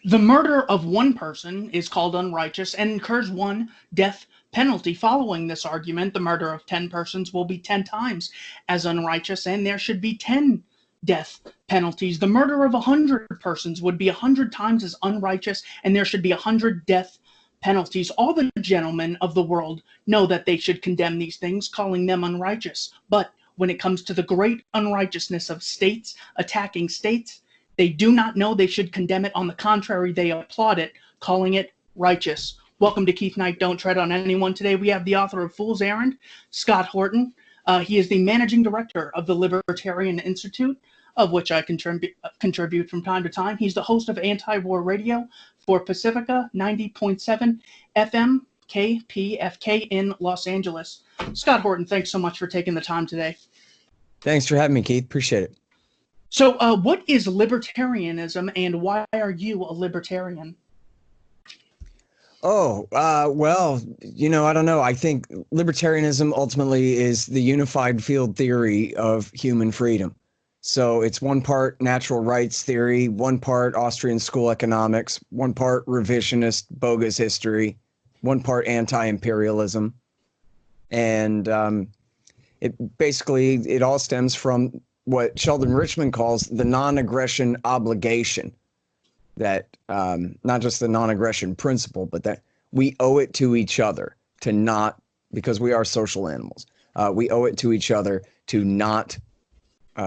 The murder of one person is called unrighteous and incurs one death penalty. Following this argument, the murder of 10 persons will be 10 times as unrighteous, and there should be 10 death penalties. The murder of 100 persons would be 100 times as unrighteous, and there should be 100 death penalties. All the gentlemen of the world know that they should condemn these things, calling them unrighteous. But when it comes to the great unrighteousness of states attacking states, they do not know they should condemn it. On the contrary, they applaud it, calling it righteous. Welcome to Keith Knight, Don't Tread on Anyone. Today we have the author of Fool's Errand, Scott Horton. He is the managing director of the Libertarian Institute, of which I contribute from time to time. He's the host of Anti-War Radio for Pacifica 90.7 FM KPFK in Los Angeles. Scott Horton, thanks so much for taking the time today. Thanks for having me, Keith. Appreciate it. So what is libertarianism, and why are you a libertarian? Well, I don't know. I think libertarianism ultimately is the unified field theory of human freedom. So it's one part natural rights theory, one part Austrian school economics, one part revisionist bogus history, one part anti-imperialism. And it all stems from what Sheldon Richman calls the non-aggression obligation, that not just the non-aggression principle, but that we owe it to each other to not, because we are social animals, we owe it to each other to not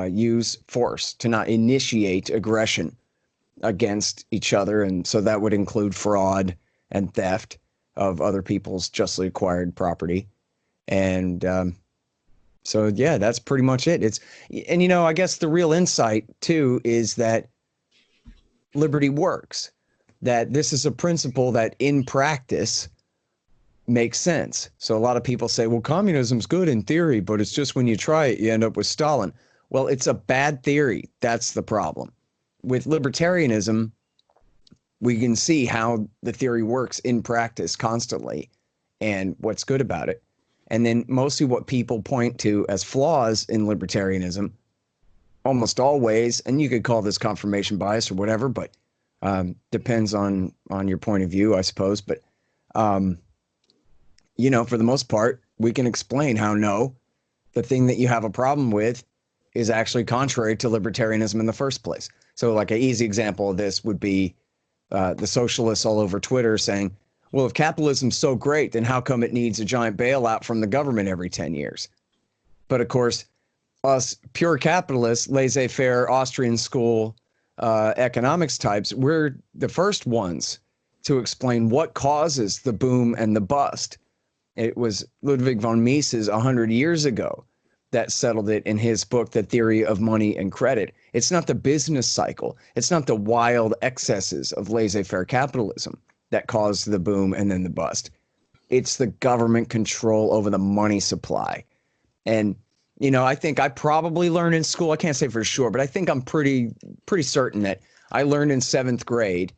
use force, to not initiate aggression against each other. And so that would include fraud and theft of other people's justly acquired property. And so, yeah, that's pretty much it. I guess the real insight, too, is that liberty works, that this is a principle that in practice makes sense. So a lot of people say, well, communism's good in theory, but it's just when you try it, you end up with Stalin. Well, it's a bad theory. That's the problem. With libertarianism, we can see how the theory works in practice constantly and what's good about it. And then mostly what people point to as flaws in libertarianism, almost always, and you could call this confirmation bias or whatever, but depends on your point of view, I suppose. But, for the most part, we can explain how the thing that you have a problem with is actually contrary to libertarianism in the first place. So like an easy example of this would be the socialists all over Twitter saying, well, if capitalism's so great, then how come it needs a giant bailout from the government every 10 years? But of course, us pure capitalists, laissez-faire Austrian school economics types, we're the first ones to explain what causes the boom and the bust. It was Ludwig von Mises 100 years ago that settled it in his book, The Theory of Money and Credit. It's not the business cycle. It's not the wild excesses of laissez-faire capitalism that caused the boom and then the bust. It's the government control over the money supply. And, I think I probably learned in school, I can't say for sure, but I think I'm pretty certain that I learned in 7th grade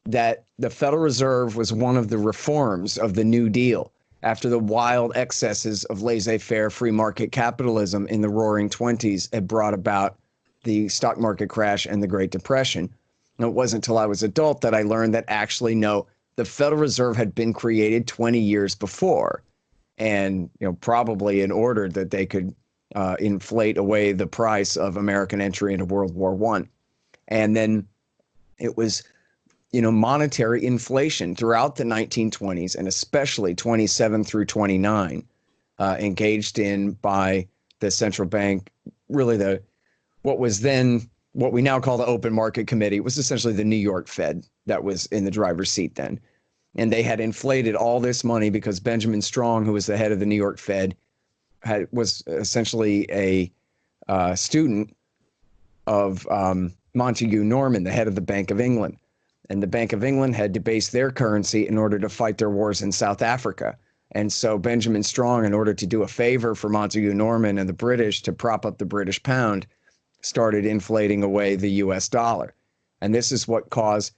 that the Federal Reserve was one of the reforms of the New Deal after the wild excesses of laissez-faire free market capitalism in the roaring 20s had brought about the stock market crash and the Great Depression. And it wasn't until I was adult that I learned that actually, no, the Federal Reserve had been created 20 years before, and probably in order that they could inflate away the price of American entry into World War I. And then it was, monetary inflation throughout the 1920s, and especially 27 through 29, engaged in by the central bank, really what we now call the Open Market Committee. It was essentially the New York Fed that was in the driver's seat then. And they had inflated all this money because Benjamin Strong, who was the head of the New York Fed, was essentially a student of Montague Norman, the head of the Bank of England. And the Bank of England had debased their currency in order to fight their wars in South Africa. And so Benjamin Strong, in order to do a favor for Montague Norman and the British to prop up the British pound, started inflating away the US dollar. And this is what caused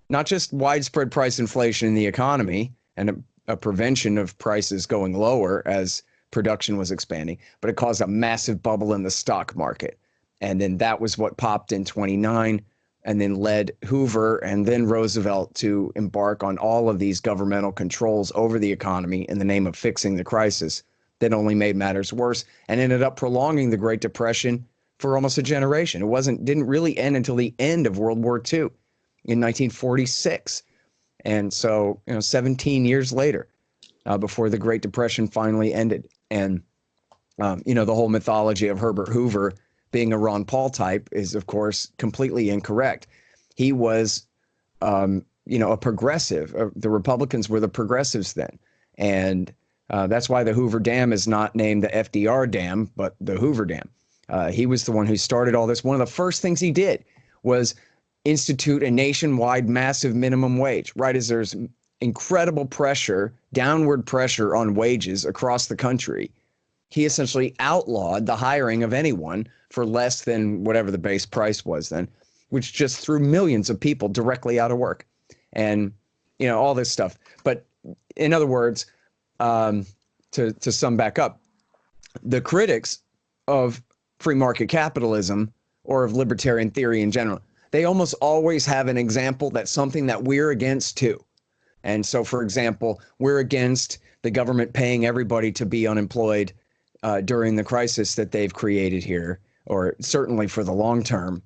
not just widespread price inflation in the economy and a prevention of prices going lower as production was expanding, but it caused a massive bubble in the stock market. And then that was what popped in 29 and then led Hoover and then Roosevelt to embark on all of these governmental controls over the economy in the name of fixing the crisis that only made matters worse and ended up prolonging the Great Depression for almost a generation. Didn't really end until the end of World War II in 1946. And so, 17 years later, before the Great Depression finally ended. And, the whole mythology of Herbert Hoover being a Ron Paul type is, of course, completely incorrect. He was, a progressive. The Republicans were the progressives then. And that's why the Hoover Dam is not named the FDR Dam, but the Hoover Dam. He was the one who started all this. One of the first things he did was institute a nationwide massive minimum wage, right as there's incredible pressure, downward pressure on wages across the country. He essentially outlawed the hiring of anyone for less than whatever the base price was then, which just threw millions of people directly out of work and, all this stuff. But in other words, to sum back up, the critics of free market capitalism or of libertarian theory in general, they almost always have an example that's something that we're against too. And so, for example, we're against the government paying everybody to be unemployed during the crisis that they've created here, or certainly for the long term,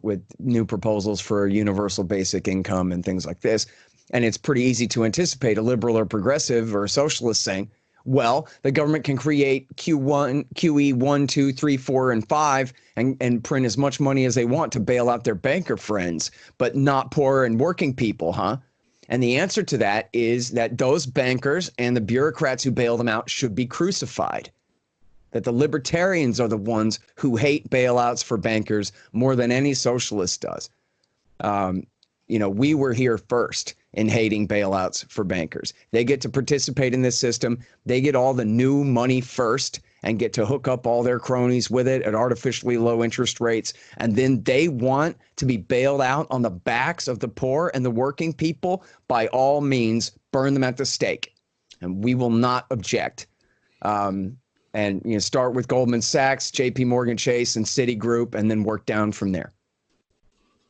with new proposals for universal basic income and things like this. And it's pretty easy to anticipate a liberal or progressive or a socialist saying, well, the government can create QE 1, 2, 3, 4, and 5 and print as much money as they want to bail out their banker friends, but not poor and working people, huh? And the answer to that is that those bankers and the bureaucrats who bail them out should be crucified. That the libertarians are the ones who hate bailouts for bankers more than any socialist does. We were here first in hating bailouts for bankers. They get to participate in this system. They get all the new money first and get to hook up all their cronies with it at artificially low interest rates. And then they want to be bailed out on the backs of the poor and the working people. By all means, burn them at the stake. And we will not object. And start with Goldman Sachs, JP Morgan Chase, and Citigroup, and then work down from there.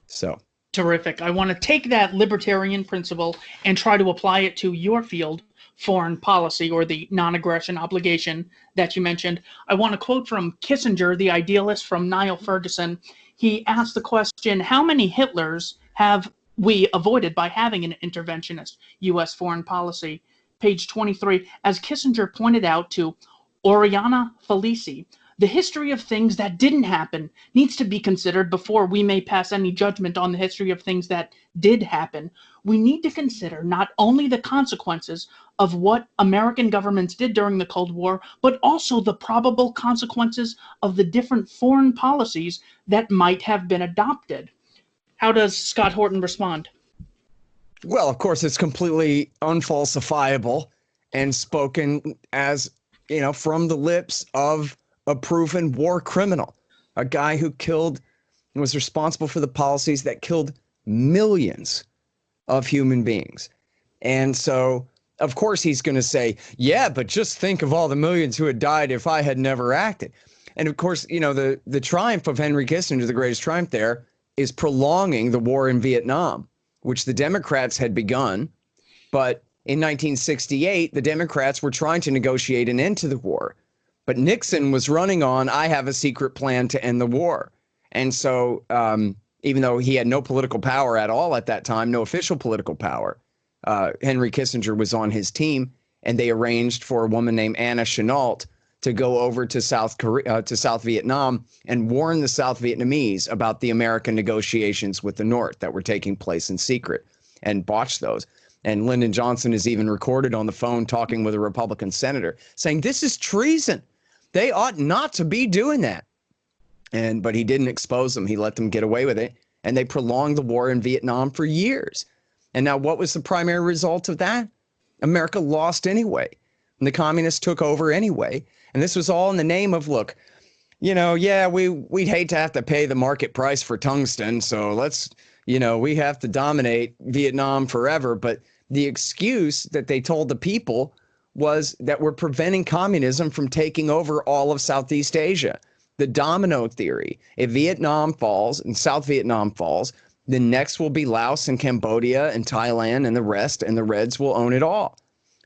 So terrific. I want to take that libertarian principle and try to apply it to your field, foreign policy, or the non-aggression obligation that you mentioned. I want to quote from Kissinger, the idealist, from Niall Ferguson. He asked the question, how many Hitlers have we avoided by having an interventionist U.S. foreign policy? Page 23, as Kissinger pointed out to Oriana Felici, the history of things that didn't happen needs to be considered before we may pass any judgment on the history of things that did happen. We need to consider not only the consequences of what American governments did during the Cold War, but also the probable consequences of the different foreign policies that might have been adopted. How does Scott Horton respond? Well, of course, it's completely unfalsifiable and spoken as, from the lips of a proven war criminal, a guy who killed and was responsible for the policies that killed millions of human beings. And so, of course, he's going to say, yeah, but just think of all the millions who had died if I had never acted. And of course, the triumph of Henry Kissinger, the greatest triumph there, is prolonging the war in Vietnam, which the Democrats had begun. But in 1968, the Democrats were trying to negotiate an end to the war. But Nixon was running on, I have a secret plan to end the war. And so even though he had no political power at all at that time, no official political power, Henry Kissinger was on his team, and they arranged for a woman named Anna Chennault to go over to South Vietnam and warn the South Vietnamese about the American negotiations with the North that were taking place in secret, and botched those. And Lyndon Johnson is even recorded on the phone talking with a Republican senator saying, this is treason. They ought not to be doing that. But he didn't expose them. He let them get away with it. And they prolonged the war in Vietnam for years. And now what was the primary result of that? America lost anyway. And the communists took over anyway. And this was all in the name of, look, we'd hate to have to pay the market price for tungsten. So let's, we have to dominate Vietnam forever. But the excuse that they told the people was that we're preventing communism from taking over all of Southeast Asia. The domino theory. If Vietnam falls and South Vietnam falls, The next will be Laos and Cambodia and Thailand and the rest, and the Reds will own it all.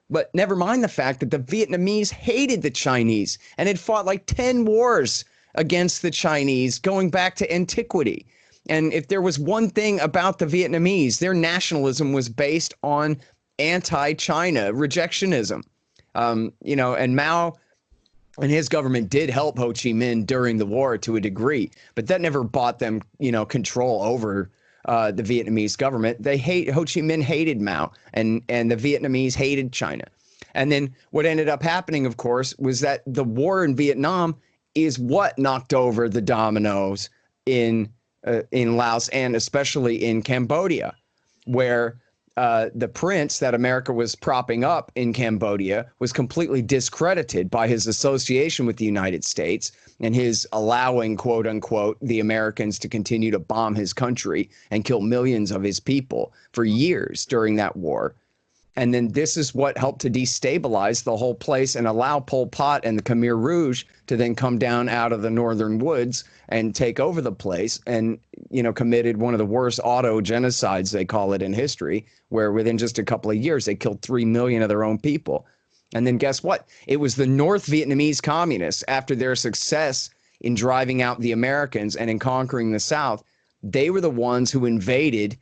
But never mind the fact that the Vietnamese hated the Chinese and had fought like 10 wars against the Chinese going back to antiquity. And if there was one thing about the Vietnamese, their nationalism was based on anti-China rejectionism. And Mao and his government did help Ho Chi Minh during the war to a degree, but that never bought them, control over the Vietnamese government. Ho Chi Minh hated Mao, and the Vietnamese hated China. And then what ended up happening, of course, was that the war in Vietnam is what knocked over the dominoes in Laos and especially in Cambodia, where the prince that America was propping up in Cambodia was completely discredited by his association with the United States and his allowing, quote unquote, the Americans to continue to bomb his country and kill millions of his people for years during that war. And then this is what helped to destabilize the whole place and allow Pol Pot and the Khmer Rouge to then come down out of the northern woods and take over the place and, committed one of the worst auto genocides, they call it, in history, where within just a couple of years, they killed 3 million of their own people. And then guess what? It was the North Vietnamese communists, after their success in driving out the Americans and in conquering the South, they were the ones who invaded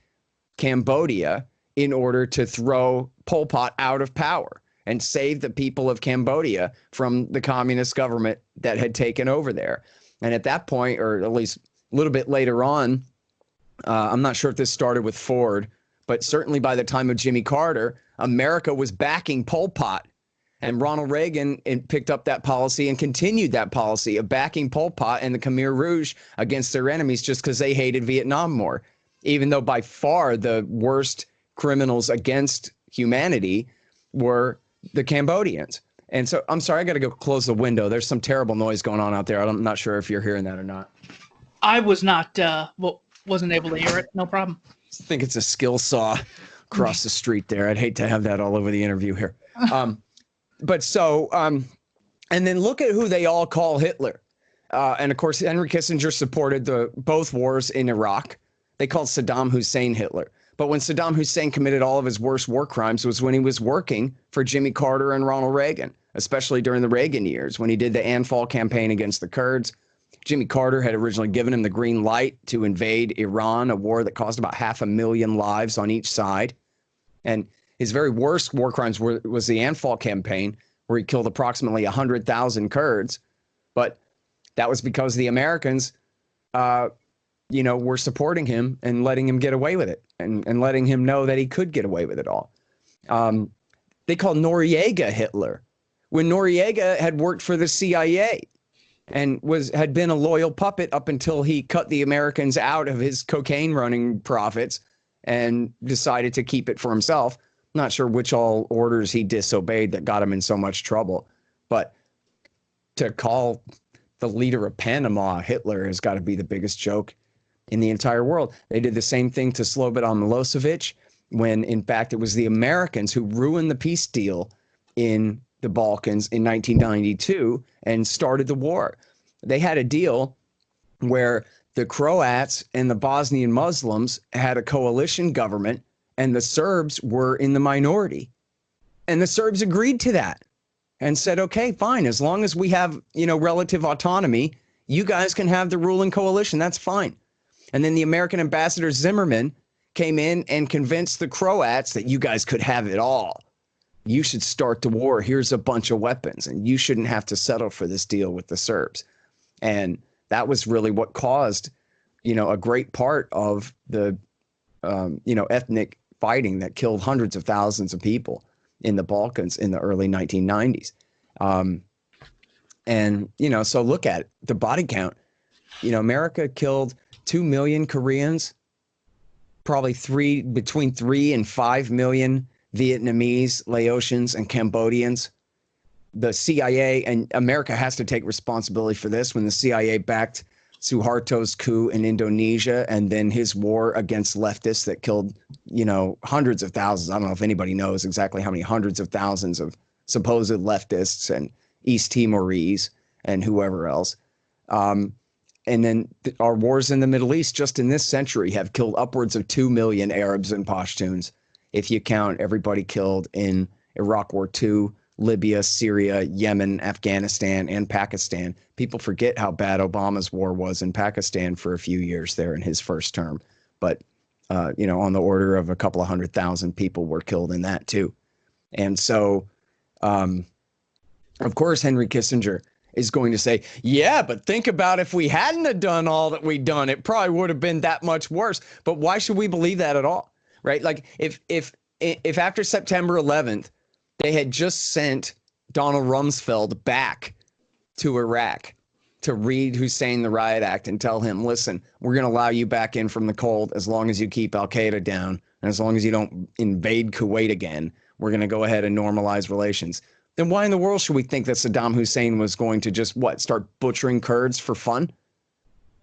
Cambodia in order to throw Pol Pot out of power and save the people of Cambodia from the communist government that had taken over there. And at that point, or at least a little bit later on, I'm not sure if this started with Ford, but certainly by the time of Jimmy Carter, America was backing Pol Pot. And Ronald Reagan picked up that policy and continued that policy of backing Pol Pot and the Khmer Rouge against their enemies just because they hated Vietnam more, even though by far the worst criminals against humanity were the Cambodians. And so, I'm sorry, I got to go close the window. There's some terrible noise going on out there. I'm not sure if you're hearing that or not. I was not, wasn't able to hear it. No problem. I think it's a skill saw across the street there. I'd hate to have that all over the interview here. And then look at who they all call Hitler. And of course, Henry Kissinger supported both wars in Iraq. They called Saddam Hussein Hitler. But when Saddam Hussein committed all of his worst war crimes was when he was working for Jimmy Carter and Ronald Reagan, especially during the Reagan years when he did the Anfal campaign against the Kurds. Jimmy Carter had originally given him the green light to invade Iran, a war that cost about 500,000 lives on each side. And his very worst war crimes was the Anfal campaign, where he killed approximately 100,000 Kurds. But that was because the Americans, were supporting him and letting him get away with it and letting him know that he could get away with it all. They called Noriega Hitler when Noriega had worked for the CIA and had been a loyal puppet up until he cut the Americans out of his cocaine running profits and decided to keep it for himself. Not sure which all orders he disobeyed that got him in so much trouble, but to call the leader of Panama Hitler has got to be the biggest joke in the entire world. They did the same thing to Slobodan Milosevic when, in fact, it was the Americans who ruined the peace deal in the Balkans in 1992 and started the war. They had a deal where the Croats and the Bosnian Muslims had a coalition government and the Serbs were in the minority. And the Serbs agreed to that and said, okay, fine, as long as we have, relative autonomy, you guys can have the ruling coalition. That's fine. And then the American ambassador Zimmerman came in and convinced the Croats that you guys could have it all. You should start the war. Here's a bunch of weapons, and you shouldn't have to settle for this deal with the Serbs. And that was really what caused, a great part of the, ethnic fighting that killed hundreds of thousands of people in the Balkans in the early 1990s. So look at it, the body count. America killed 2 million Koreans, probably between 3 and 5 million Vietnamese, Laotians, and Cambodians. The CIA and America has to take responsibility for this when the CIA backed Suharto's coup in Indonesia and then his war against leftists that killed, hundreds of thousands. I don't know if anybody knows exactly how many hundreds of thousands of supposed leftists and East Timorese and whoever else. And then our wars in the Middle East just in this century have killed upwards of 2 million Arabs and Pashtuns, if you count everybody killed in Iraq War II, Libya, Syria, Yemen, Afghanistan, and Pakistan. People forget how bad Obama's war was in Pakistan for a few years there in his first term. But, on the order of a couple of 100,000 people were killed in that too. And so, of course, Henry Kissinger is going to say, yeah, but think about if we hadn't have done all that we've done, it probably would have been that much worse. But why should we believe that at all? Right? Like if after September 11th, they had just sent Donald Rumsfeld back to Iraq to read Hussein the Riot Act and tell him, listen, we're going to allow you back in from the cold as long as you keep al-Qaeda down and as long as you don't invade Kuwait again, we're going to go ahead and normalize relations. Then why in the world should we think that Saddam Hussein was going to just, start butchering Kurds for fun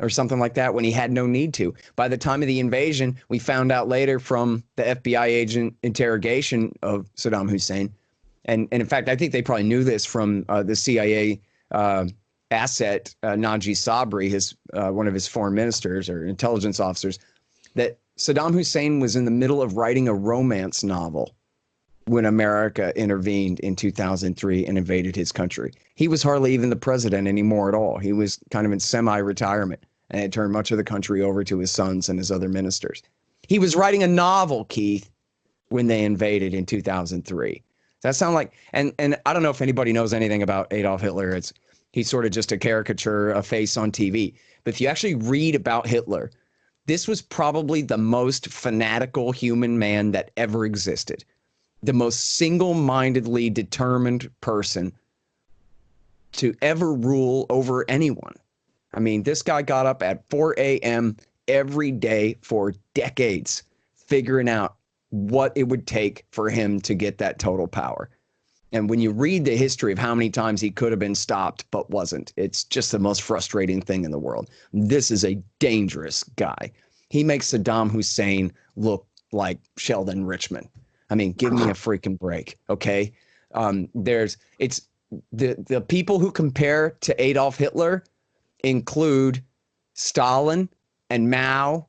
or something like that when he had no need to? By the time of the invasion, we found out later from the FBI agent interrogation of Saddam Hussein, and in fact, I think they probably knew this from the CIA asset, Naji Sabri, one of his foreign ministers or intelligence officers, that Saddam Hussein was in the middle of writing a romance novel when America intervened in 2003 and invaded his country. He was hardly even the president anymore at all. He was kind of in semi-retirement and had turned much of the country over to his sons and his other ministers. He was writing a novel, Keith, when they invaded in 2003. That sound like, and I don't know if anybody knows anything about Adolf Hitler. He's sort of just a caricature, a face on TV. But if you actually read about Hitler, this was probably the most fanatical human man that ever existed. The most single-mindedly determined person to ever rule over anyone. I mean, this guy got up at 4 a.m. every day for decades, figuring out what it would take for him to get that total power. And when you read the history of how many times he could have been stopped but wasn't, it's just the most frustrating thing in the world. This is a dangerous guy. He makes Saddam Hussein look like Sheldon Richman. I mean, give me a freaking break, okay? It's the people who compare to Adolf Hitler include Stalin and Mao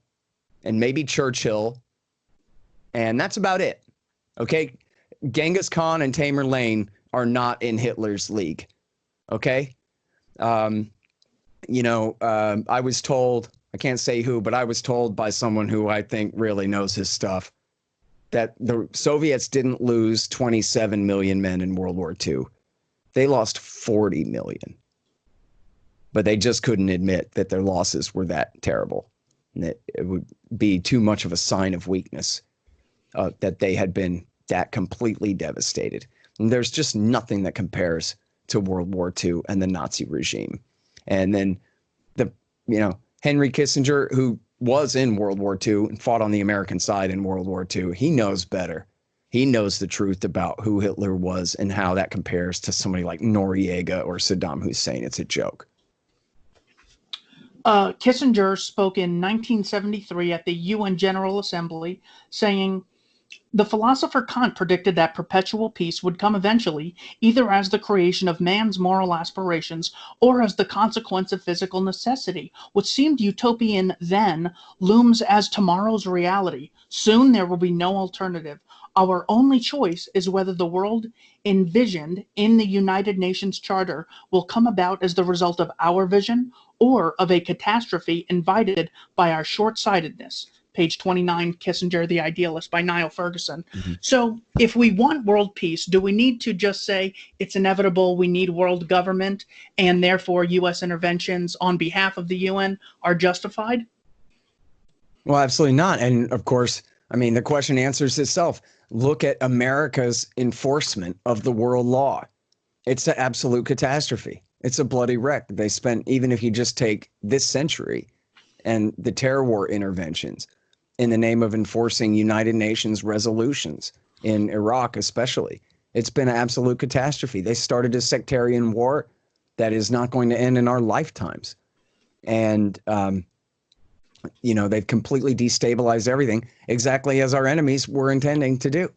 and maybe Churchill, and that's about it, okay? Genghis Khan and Tamerlane are not in Hitler's league, okay? I was told, I can't say who, but I was told by someone who I think really knows his stuff, that the Soviets didn't lose 27 million men in World War II. They lost 40 million. But they just couldn't admit that their losses were that terrible. And that it would be too much of a sign of weakness that they had been that completely devastated. And there's just nothing that compares to World War II and the Nazi regime. And then Henry Kissinger, who was in World War II and fought on the American side in World War II, he knows better. He knows the truth about who Hitler was and how that compares to somebody like Noriega or Saddam Hussein. It's a joke. Kissinger spoke in 1973 at the UN General Assembly saying, "The philosopher Kant predicted that perpetual peace would come eventually, either as the creation of man's moral aspirations or as the consequence of physical necessity. What seemed utopian then looms as tomorrow's reality. Soon there will be no alternative. Our only choice is whether the world envisioned in the United Nations Charter will come about as the result of our vision or of a catastrophe invited by our short-sightedness." Page 29, Kissinger, The Idealist by Niall Ferguson. Mm-hmm. So if we want world peace, do we need to just say it's inevitable, we need world government, and therefore U.S. interventions on behalf of the UN are justified? Well, absolutely not. And of course, I mean, the question answers itself. Look at America's enforcement of the world law. It's an absolute catastrophe. It's a bloody wreck. They spent, even if you just take this century and the terror war interventions, in the name of enforcing United Nations resolutions in Iraq especially. It's been an absolute catastrophe. They started a sectarian war that is not going to end in our lifetimes. And, they've completely destabilized everything, exactly as our enemies were intending to do,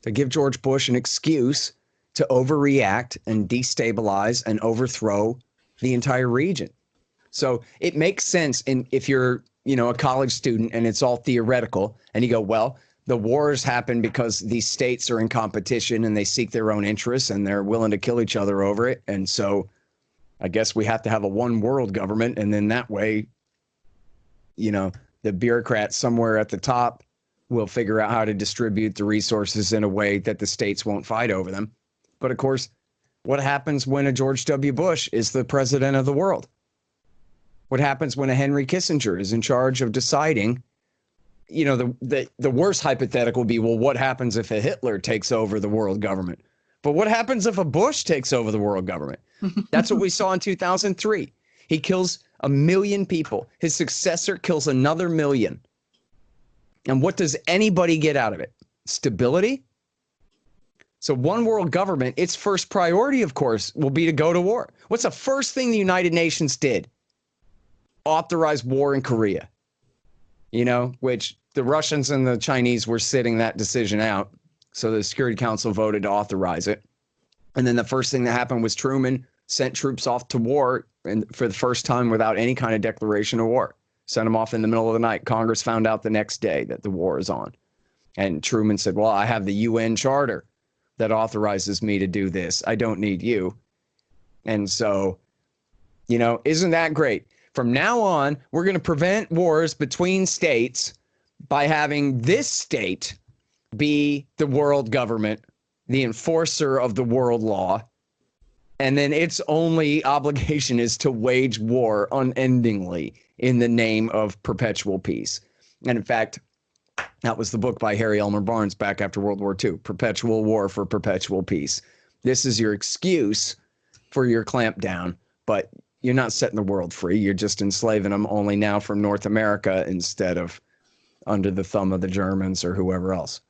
to give George Bush an excuse to overreact and destabilize and overthrow the entire region. So it makes sense. And if you're, a college student and it's all theoretical and you go, well, the wars happen because these states are in competition and they seek their own interests and they're willing to kill each other over it. And so I guess we have to have a one world government. And then that way, the bureaucrats somewhere at the top will figure out how to distribute the resources in a way that the states won't fight over them. But of course, what happens when a George W. Bush is the president of the world? What happens when a Henry Kissinger is in charge of deciding? The worst hypothetical would be, well, what happens if a Hitler takes over the world government? But what happens if a Bush takes over the world government? That's what we saw in 2003. He kills 1 million people. His successor kills another 1 million. And what does anybody get out of it? Stability? So one world government, its first priority, of course, will be to go to war. What's the first thing the United Nations did? Authorize war in Korea, which the Russians and the Chinese were sitting that decision out. So the Security Council voted to authorize it. And then the first thing that happened was Truman sent troops off to war, and for the first time without any kind of declaration of war. Sent them off in the middle of the night. Congress found out the next day that the war is on. And Truman said, well, I have the UN Charter that authorizes me to do this. I don't need you. And so, isn't that great? From now on, we're going to prevent wars between states by having this state be the world government, the enforcer of the world law. And then its only obligation is to wage war unendingly in the name of perpetual peace. And in fact, that was the book by Harry Elmer Barnes back after World War II, Perpetual War for Perpetual Peace. This is your excuse for your clampdown, but you're not setting the world free. You're just enslaving them, only now from North America instead of under the thumb of the Germans or whoever else.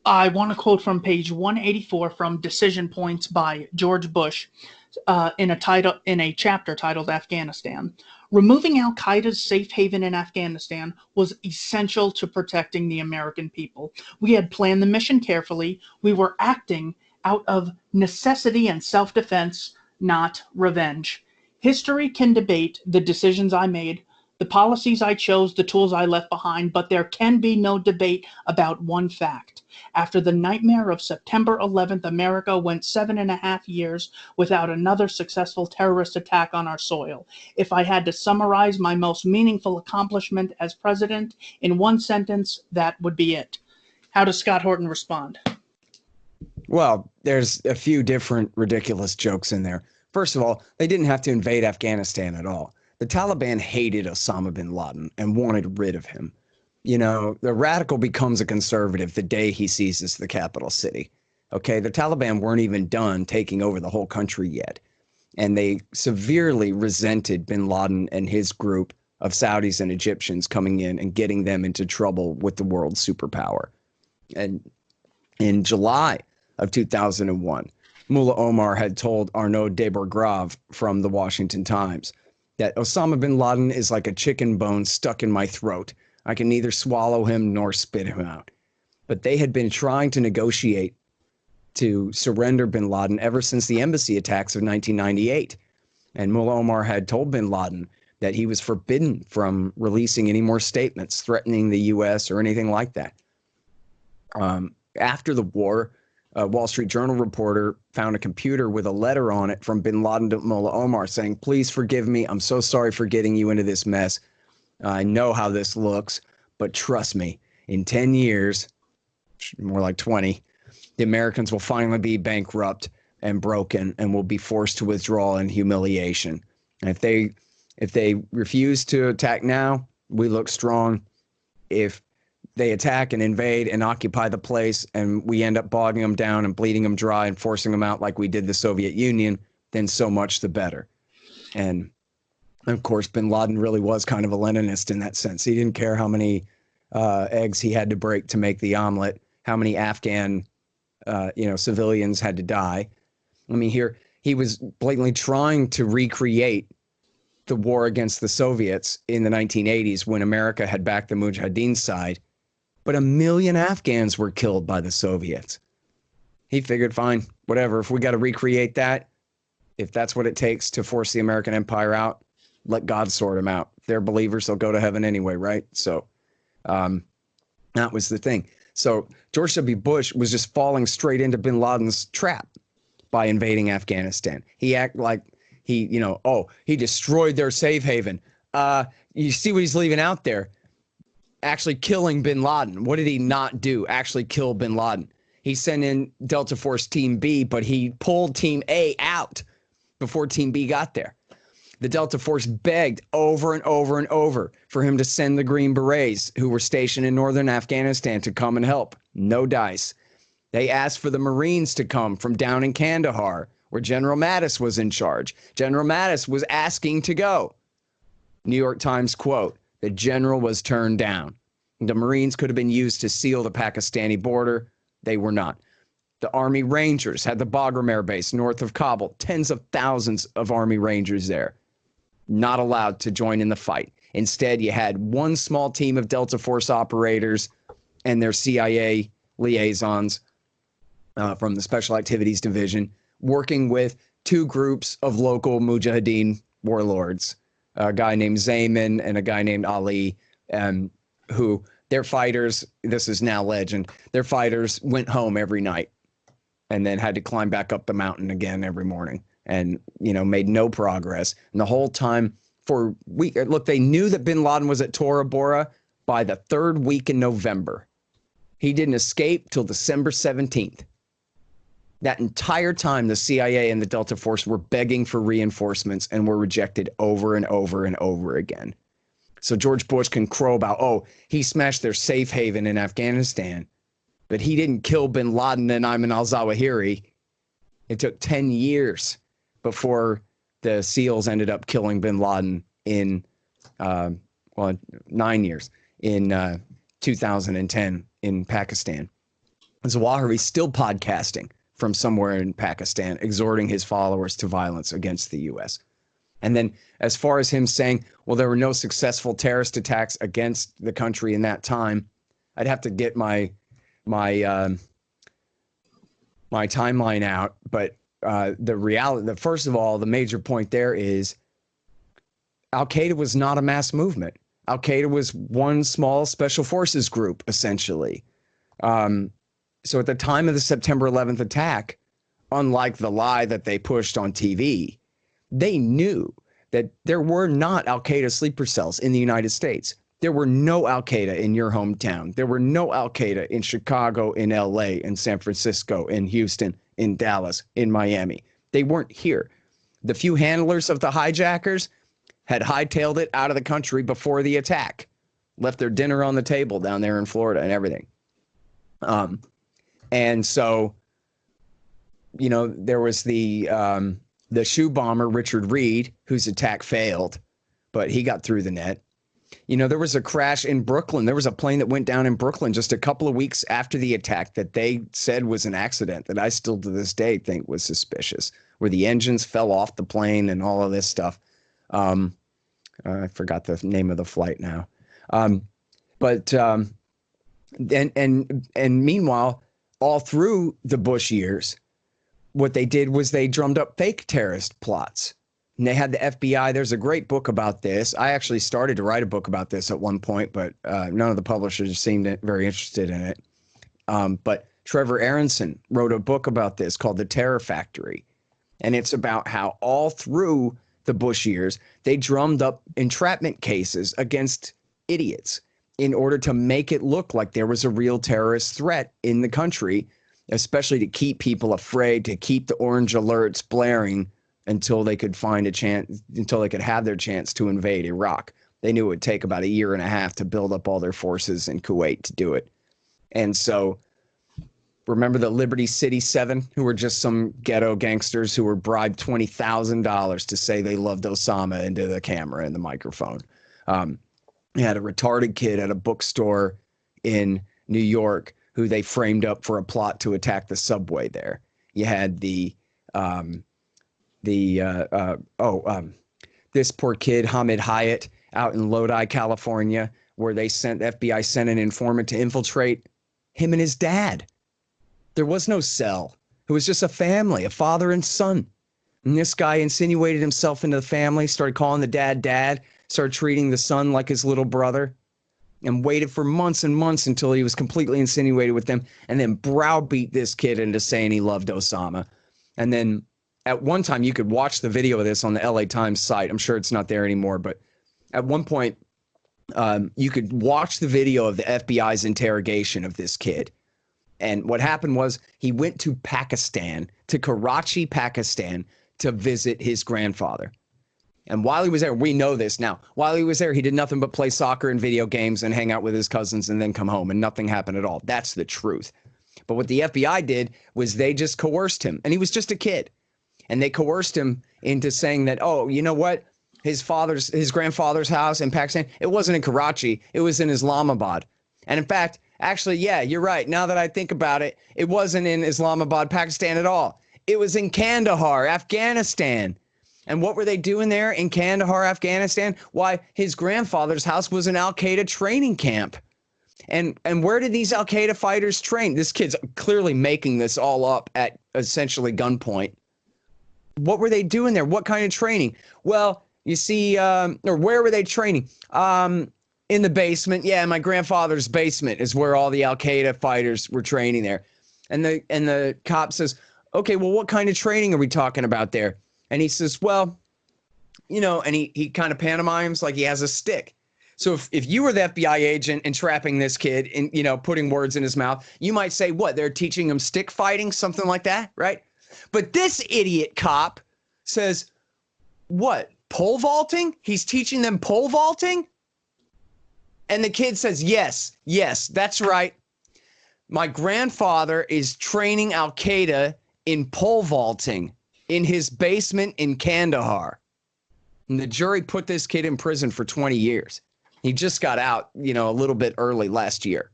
I want to quote from page 184 from Decision Points by George Bush in a chapter titled Afghanistan. Removing al-Qaeda's safe haven in Afghanistan was essential to protecting the American people. We had planned the mission carefully. We were acting out of necessity and self-defense, not revenge. History can debate the decisions I made, the policies I chose, the tools I left behind, but there can be no debate about one fact. After the nightmare of September 11th, America went 7.5 years without another successful terrorist attack on our soil. If I had to summarize my most meaningful accomplishment as president in one sentence, that would be it. How does Scott Horton respond? Well, there's a few different ridiculous jokes in there. First of all, they didn't have to invade Afghanistan at all. The Taliban hated Osama bin Laden and wanted rid of him. The radical becomes a conservative the day he seizes the capital city. Okay, the Taliban weren't even done taking over the whole country yet. And they severely resented bin Laden and his group of Saudis and Egyptians coming in and getting them into trouble with the world superpower. And in July of 2001, Mullah Omar had told Arnaud de Bourgrave from the Washington Times that Osama bin Laden is like a chicken bone stuck in my throat. I can neither swallow him nor spit him out. But they had been trying to negotiate to surrender bin Laden ever since the embassy attacks of 1998. And Mullah Omar had told bin Laden that he was forbidden from releasing any more statements threatening the U.S. or anything like that. After the war, a Wall Street Journal reporter found a computer with a letter on it from bin Laden to Mullah Omar saying, please forgive me. I'm so sorry for getting you into this mess. I know how this looks, but trust me, in 10 years, more like 20, the Americans will finally be bankrupt and broken and will be forced to withdraw in humiliation. And if they refuse to attack now, we look strong. If they attack and invade and occupy the place and we end up bogging them down and bleeding them dry and forcing them out like we did the Soviet Union, then so much the better. And of course, bin Laden really was kind of a Leninist in that sense. He didn't care how many eggs he had to break to make the omelet, how many Afghan civilians had to die. I mean, here he was blatantly trying to recreate the war against the Soviets in the 1980s when America had backed the Mujahideen side. But 1 million Afghans were killed by the Soviets. He figured, fine, whatever. If we got to recreate that, if that's what it takes to force the American empire out, let God sort them out. If they're believers, they'll go to heaven anyway, right? So that was the thing. So George W. Bush was just falling straight into bin Laden's trap by invading Afghanistan. He acted like he, he destroyed their safe haven. You see what he's leaving out there? Actually killing bin Laden. What did he not do? Actually kill bin Laden. He sent in Delta Force Team B, but he pulled Team A out before Team B got there. The Delta Force begged over and over and over for him to send the Green Berets who were stationed in northern Afghanistan to come and help. No dice. They asked for the Marines to come from down in Kandahar, where General Mattis was in charge. General Mattis was asking to go. New York Times quote, the general was turned down. The Marines could have been used to seal the Pakistani border. They were not. The Army Rangers had the Bagram Air Base north of Kabul. Tens of thousands of Army Rangers there. Not allowed to join in the fight. Instead, you had one small team of Delta Force operators and their CIA liaisons from the Special Activities Division working with two groups of local Mujahideen warlords, a guy named Zayman and a guy named Ali, who their fighters, this is now legend, their fighters went home every night and then had to climb back up the mountain again every morning and, made no progress. And the whole time they knew that bin Laden was at Tora Bora by the third week in November. He didn't escape till December 17th. That entire time, the CIA and the Delta Force were begging for reinforcements and were rejected over and over and over again. So George Bush can crow about, he smashed their safe haven in Afghanistan, but he didn't kill bin Laden and Ayman al-Zawahiri. It took 10 years before the SEALs ended up killing bin Laden in, 9 years, in 2010 in Pakistan. Zawahiri's still podcasting from somewhere in Pakistan, exhorting his followers to violence against the U.S. And then as far as him saying, well, there were no successful terrorist attacks against the country in that time, I'd have to get my timeline out. But the reality, first of all, the major point there is Al-Qaeda was not a mass movement. Al-Qaeda was one small special forces group, essentially. So at the time of the September 11th attack, unlike the lie that they pushed on TV, they knew that there were not Al-Qaeda sleeper cells in the United States. There were no Al-Qaeda in your hometown. There were no Al-Qaeda in Chicago, in LA, in San Francisco, in Houston, in Dallas, in Miami. They weren't here. The few handlers of the hijackers had hightailed it out of the country before the attack, left their dinner on the table down there in Florida and everything. And so, there was the shoe bomber, Richard Reed, whose attack failed, but he got through the net. There was a crash in Brooklyn. There was a plane that went down in Brooklyn just a couple of weeks after the attack that they said was an accident that I still to this day think was suspicious, where the engines fell off the plane and all of this stuff. I forgot the name of the flight now. Meanwhile, all through the Bush years, what they did was they drummed up fake terrorist plots. And they had the FBI. There's a great book about this. I actually started to write a book about this at one point, but none of the publishers seemed very interested in it. But Trevor Aronson wrote a book about this called The Terror Factory. And it's about how all through the Bush years, they drummed up entrapment cases against idiots in order to make it look like there was a real terrorist threat in the country, especially to keep people afraid, to keep the orange alerts blaring until they could find a chance, until they could have their chance to invade Iraq. They knew it would take about a year and a half to build up all their forces in Kuwait to do it. And so remember the Liberty City 7, who were just some ghetto gangsters who were bribed $20,000 to say they loved Osama into the camera and the microphone. You had a retarded kid at a bookstore in New York who they framed up for a plot to attack the subway there. You had this poor kid, Hamid Hyatt, out in Lodi, California, where the FBI sent an informant to infiltrate him and his dad. There was no cell. It was just a family, a father and son. And this guy insinuated himself into the family, started calling the dad, started treating the son like his little brother, and waited for months and months until he was completely insinuated with them, and then browbeat this kid into saying he loved Osama. And then at one time, you could watch the video of this on the LA Times site. I'm sure it's not there anymore, but at one point, you could watch the video of the FBI's interrogation of this kid. And what happened was he went to Pakistan, to Karachi, Pakistan, to visit his grandfather. And while he was there, we know this now, while he was there, he did nothing but play soccer and video games and hang out with his cousins and then come home, and nothing happened at all. That's the truth. But what the FBI did was they just coerced him, and he was just a kid. And they coerced him into saying that, oh, you know what? His grandfather's house in Pakistan, it wasn't in Karachi, it was in Islamabad. And in fact, actually, yeah, you're right. Now that I think about it, it wasn't in Islamabad, Pakistan at all. It was in Kandahar, Afghanistan. And what were they doing there in Kandahar, Afghanistan? Why, his grandfather's house was an Al-Qaeda training camp. And where did these Al-Qaeda fighters train? This kid's clearly making this all up at essentially gunpoint. What were they doing there? What kind of training? Well, you see, or where were they training? In the basement. Yeah, my grandfather's basement is where all the Al-Qaeda fighters were training there. And the cop says, okay, well, what kind of training are we talking about there? And he says, well, you know, and he kind of pantomimes like he has a stick. So if you were the FBI agent entrapping this kid and, you know, putting words in his mouth, you might say, what, they're teaching him stick fighting, something like that, right? But this idiot cop says, what, pole vaulting? He's teaching them pole vaulting? And the kid says, yes, that's right. My grandfather is training Al-Qaeda in pole vaulting in his basement in Kandahar. And the jury put this kid in prison for 20 years. He just got out, you know, a little bit early last year.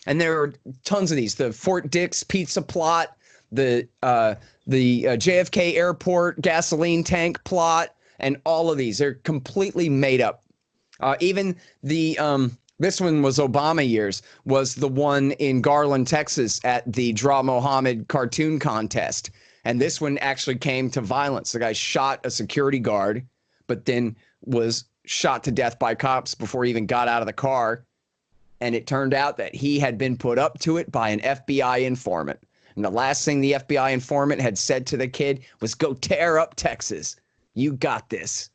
And there are tons of these. The Fort Dix pizza plot, the JFK airport gasoline tank plot, and all of these. They're completely made up. Even the this one was Obama years, was the one in Garland, Texas at the Draw Mohammed cartoon contest. And this one actually came to violence. The guy shot a security guard, but then was shot to death by cops before he even got out of the car. And it turned out that he had been put up to it by an FBI informant. And the last thing the FBI informant had said to the kid was, go tear up Texas. You got this.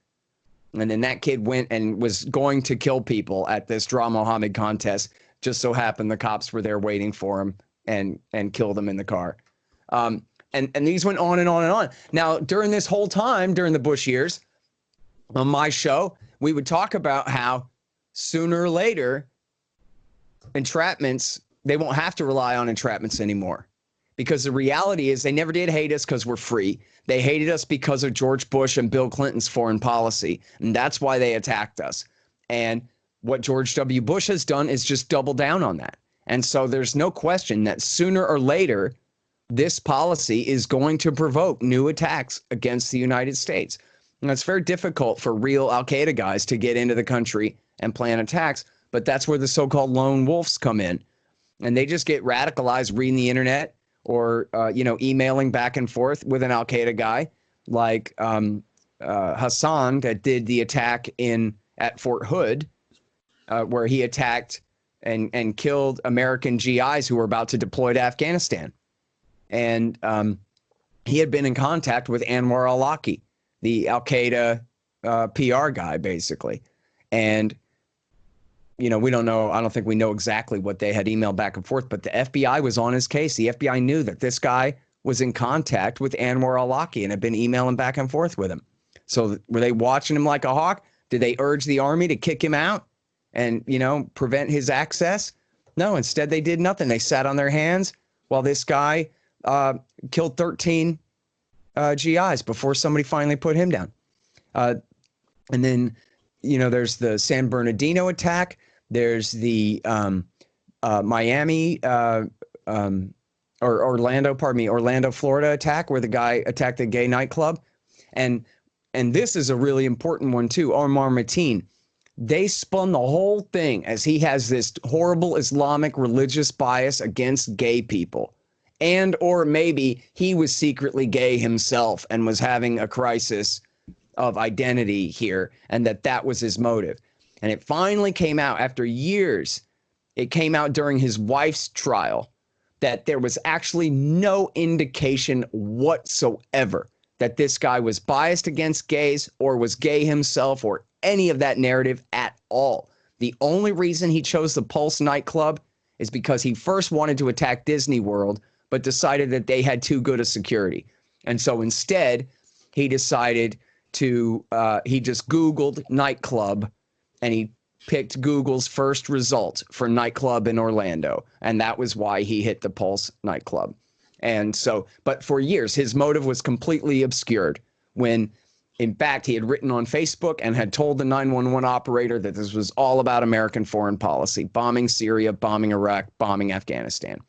And then that kid went and was going to kill people at this Draw Mohammed contest. Just so happened the cops were there waiting for him and killed him in the car. And these went on and on and on. Now, during this whole time, during the Bush years, on my show, we would talk about how sooner or later, entrapments, they won't have to rely on entrapments anymore. Because the reality is they never did hate us because we're free. They hated us because of George Bush and Bill Clinton's foreign policy. And that's why they attacked us. And what George W. Bush has done is just double down on that. And so there's no question that sooner or later, this policy is going to provoke new attacks against the United States. And it's very difficult for real Al-Qaeda guys to get into the country and plan attacks. But that's where the so-called lone wolves come in. And they just get radicalized reading the internet or, emailing back and forth with an Al-Qaeda guy like Hassan that did the attack at Fort Hood, where he attacked and killed American GIs who were about to deploy to Afghanistan. And he had been in contact with Anwar al-Awlaki, the Al-Qaeda PR guy, basically. And we don't know. I don't think we know exactly what they had emailed back and forth, but the FBI was on his case. The FBI knew that this guy was in contact with Anwar al-Awlaki and had been emailing back and forth with him. So were they watching him like a hawk? Did they urge the army to kick him out and, prevent his access? No, instead they did nothing. They sat on their hands while this guy killed 13 GIs before somebody finally put him down. And then, there's the San Bernardino attack. There's the Miami or Orlando, Florida attack where the guy attacked a gay nightclub. And this is a really important one too. Omar Mateen, they spun the whole thing as he has this horrible Islamic religious bias against gay people. And or maybe he was secretly gay himself and was having a crisis of identity here, and that was his motive. And it finally came out after years. It came out during his wife's trial that there was actually no indication whatsoever that this guy was biased against gays or was gay himself or any of that narrative at all. The only reason he chose the Pulse nightclub is because he first wanted to attack Disney World, but decided that they had too good a security. And so instead, he decided to, he just Googled nightclub, and he picked Google's first result for nightclub in Orlando. And that was why he hit the Pulse nightclub. And so, but for years, his motive was completely obscured when, in fact, he had written on Facebook and had told the 911 operator that this was all about American foreign policy, bombing Syria, bombing Iraq, bombing Afghanistan.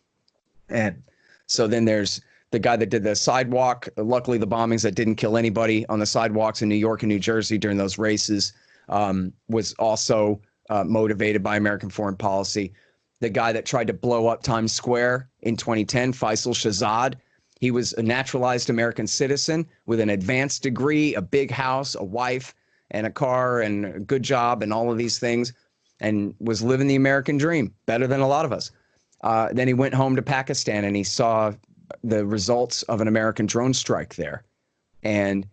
And so then there's the guy that did the sidewalk. Luckily, the bombings that didn't kill anybody on the sidewalks in New York and New Jersey during those races was also motivated by American foreign policy. The guy that tried to blow up Times Square in 2010, Faisal Shahzad, he was a naturalized American citizen with an advanced degree, a big house, a wife, and a car, and a good job, and all of these things, and was living the American dream better than a lot of us. Then he went home to Pakistan, and he saw the results of an American drone strike there, and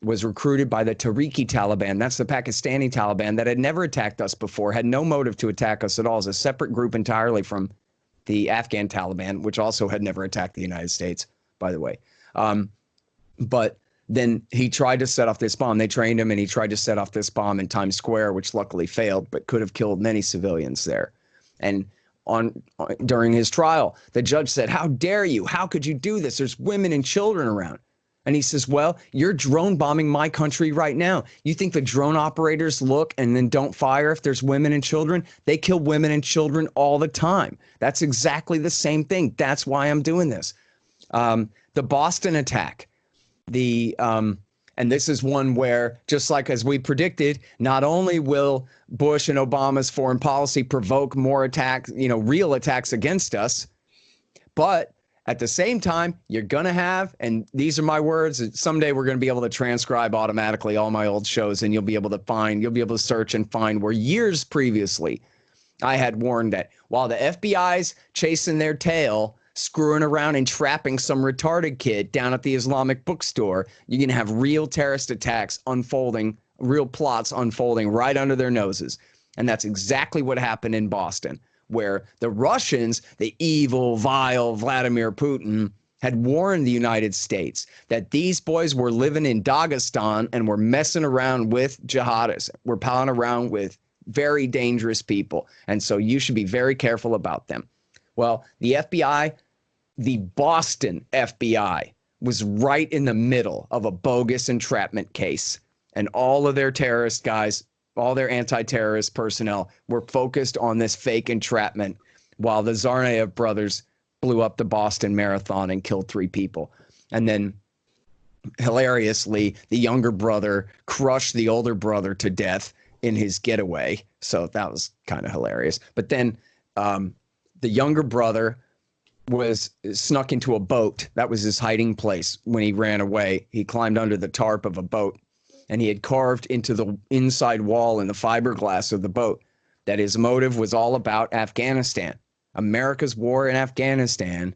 was recruited by the Tehrik-i Taliban. That's the Pakistani Taliban that had never attacked us before, had no motive to attack us at all, as a separate group entirely from the Afghan Taliban, which also had never attacked the United States, by the way. But then he tried to set off this bomb. They trained him, and he tried to set off this bomb in Times Square, which luckily failed, but could have killed many civilians there. And during his trial, the judge said, "How dare you? How could you do this? There's women and children around." And he says, "Well, you're drone bombing my country right now. You think the drone operators look and then don't fire if there's women and children? They kill women and children all the time. That's exactly the same thing. That's why I'm doing this." The Boston attack, and this is one where, just like as we predicted, not only will Bush and Obama's foreign policy provoke more attacks, real attacks against us, but at the same time, you're going to have, and these are my words, someday we're going to be able to transcribe automatically all my old shows, and you'll be able to search and find where years previously I had warned that while the FBI's chasing their tail, screwing around and trapping some retarded kid down at the Islamic bookstore, you're going to have real terrorist attacks unfolding, real plots unfolding right under their noses. And that's exactly what happened in Boston, where the Russians, the evil, vile Vladimir Putin, had warned the United States that these boys were living in Dagestan and were messing around with jihadists, were palling around with very dangerous people. And so you should be very careful about them. Well, the FBI, the Boston FBI, was right in the middle of a bogus entrapment case. And all of their terrorist guys, all their anti-terrorist personnel were focused on this fake entrapment while the Tsarnaev brothers blew up the Boston Marathon and killed 3 people. And then, hilariously, the younger brother crushed the older brother to death in his getaway. So that was kind of hilarious. But then the younger brother was snuck into a boat. That was his hiding place when he ran away. He climbed under the tarp of a boat, and he had carved into the inside wall in the fiberglass of the boat that his motive was all about Afghanistan. America's war in Afghanistan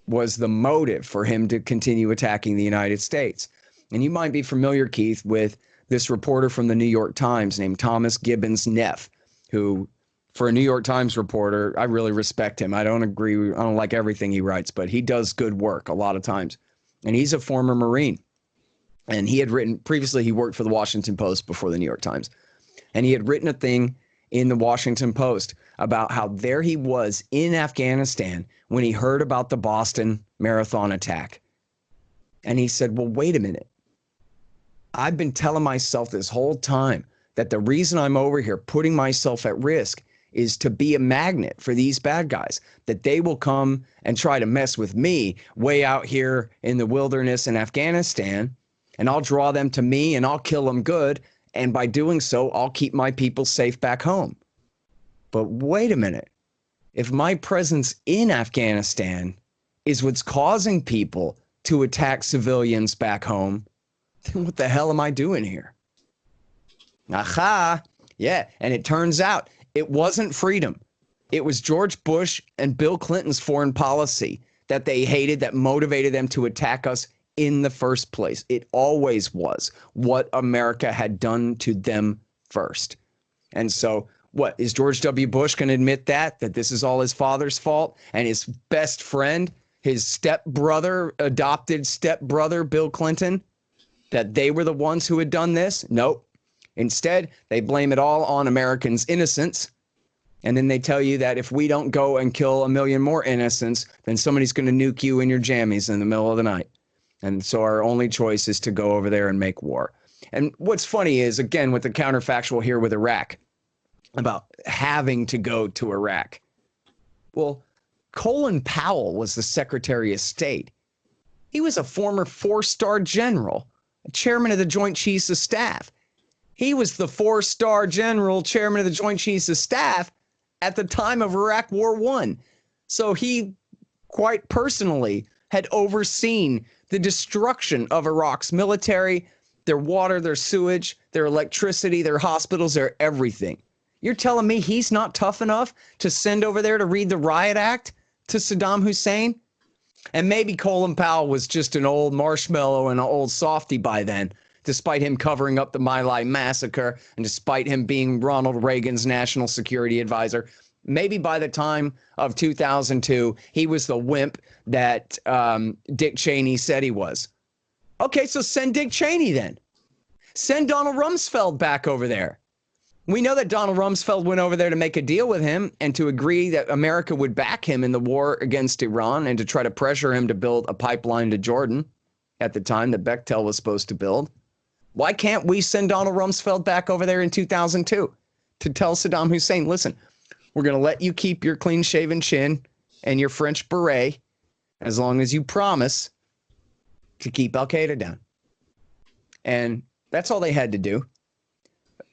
was the motive for him to continue attacking the United States. And you might be familiar, Keith, with this reporter from the New York Times named Thomas Gibbons Neff, who, for a New York Times reporter, I really respect him. I don't like everything he writes, but he does good work a lot of times. And he's a former Marine. And he had written, previously he worked for the Washington Post before the New York Times. And he had written a thing in the Washington Post about how there he was in Afghanistan when he heard about the Boston Marathon attack. And he said, well, wait a minute. I've been telling myself this whole time that the reason I'm over here putting myself at risk is to be a magnet for these bad guys, that they will come and try to mess with me way out here in the wilderness in Afghanistan, and I'll draw them to me and I'll kill them good. And by doing so, I'll keep my people safe back home. But wait a minute. If my presence in Afghanistan is what's causing people to attack civilians back home, then what the hell am I doing here? Aha. Yeah. And it turns out it wasn't freedom. It was George Bush and Bill Clinton's foreign policy that they hated that motivated them to attack us in the first place. It always was what America had done to them first. And so what is George W. Bush going to admit that this is all his father's fault and his best friend, his stepbrother, adopted stepbrother, Bill Clinton, that they were the ones who had done this? Nope. Instead, they blame it all on Americans' innocence. And then they tell you that if we don't go and kill a million more innocents, then somebody's going to nuke you in your jammies in the middle of the night. And so our only choice is to go over there and make war. And what's funny is, again, with the counterfactual here with Iraq, about having to go to Iraq. Well, Colin Powell was the Secretary of State. He was a former 4-star general, chairman of the Joint Chiefs of Staff. He was the 4-star general, chairman of the Joint Chiefs of Staff at the time of Iraq War I. So he quite personally had overseen the destruction of Iraq's military, their water, their sewage, their electricity, their hospitals, their everything. You're telling me he's not tough enough to send over there to read the Riot Act to Saddam Hussein? And maybe Colin Powell was just an old marshmallow and an old softy by then, despite him covering up the My Lai massacre and despite him being Ronald Reagan's national security advisor. Maybe by the time of 2002, he was the wimp that Dick Cheney said he was. Okay, so send Dick Cheney then. Send Donald Rumsfeld back over there. We know that Donald Rumsfeld went over there to make a deal with him and to agree that America would back him in the war against Iran and to try to pressure him to build a pipeline to Jordan at the time that Bechtel was supposed to build. Why can't we send Donald Rumsfeld back over there in 2002 to tell Saddam Hussein, listen, we're going to let you keep your clean-shaven chin and your French beret as long as you promise to keep al-Qaeda down. And that's all they had to do.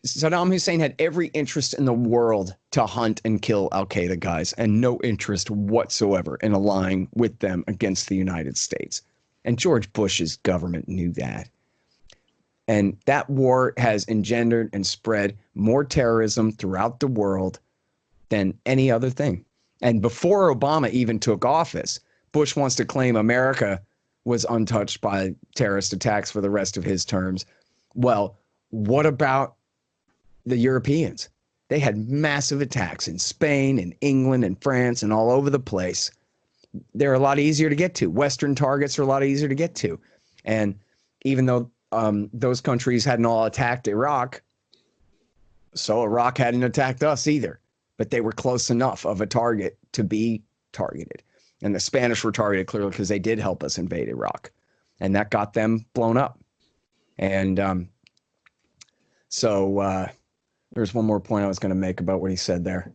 Saddam Hussein had every interest in the world to hunt and kill al-Qaeda guys and no interest whatsoever in allying with them against the United States. And George Bush's government knew that. And that war has engendered and spread more terrorism throughout the world than any other thing. And before Obama even took office, Bush wants to claim America was untouched by terrorist attacks for the rest of his terms. Well, what about the Europeans? They had massive attacks in Spain and England and France and all over the place. They're a lot easier to get to. Western targets are a lot easier to get to. And even though those countries hadn't all attacked Iraq, so Iraq hadn't attacked us either. But they were close enough of a target to be targeted. And the Spanish were targeted clearly because they did help us invade Iraq. And that got them blown up. And so there's one more point I was going to make about what he said there.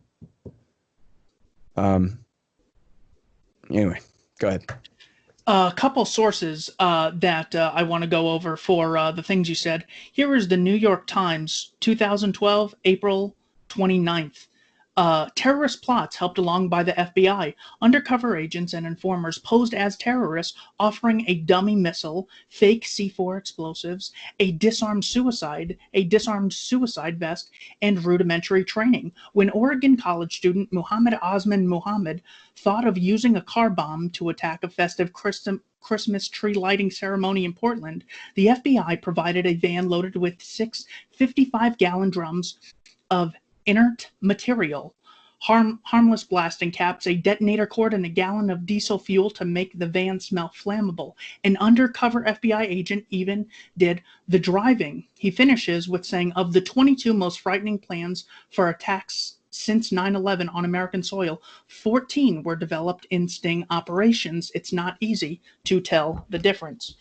Anyway, go ahead. A couple sources that I want to go over for the things you said. Here is the New York Times, 2012, April 29th. Terrorist plots helped along by the FBI. Undercover agents and informers posed as terrorists, offering a dummy missile, fake C4 explosives, a disarmed suicide vest, and rudimentary training. When Oregon college student Muhammad Osman Muhammad thought of using a car bomb to attack a festive Christmas tree lighting ceremony in Portland, the FBI provided a van loaded with 6 55-gallon drums of inert material, harmless blasting caps, a detonator cord, and a gallon of diesel fuel to make the van smell flammable. An undercover FBI agent even did the driving. He finishes with saying, of the 22 most frightening plans for attacks since 9/11 on American soil, 14 were developed in sting operations. It's not easy to tell the difference.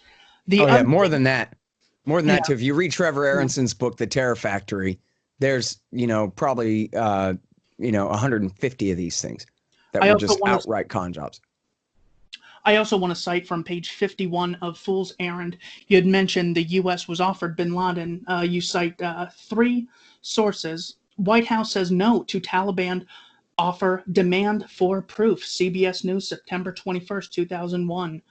More than that too. If you read Trevor Aronson's book, The Terror Factory, there's, probably, 150 of these things that were just outright con jobs. I also want to cite from page 51 of Fool's Errand. You had mentioned the U.S. was offered bin Laden. You cite 3 sources. White House says no to Taliban offer demand for proof. CBS News, September 21st, 2001.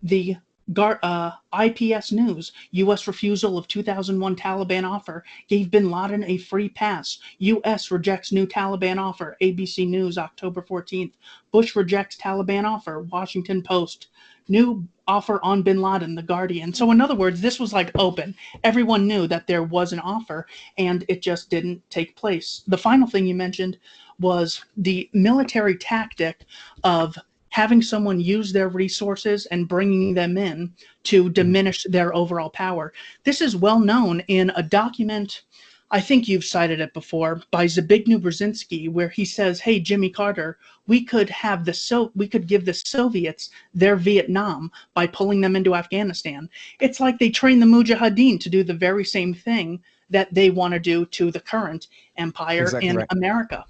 The IPS News, U.S. refusal of 2001 Taliban offer gave bin Laden a free pass. U.S. rejects new Taliban offer. ABC News, October 14th. Bush rejects Taliban offer. Washington Post. New offer on bin Laden, The Guardian. So in other words, this was like open. Everyone knew that there was an offer, and it just didn't take place. The final thing you mentioned was the military tactic of having someone use their resources and bringing them in to diminish their overall power. This is well known in a document, I think you've cited it before, by Zbigniew Brzezinski, where he says, "Hey, Jimmy Carter, we could give the Soviets their Vietnam by pulling them into Afghanistan." It's like they train the Mujahideen to do the very same thing that they want to do to the current empire in America.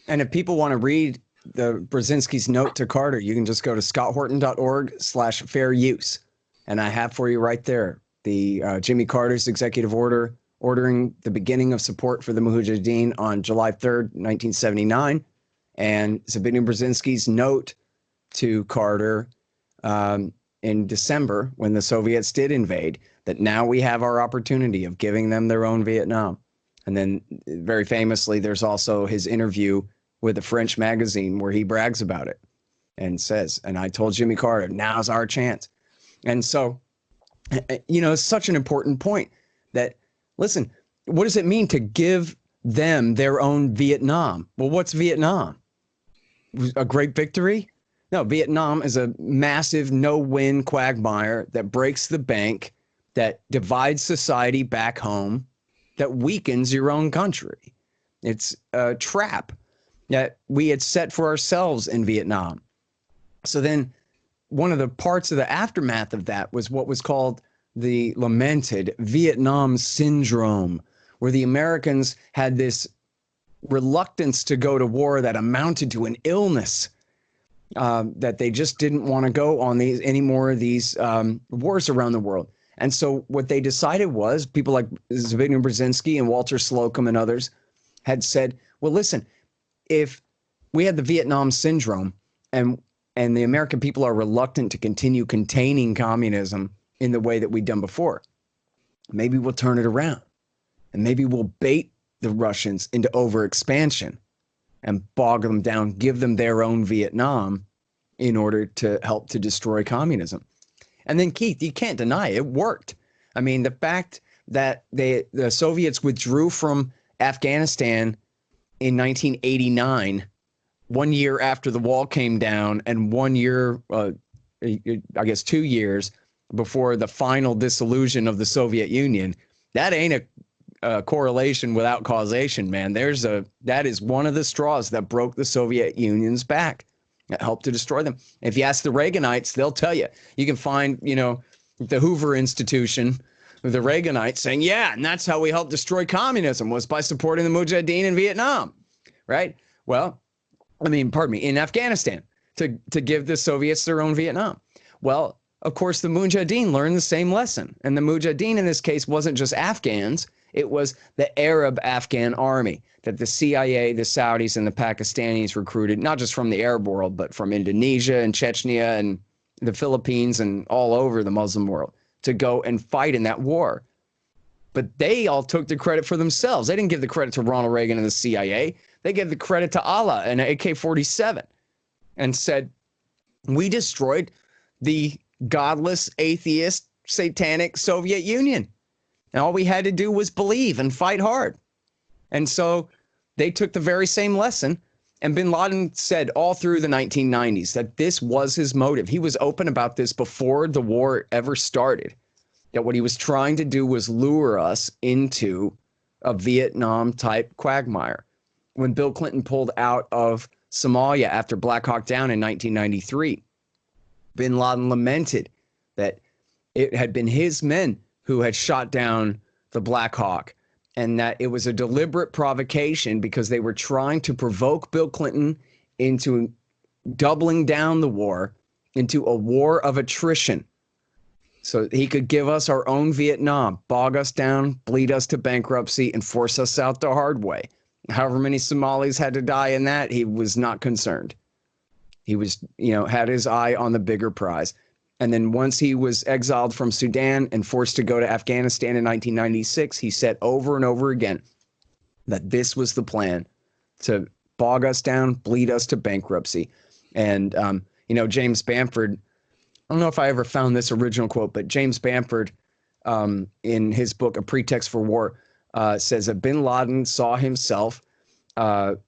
And if people want to read the Brzezinski's note to Carter, you can just go to scotthorton.org/fair use. And I have for you right there the Jimmy Carter's executive order ordering the beginning of support for the Mujahideen on July 3rd, 1979, and Zbigniew Brzezinski's note to Carter in December when the Soviets did invade, that now we have our opportunity of giving them their own Vietnam. And then very famously, there's also his interview with a French magazine where he brags about it and says, "And I told Jimmy Carter, now's our chance." And so, you know, it's such an important point that, listen, what does it mean to give them their own Vietnam? Well, what's Vietnam? A great victory? No, Vietnam is a massive no-win quagmire that breaks the bank, that divides society back home, that weakens your own country. It's a trap that we had set for ourselves in Vietnam. So then one of the parts of the aftermath of that was what was called the lamented Vietnam syndrome, where the Americans had this reluctance to go to war that amounted to an illness, that they just didn't want to go on any more of these wars around the world. And so what they decided was, people like Zbigniew Brzezinski and Walter Slocum and others had said, well, listen, if we had the Vietnam syndrome and the American people are reluctant to continue containing communism in the way that we've done before, maybe we'll turn it around, and maybe we'll bait the Russians into overexpansion and bog them down, give them their own Vietnam in order to help to destroy communism. And then, Keith, you can't deny it worked. I mean, the fact that the Soviets withdrew from Afghanistan in 1989, 1 year after the wall came down, and 1 year, I guess 2 years before the final dissolution of the Soviet Union, that ain't a correlation without causation, man. That is one of the straws that broke the Soviet Union's back, that helped to destroy them. If you ask the Reaganites, they'll tell you. You can find, the Hoover Institution, the Reaganites saying, yeah, and that's how we helped destroy communism, was by supporting the Mujahideen in Vietnam, right? Well, in Afghanistan, to give the Soviets their own Vietnam. Well, of course, the Mujahideen learned the same lesson. And the Mujahideen in this case wasn't just Afghans. It was the Arab Afghan army that the CIA, the Saudis, and the Pakistanis recruited, not just from the Arab world, but from Indonesia and Chechnya and the Philippines and all over the Muslim world, to go and fight in that war. But they all took the credit for themselves. They didn't give the credit to Ronald Reagan and the CIA. They gave the credit to Allah and AK-47 and said, we destroyed the godless, atheist, satanic Soviet Union. And all we had to do was believe and fight hard. And so they took the very same lesson. And bin Laden said all through the 1990s that this was his motive. He was open about this before the war ever started, that what he was trying to do was lure us into a Vietnam-type quagmire. When Bill Clinton pulled out of Somalia after Black Hawk Down in 1993, bin Laden lamented that it had been his men who had shot down the Black Hawk, and that it was a deliberate provocation because they were trying to provoke Bill Clinton into doubling down the war into a war of attrition, so he could give us our own Vietnam, bog us down, bleed us to bankruptcy, and force us out the hard way. However many Somalis had to die in that, he was not concerned. He was, had his eye on the bigger prize. And then once he was exiled from Sudan and forced to go to Afghanistan in 1996, he said over and over again that this was the plan, to bog us down, bleed us to bankruptcy. And, James Bamford, I don't know if I ever found this original quote, but James Bamford, in his book, A Pretext for War, says that bin Laden saw himself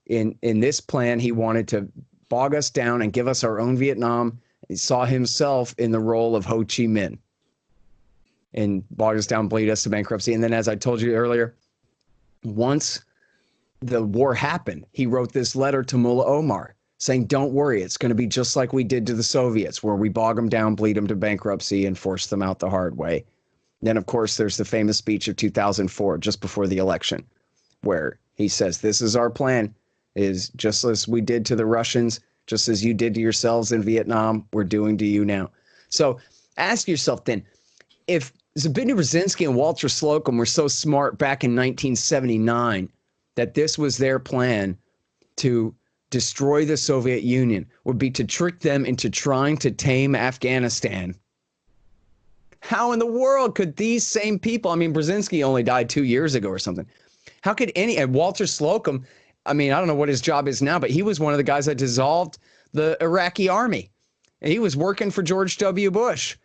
in this plan. He wanted to bog us down and give us our own Vietnam. He saw himself in the role of Ho Chi Minh and bog us down, bleed us to bankruptcy. And then, as I told you earlier, once the war happened, he wrote this letter to Mullah Omar saying, don't worry, it's going to be just like we did to the Soviets, where we bog them down, bleed them to bankruptcy, and force them out the hard way. Then, of course, there's the famous speech of 2004, just before the election, where he says, this is our plan, is just as we did to the Russians, just as you did to yourselves in Vietnam, we're doing to you now. So ask yourself then, if Zbigniew Brzezinski and Walter Slocum were so smart back in 1979 that this was their plan to destroy the Soviet Union, would be to trick them into trying to tame Afghanistan, how in the world could these same people, Brzezinski only died 2 years ago or something. How could and Walter Slocum, I don't know what his job is now, but he was one of the guys that dissolved the Iraqi army. And he was working for George W. Bush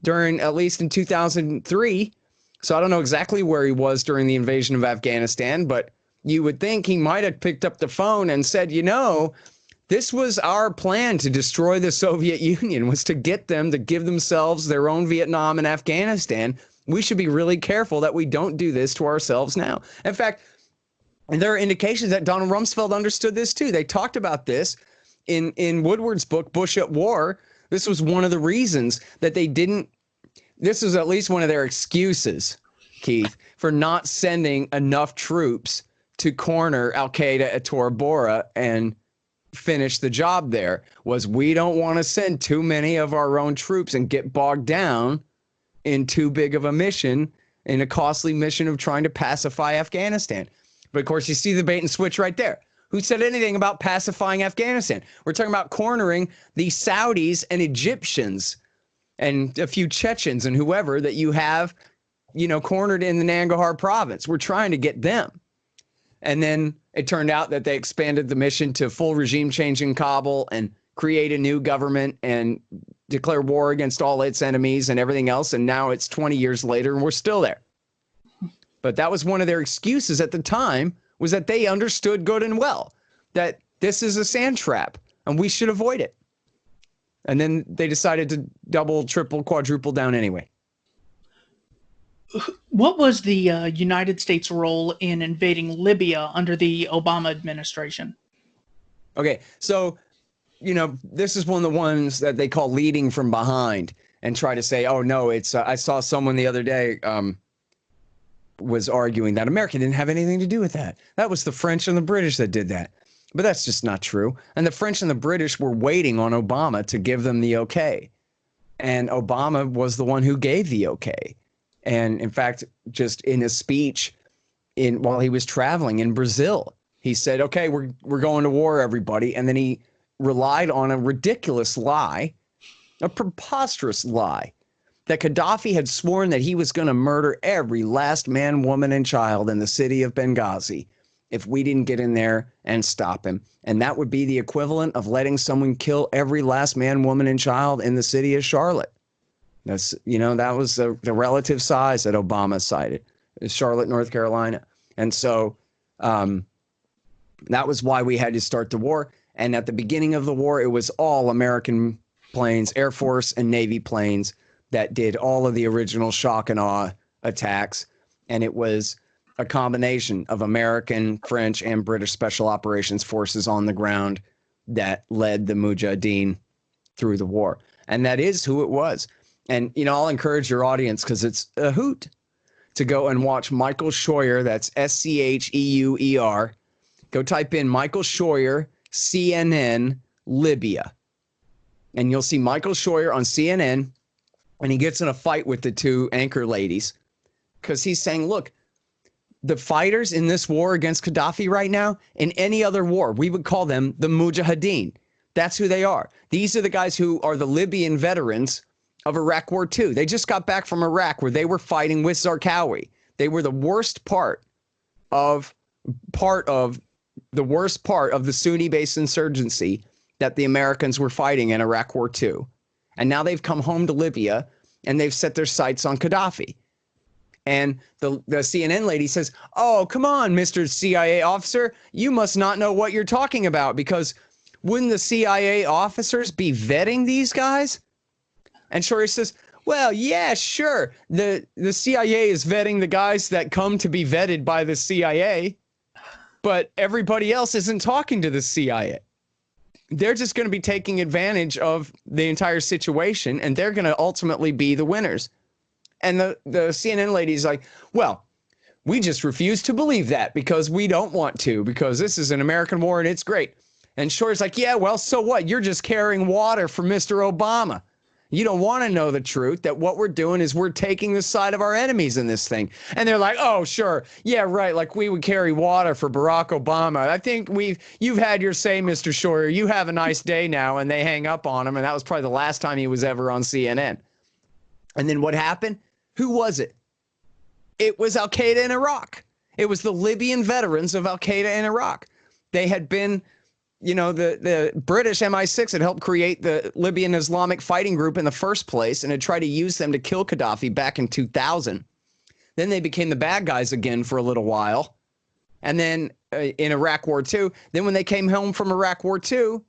during, at least in 2003. So I don't know exactly where he was during the invasion of Afghanistan, but you would think he might have picked up the phone and said, this was our plan to destroy the Soviet Union, was to get them to give themselves their own Vietnam and Afghanistan. We should be really careful that we don't do this to ourselves now. In fact, there are indications that Donald Rumsfeld understood this too. They talked about this in Woodward's book, Bush at War. This was one of the reasons that they didn't, this was at least one of their excuses, Keith, for not sending enough troops to corner al-Qaeda at Tora Bora and finish the job there, was we don't want to send too many of our own troops and get bogged down in too big of a mission, in a costly mission of trying to pacify Afghanistan. But of course, you see the bait and switch right there. Who said anything about pacifying Afghanistan? We're talking about cornering the Saudis and Egyptians and a few Chechens and whoever that you have, cornered in the Nangarhar province. We're trying to get them. And then it turned out that they expanded the mission to full regime change in Kabul and create a new government and declare war against all its enemies and everything else. And now it's 20 years later and we're still there. But that was one of their excuses at the time, was that they understood good and well that this is a sand trap and we should avoid it. And then they decided to double, triple, quadruple down anyway. What was the United States role in invading Libya under the Obama administration? Okay, so, this is one of the ones that they call leading from behind and try to say, oh, no, it's I saw someone the other day was arguing that America didn't have anything to do with that. That was the French and the British that did that. But that's just not true. And the French and the British were waiting on Obama to give them the okay. And Obama was the one who gave the okay. And in fact, just in a speech while he was traveling in Brazil, he said, okay, we're going to war, everybody. And then he relied on a ridiculous lie, a preposterous lie, that Gaddafi had sworn that he was going to murder every last man, woman, and child in the city of Benghazi if we didn't get in there and stop him. And that would be the equivalent of letting someone kill every last man, woman, and child in the city of Charlotte. That's, that was the relative size that Obama cited, Charlotte, North Carolina. And so that was why we had to start the war. And at the beginning of the war, it was all American planes, Air Force and Navy planes that did all of the original shock and awe attacks. And it was a combination of American, French, and British special operations forces on the ground that led the Mujahideen through the war. And that is who it was. And, I'll encourage your audience, because it's a hoot, to go and watch Michael Scheuer. That's Scheuer. Go type in Michael Scheuer, CNN, Libya. And you'll see Michael Scheuer on CNN, and he gets in a fight with the two anchor ladies because he's saying, look, the fighters in this war against Gaddafi right now, in any other war, we would call them the Mujahideen. That's who they are. These are the guys who are the Libyan veterans of Iraq War II. They just got back from Iraq where they were fighting with Zarqawi. They were the worst part of the Sunni-based insurgency that the Americans were fighting in Iraq War II. And now they've come home to Libya and they've set their sights on Gaddafi. And the CNN lady says, oh, come on, Mr. CIA officer, you must not know what you're talking about, because wouldn't the CIA officers be vetting these guys? And Shorey says, well, yeah, sure. The CIA is vetting the guys that come to be vetted by the CIA, but everybody else isn't talking to the CIA. They're just going to be taking advantage of the entire situation, and they're going to ultimately be the winners. And the CNN lady's like, well, we just refuse to believe that because we don't want to, because this is an American war and it's great. And Shorey's like, yeah, well, so what? You're just carrying water for Mr. Obama. You don't want to know the truth, that what we're doing is we're taking the side of our enemies in this thing. And they're like, oh, sure. Yeah, right. Like we would carry water for Barack Obama. I think you've had your say, Mr. Shorey. You have a nice day now. And they hang up on him. And that was probably the last time he was ever on CNN. And then what happened? Who was it? It was Al-Qaeda in Iraq. It was the Libyan veterans of Al-Qaeda in Iraq. They had been, you know, the British MI6 had helped create the Libyan Islamic Fighting Group in the first place and had tried to use them to kill Gaddafi back in 2000. Then they became the bad guys again for a little while. And then in Iraq War II, then when they came home from Iraq War II,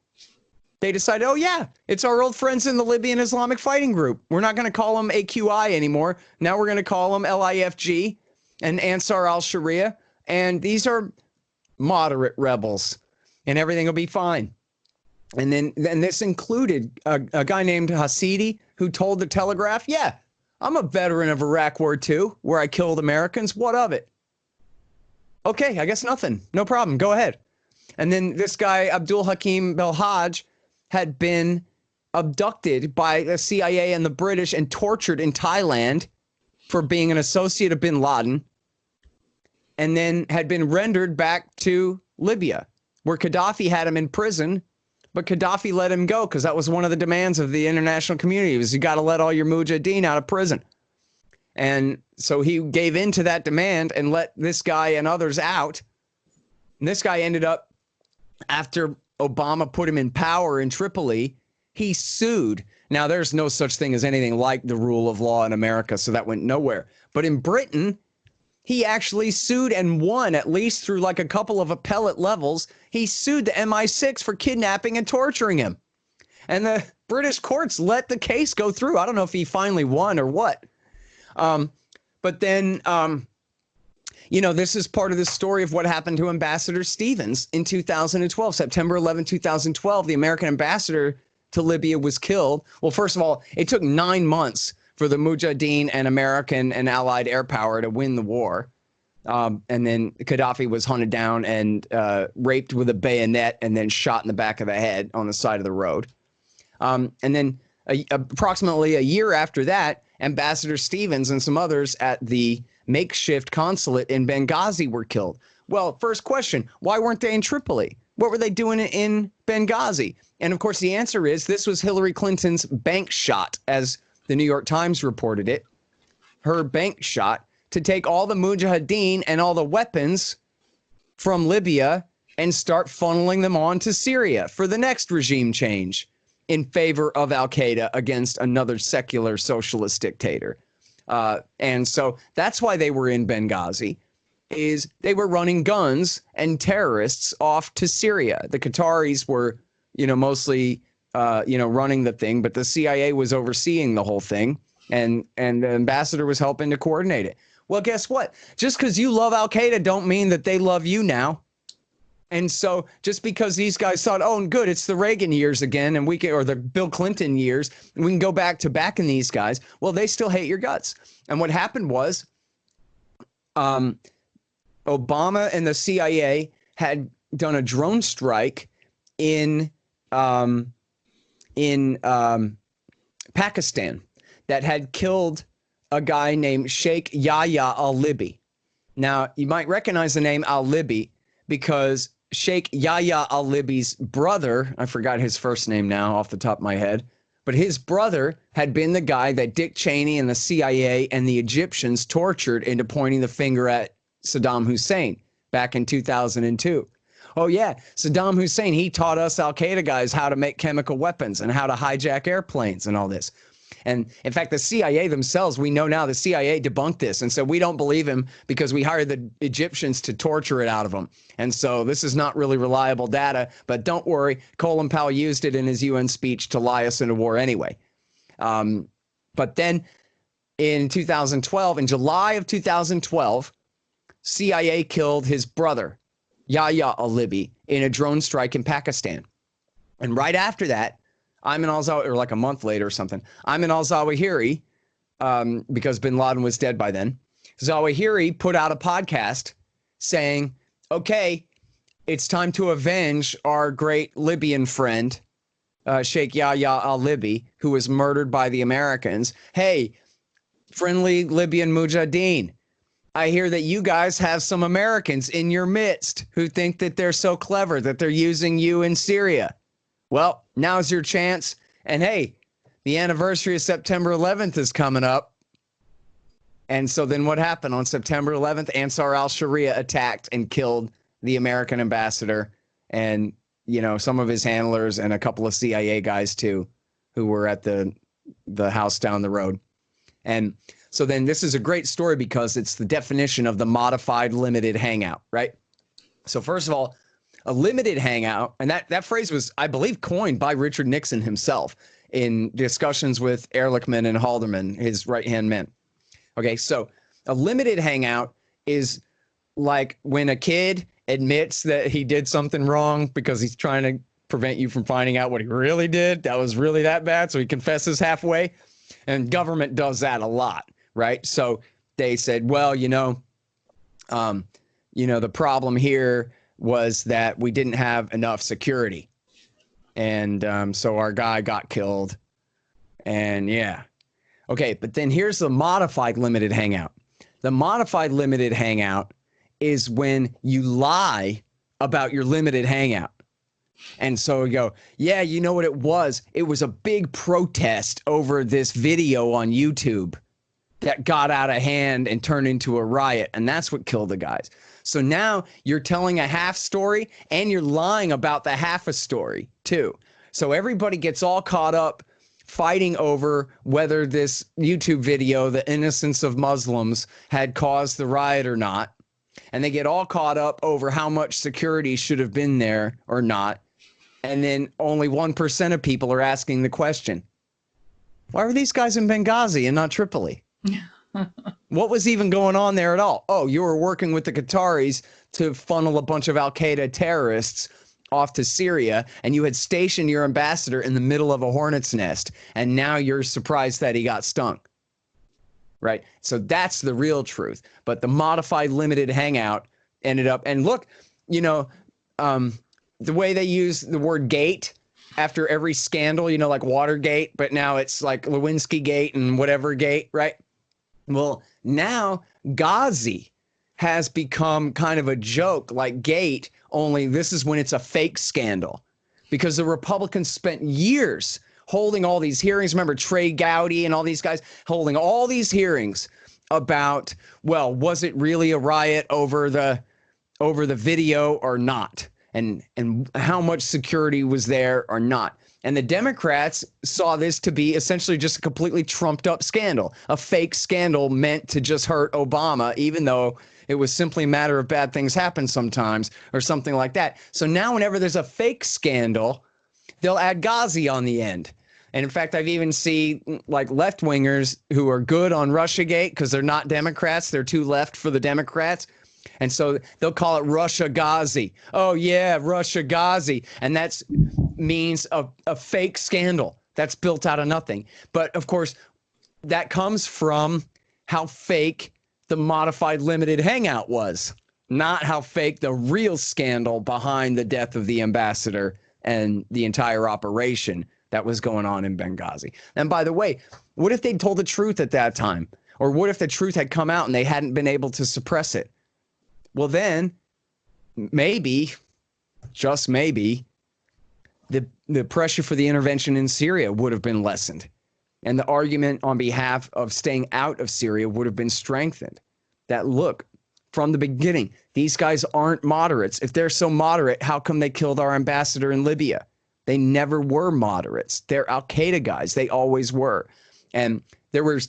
they decided, oh, yeah, it's our old friends in the Libyan Islamic Fighting Group. We're not going to call them AQI anymore. Now we're going to call them LIFG and Ansar al-Sharia. And these are moderate rebels, and everything will be fine. And then this included a guy named Hasidi who told the Telegraph, yeah, I'm a veteran of Iraq War II where I killed Americans. What of it? Okay, I guess nothing. No problem. Go ahead. And then this guy, Abdul Hakim Belhaj, had been abducted by the CIA and the British and tortured in Thailand for being an associate of bin Laden, and then had been rendered back to Libya, where Gaddafi had him in prison, but Gaddafi let him go because that was one of the demands of the international community, was you got to let all your mujahideen out of prison. And so he gave in to that demand and let this guy and others out. And this guy ended up, after Obama put him in power in Tripoli, he sued. Now, there's no such thing as anything like the rule of law in America, so that went nowhere. But in Britain, he actually sued and won, at least through like a couple of appellate levels. He sued the MI6 for kidnapping and torturing him. And the British courts let the case go through. I don't know if he finally won or what. But then, you know, this is part of the story of what happened to Ambassador Stevens in 2012. September 11, 2012, the American ambassador to Libya was killed. Well, first of all, it took 9 months for the Mujahideen and American and allied air power to win the war. And then Gaddafi was hunted down and raped with a bayonet and then shot in the back of the head on the side of the road. And then approximately a year after that, Ambassador Stevens and some others at the makeshift consulate in Benghazi were killed. Well, first question, why weren't they in Tripoli? What were they doing in Benghazi? And of course, the answer is this was Hillary Clinton's bank shot, as the New York Times reported it. Her bank shot to take all the Mujahideen and all the weapons from Libya and start funneling them on to Syria for the next regime change in favor of Al-Qaeda against another secular socialist dictator. And so that's why they were in Benghazi, is they were running guns and terrorists off to Syria. The Qataris were, you know, mostly, running the thing, but the CIA was overseeing the whole thing, and the ambassador was helping to coordinate it. Well, guess what? Just because you love Al-Qaeda don't mean that they love you now. And so just because these guys thought, oh, good, it's the Reagan years again, and or the Bill Clinton years, and we can go back to backing these guys. Well, they still hate your guts. And what happened was Obama and the CIA had done a drone strike in Pakistan that had killed a guy named Sheikh Yahya al-Libi. Now, you might recognize the name al-Libi because Sheikh Yahya al-Libi's brother, I forgot his first name now off the top of my head, but his brother had been the guy that Dick Cheney and the CIA and the Egyptians tortured into pointing the finger at Saddam Hussein back in 2002. Oh, yeah, Saddam Hussein, he taught us al-Qaeda guys how to make chemical weapons and how to hijack airplanes and all this. And in fact, the CIA themselves, we know now the CIA debunked this. And so we don't believe him because we hired the Egyptians to torture it out of them. And so this is not really reliable data. But don't worry, Colin Powell used it in his UN speech to lie us into war anyway. But then in 2012, in July of 2012, CIA killed his brother, Yahya al-Libi, in a drone strike in Pakistan. And right after that, Ayman al-Zawahiri, or like a month later or something, Ayman al-Zawahiri, because bin Laden was dead by then, Zawahiri put out a podcast saying, okay, it's time to avenge our great Libyan friend, Sheikh Yahya al-Libi, who was murdered by the Americans. Hey, friendly Libyan Mujahideen, I hear that you guys have some Americans in your midst who think that they're so clever that they're using you in Syria. Well, now's your chance. And hey, the anniversary of September 11th is coming up. And so then what happened on September 11th? Ansar al-Sharia attacked and killed the American ambassador and, you know, some of his handlers and a couple of CIA guys too, who were at the house down the road. And so then this is a great story because it's the definition of the modified limited hangout, right? So first of all, a limited hangout, and that phrase was, I believe, coined by Richard Nixon himself in discussions with Ehrlichman and Haldeman, his right-hand men. Okay, so a limited hangout is like when a kid admits that he did something wrong because he's trying to prevent you from finding out what he really did. That was really that bad, so he confesses halfway. And government does that a lot, right? So they said, well, the problem here was that we didn't have enough security. And so our guy got killed. And yeah. Okay, but then here's the modified limited hangout. The modified limited hangout is when you lie about your limited hangout. And so you go, yeah, you know what it was? It was a big protest over this video on YouTube that got out of hand and turned into a riot. And that's what killed the guys. So now you're telling a half story and you're lying about the half a story too. So everybody gets all caught up fighting over whether this YouTube video, the innocence of Muslims, had caused the riot or not. And they get all caught up over how much security should have been there or not. And then only 1% of people are asking the question, why were these guys in Benghazi and not Tripoli? What was even going on there at all? Oh, you were working with the Qataris to funnel a bunch of al-Qaeda terrorists off to Syria, and you had stationed your ambassador in the middle of a hornet's nest, and now you're surprised that he got stung. Right? So that's the real truth. But the modified limited hangout ended up, and look, the way they use the word gate after every scandal, like Watergate, but now it's like Lewinsky Gate and whatever gate, right? Well, now Ghazi has become kind of a joke like Gate, only this is when it's a fake scandal because the Republicans spent years holding all these hearings. Remember Trey Gowdy and all these guys holding all these hearings about, well, was it really a riot over the video or not? And how much security was there or not? And the Democrats saw this to be essentially just a completely trumped up scandal, a fake scandal meant to just hurt Obama, even though it was simply a matter of bad things happen sometimes or something like that. So now whenever there's a fake scandal, they'll add Ghazi on the end. And in fact, I've even seen like left wingers who are good on Russiagate because they're not Democrats. They're too left for the Democrats. And so they'll call it Russia Ghazi. Oh, yeah, Russia Ghazi. And that means a fake scandal that's built out of nothing. But, of course, that comes from how fake the modified limited hangout was, not how fake the real scandal behind the death of the ambassador and the entire operation that was going on in Benghazi. And by the way, what if they'd told the truth at that time? Or what if the truth had come out and they hadn't been able to suppress it? Well, then maybe, just maybe, the pressure for the intervention in Syria would have been lessened. And the argument on behalf of staying out of Syria would have been strengthened. That, look, from the beginning, these guys aren't moderates. If they're so moderate, how come they killed our ambassador in Libya? They never were moderates. They're Al-Qaeda guys. They always were. And there were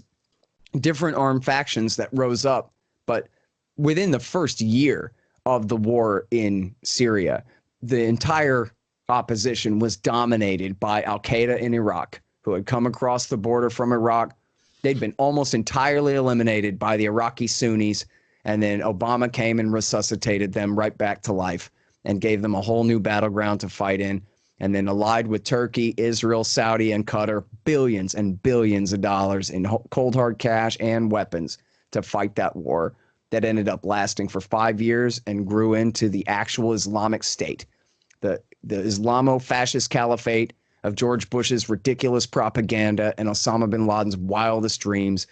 different armed factions that rose up. But within the first year of the war in Syria, the entire opposition was dominated by Al-Qaeda in Iraq, who had come across the border from Iraq. They'd been almost entirely eliminated by the Iraqi Sunnis. And then Obama came and resuscitated them right back to life and gave them a whole new battleground to fight in. And then allied with Turkey, Israel, Saudi, and Qatar, billions and billions of dollars in cold hard cash and weapons to fight that war that ended up lasting for 5 years and grew into the actual Islamic State. The Islamo-fascist caliphate of George Bush's ridiculous propaganda and Osama bin Laden's wildest dreams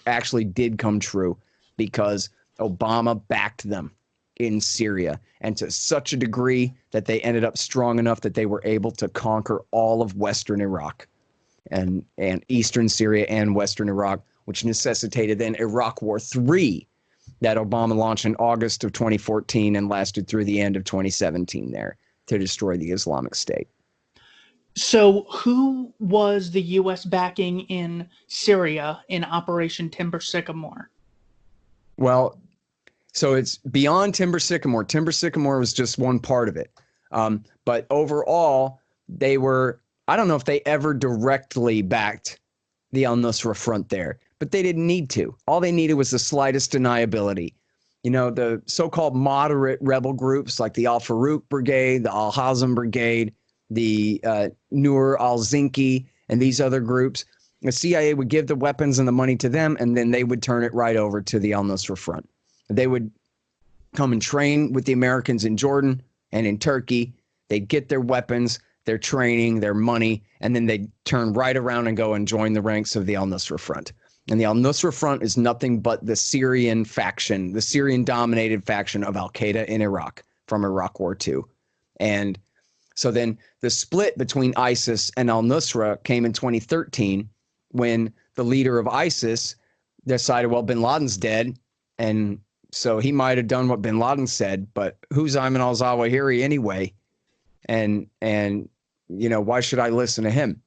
actually did come true because Obama backed them in Syria, and to such a degree that they ended up strong enough that they were able to conquer all of Western Iraq and Eastern Syria and Western Iraq, which necessitated then Iraq War III that Obama launched in August of 2014 and lasted through the end of 2017 there to destroy the Islamic State. So who was the U.S. backing in Syria in Operation Timber Sycamore? Well, so it's beyond Timber Sycamore. Timber Sycamore was just one part of it. But overall, they were, I don't know if they ever directly backed the al-Nusra Front there, but they didn't need to. All they needed was the slightest deniability. You know, the so-called moderate rebel groups like the Al-Farouk Brigade, the Al-Hazm Brigade, the Nur al-Zinki, and these other groups, the CIA would give the weapons and the money to them, and then they would turn it right over to the al-Nusra Front. They would come and train with the Americans in Jordan and in Turkey. They'd get their weapons, their training, their money, and then they'd turn right around and go and join the ranks of the al-Nusra Front. And the al-Nusra Front is nothing but the Syrian faction, the Syrian-dominated faction of Al-Qaeda in Iraq from Iraq War II. And so then the split between ISIS and al-Nusra came in 2013 when the leader of ISIS decided, well, bin Laden's dead, and so he might have done what bin Laden said, but who's Ayman al-Zawahiri anyway? And you know, why should I listen to him?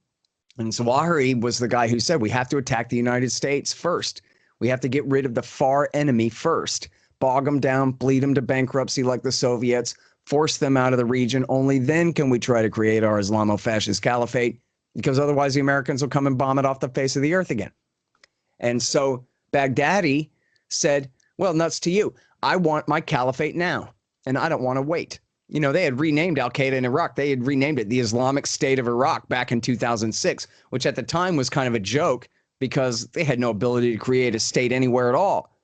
And Zawahiri was the guy who said, we have to attack the United States first. We have to get rid of the far enemy first, bog them down, bleed them to bankruptcy like the Soviets, force them out of the region. Only then can we try to create our Islamo-fascist caliphate, because otherwise the Americans will come and bomb it off the face of the earth again. And so Baghdadi said, well, nuts to you. I want my caliphate now, and I don't want to wait. You know, they had renamed Al-Qaeda in Iraq. They had renamed it the Islamic State of Iraq back in 2006, which at the time was kind of a joke because they had no ability to create a state anywhere at all.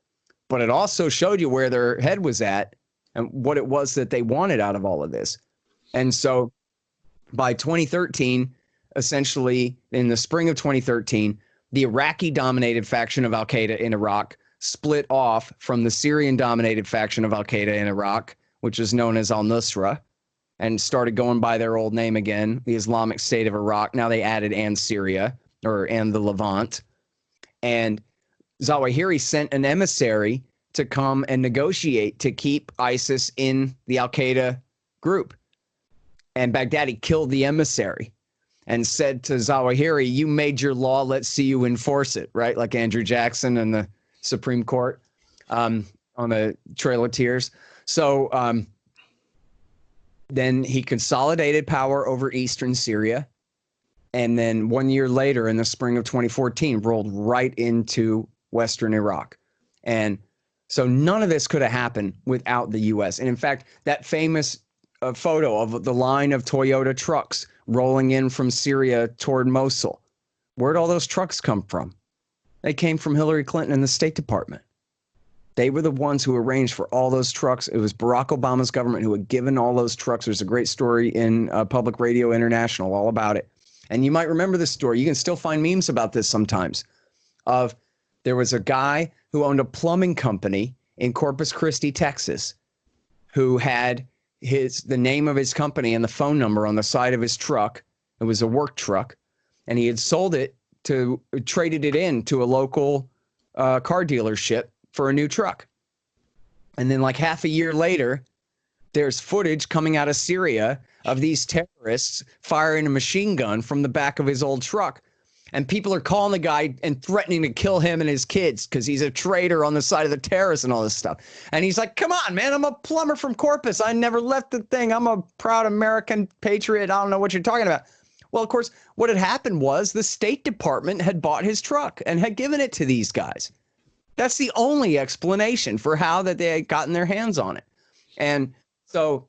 But it also showed you where their head was at and what it was that they wanted out of all of this. And so by 2013, essentially in the spring of 2013, the Iraqi-dominated faction of Al-Qaeda in Iraq split off from the Syrian-dominated faction of Al-Qaeda in Iraq, which is known as al-Nusra, and started going by their old name again, the Islamic State of Iraq. Now they added and Syria, and the Levant. And Zawahiri sent an emissary to come and negotiate to keep ISIS in the Al-Qaeda group. And Baghdadi killed the emissary and said to Zawahiri, you made your law, let's see you enforce it, right? Like Andrew Jackson and the Supreme Court on the Trail of Tears. So then he consolidated power over eastern Syria. And then 1 year later, in the spring of 2014, rolled right into western Iraq. And so none of this could have happened without the U.S. And in fact, that famous photo of the line of Toyota trucks rolling in from Syria toward Mosul, where'd all those trucks come from? They came from Hillary Clinton and the State Department. They were the ones who arranged for all those trucks. It was Barack Obama's government who had given all those trucks. There's a great story in Public Radio International all about it. And you might remember this story. You can still find memes about this sometimes. There was a guy who owned a plumbing company in Corpus Christi, Texas. who had the name of his company and the phone number on the side of his truck. It was a work truck, and he had traded it in to a local car dealership for a new truck. And then like half a year later, there's footage coming out of Syria of these terrorists firing a machine gun from the back of his old truck. And people are calling the guy and threatening to kill him and his kids because he's a traitor on the side of the terrorists and all this stuff. And he's like, come on, man, I'm a plumber from Corpus. I never left the thing. I'm a proud American patriot. I don't know what you're talking about. Well, of course, what had happened was the State Department had bought his truck and had given it to these guys. That's the only explanation for how that they had gotten their hands on it. And so,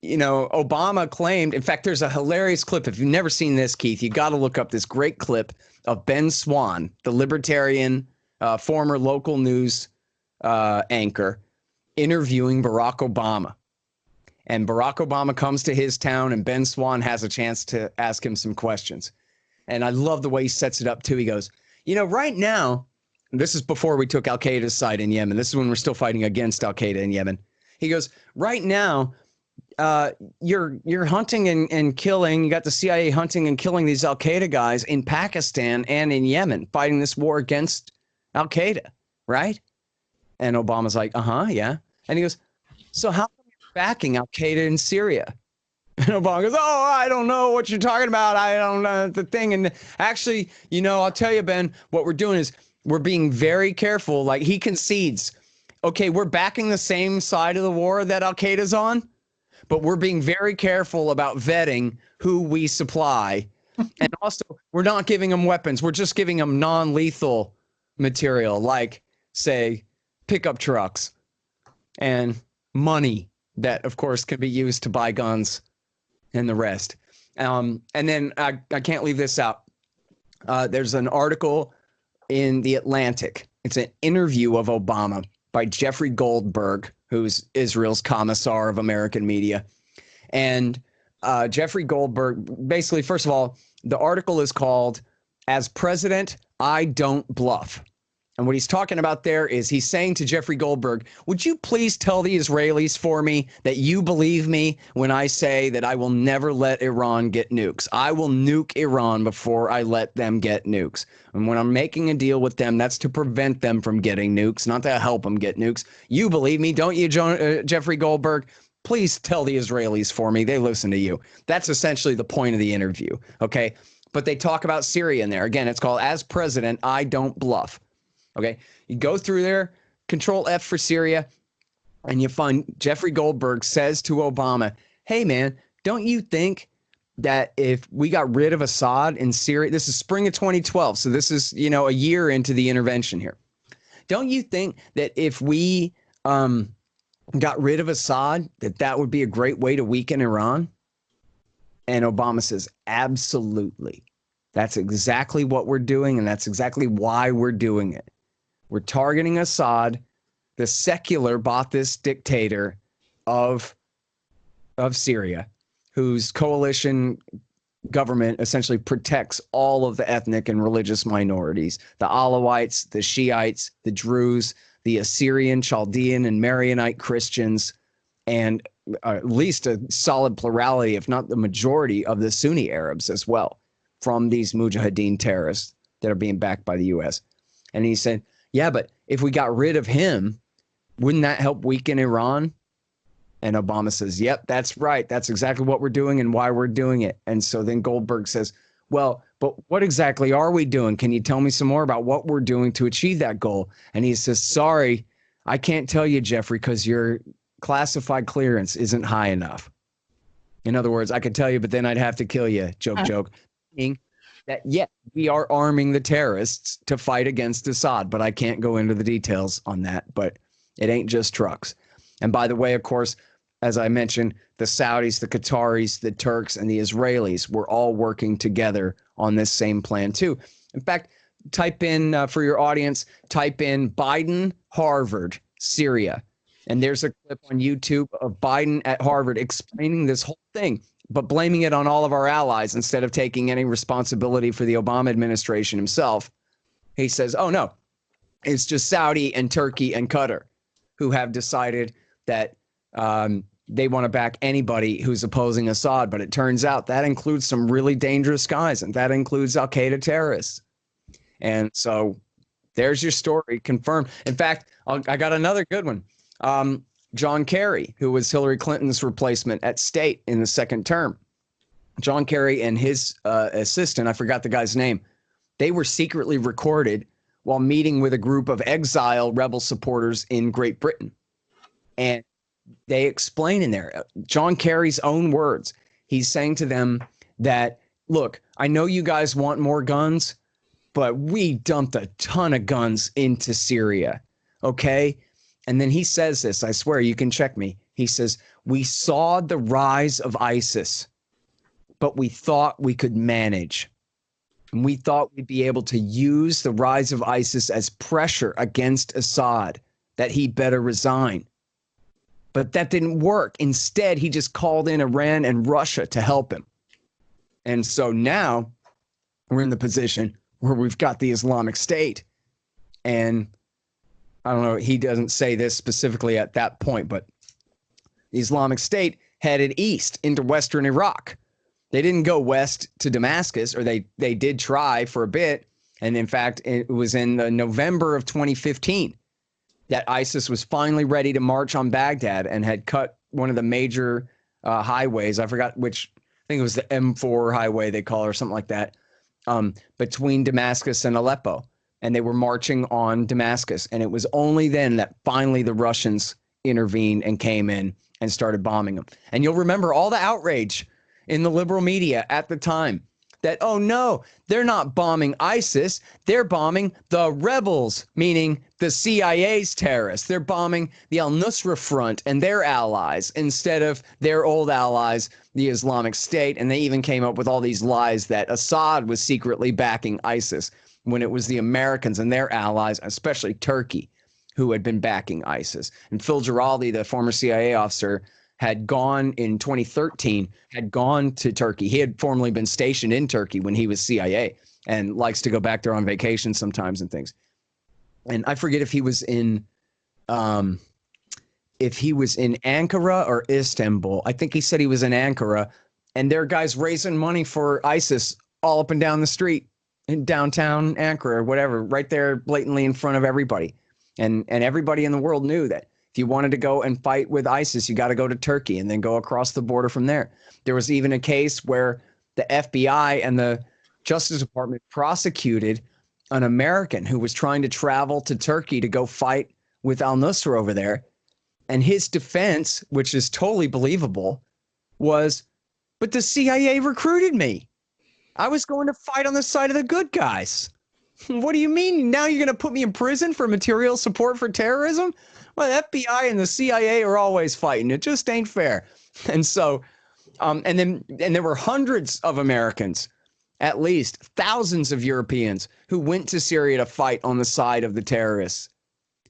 Obama claimed, in fact, there's a hilarious clip. If you've never seen this, Keith, you got to look up this great clip of Ben Swann, the libertarian, former local news anchor, interviewing Barack Obama. And Barack Obama comes to his town, and Ben Swann has a chance to ask him some questions. And I love the way he sets it up, too. He goes, right now, this is before we took al-Qaeda's side in Yemen. This is when we're still fighting against al-Qaeda in Yemen. He goes, right now, you're hunting and killing. You got the CIA hunting and killing these al-Qaeda guys in Pakistan and in Yemen, fighting this war against al-Qaeda, right? And Obama's like, yeah. And he goes, so how come you're backing al-Qaeda in Syria? And Obama goes, I don't know what you're talking about. I don't know the thing. And actually, I'll tell you, Ben, what we're doing is we're being very careful. Like, he concedes, okay, we're backing the same side of the war that al-Qaeda's on, but we're being very careful about vetting who we supply. And also, we're not giving them weapons. We're just giving them non-lethal material, like, say, pickup trucks and money that, of course, can be used to buy guns and the rest. And then I can't leave this out. There's an article in The Atlantic. It's an interview of Obama by Jeffrey Goldberg, who's Israel's commissar of American media. And Jeffrey Goldberg, basically, first of all, the article is called "As President, I Don't Bluff." And what he's talking about there is he's saying to Jeffrey Goldberg, would you please tell the Israelis for me that you believe me when I say that I will never let Iran get nukes? I will nuke Iran before I let them get nukes. And when I'm making a deal with them, that's to prevent them from getting nukes, not to help them get nukes. You believe me, don't you, Jeffrey Goldberg? Please tell the Israelis for me. They listen to you. That's essentially the point of the interview, okay? But they talk about Syria in there. Again, it's called "As President, I Don't Bluff." Okay, you go through there, Control F for Syria, and you find Jeffrey Goldberg says to Obama, hey, man, don't you think that if we got rid of Assad in Syria, this is spring of 2012, so this is, a year into the intervention here. Don't you think that if we got rid of Assad, that would be a great way to weaken Iran? And Obama says, absolutely. That's exactly what we're doing, and that's exactly why we're doing it. We're targeting Assad. The secular Ba'athist dictator of Syria, whose coalition government essentially protects all of the ethnic and religious minorities, the Alawites, the Shiites, the Druze, the Assyrian, Chaldean, and Maronite Christians, and at least a solid plurality, if not the majority, of the Sunni Arabs as well, from these mujahideen terrorists that are being backed by the U.S. And he said, yeah, but if we got rid of him, wouldn't that help weaken Iran? And Obama says, yep, that's right. That's exactly what we're doing and why we're doing it. And so then Goldberg says, well, but what exactly are we doing? Can you tell me some more about what we're doing to achieve that goal? And he says, sorry, I can't tell you, Jeffrey, because your classified clearance isn't high enough. In other words, I could tell you, but then I'd have to kill you. Joke. Meaning that, yeah, we are arming the terrorists to fight against Assad, but I can't go into the details on that. But it ain't just trucks. And by the way, of course, as I mentioned, the Saudis, the Qataris, the Turks, and the Israelis were all working together on this same plan too. In fact, type in, for your audience, type in Biden, Harvard, Syria. And there's a clip on YouTube of Biden at Harvard explaining this whole thing, but blaming it on all of our allies instead of taking any responsibility for the Obama administration himself. He says, oh, no, it's just Saudi and Turkey and Qatar who have decided that they want to back anybody who's opposing Assad, but it turns out that includes some really dangerous guys, and that includes Al-Qaeda terrorists. And so there's your story confirmed. In fact, I got another good one. John Kerry, who was Hillary Clinton's replacement at State in the second term. John Kerry and his assistant, I forgot the guy's name, they were secretly recorded while meeting with a group of exile rebel supporters in Great Britain. And they explain in there, John Kerry's own words, he's saying to them that, look, I know you guys want more guns, but we dumped a ton of guns into Syria, okay? And then he says this, I swear, you can check me. He says, we saw the rise of ISIS, but we thought we could manage. And we thought we'd be able to use the rise of ISIS as pressure against Assad, that he better resign. But that didn't work. Instead, he just called in Iran and Russia to help him. And so now we're in the position where we've got the Islamic State. And I don't know, he doesn't say this specifically at that point, but the Islamic State headed east into Western Iraq. They didn't go west to Damascus, or they did try for a bit. And in fact, it was in November of 2015 that ISIS was finally ready to march on Baghdad and had cut one of the major highways. I forgot which, I think it was the M4 highway they call it or something like that, between Damascus and Aleppo. And they were marching on Damascus. And it was only then that finally the Russians intervened and came in and started bombing them. And you'll remember all the outrage in the liberal media at the time that, oh no, they're not bombing ISIS, they're bombing the rebels, meaning the CIA's terrorists. They're bombing the al-Nusra Front and their allies instead of their old allies, the Islamic State. And they even came up with all these lies that Assad was secretly backing ISIS when it was the Americans and their allies, especially Turkey, who had been backing ISIS. And Phil Giraldi, the former CIA officer, had gone in 2013, had gone to Turkey. He had formerly been stationed in Turkey when he was CIA and likes to go back there on vacation sometimes and things. And I forget if he was in Ankara or Istanbul. I think he said he was in Ankara, and there are guys raising money for ISIS all up and down the street in downtown Ankara or whatever, right there blatantly in front of everybody. And everybody in the world knew that if you wanted to go and fight with ISIS, you got to go to Turkey and then go across the border from there. There was even a case where the FBI and the Justice Department prosecuted an American who was trying to travel to Turkey to go fight with al-Nusra over there. And his defense, which is totally believable, was, but the CIA recruited me. I was going to fight on the side of the good guys. What do you mean? Now you're going to put me in prison for material support for terrorism? Well, the FBI and the CIA are always fighting. It just ain't fair. And so, and there were hundreds of Americans, at least thousands of Europeans, who went to Syria to fight on the side of the terrorists,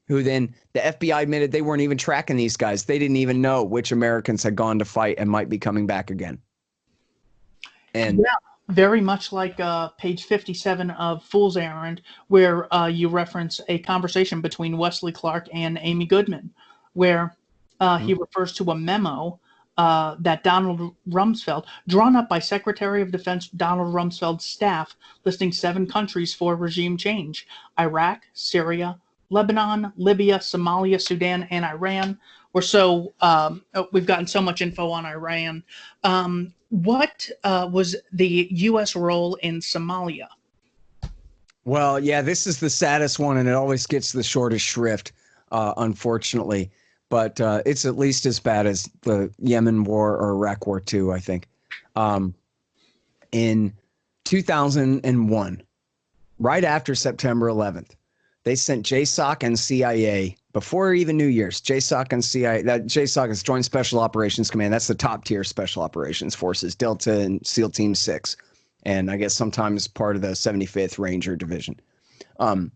who then the FBI admitted they weren't even tracking these guys. They didn't even know which Americans had gone to fight and might be coming back again. And yeah, very much like page 57 of Fool's Errand, where you reference a conversation between Wesley Clark and Amy Goodman, where he refers to a memo that Donald Rumsfeld, drawn up by Secretary of Defense Donald Rumsfeld's staff, listing 7 countries for regime change: Iraq, Syria, Lebanon, Libya, Somalia, Sudan, and Iran. We've gotten so much info on Iran. What was the U.S. role in Somalia? Well, yeah, this is the saddest one, and it always gets the shortest shrift, unfortunately. But it's at least as bad as the Yemen War or Iraq War II, I think. In 2001, right after September 11th, they sent JSOC and CIA, before even New Year's, JSOC and CIA, that JSOC is Joint Special Operations Command. That's the top tier Special Operations Forces, Delta and SEAL Team 6. And I guess sometimes part of the 75th Ranger Division. And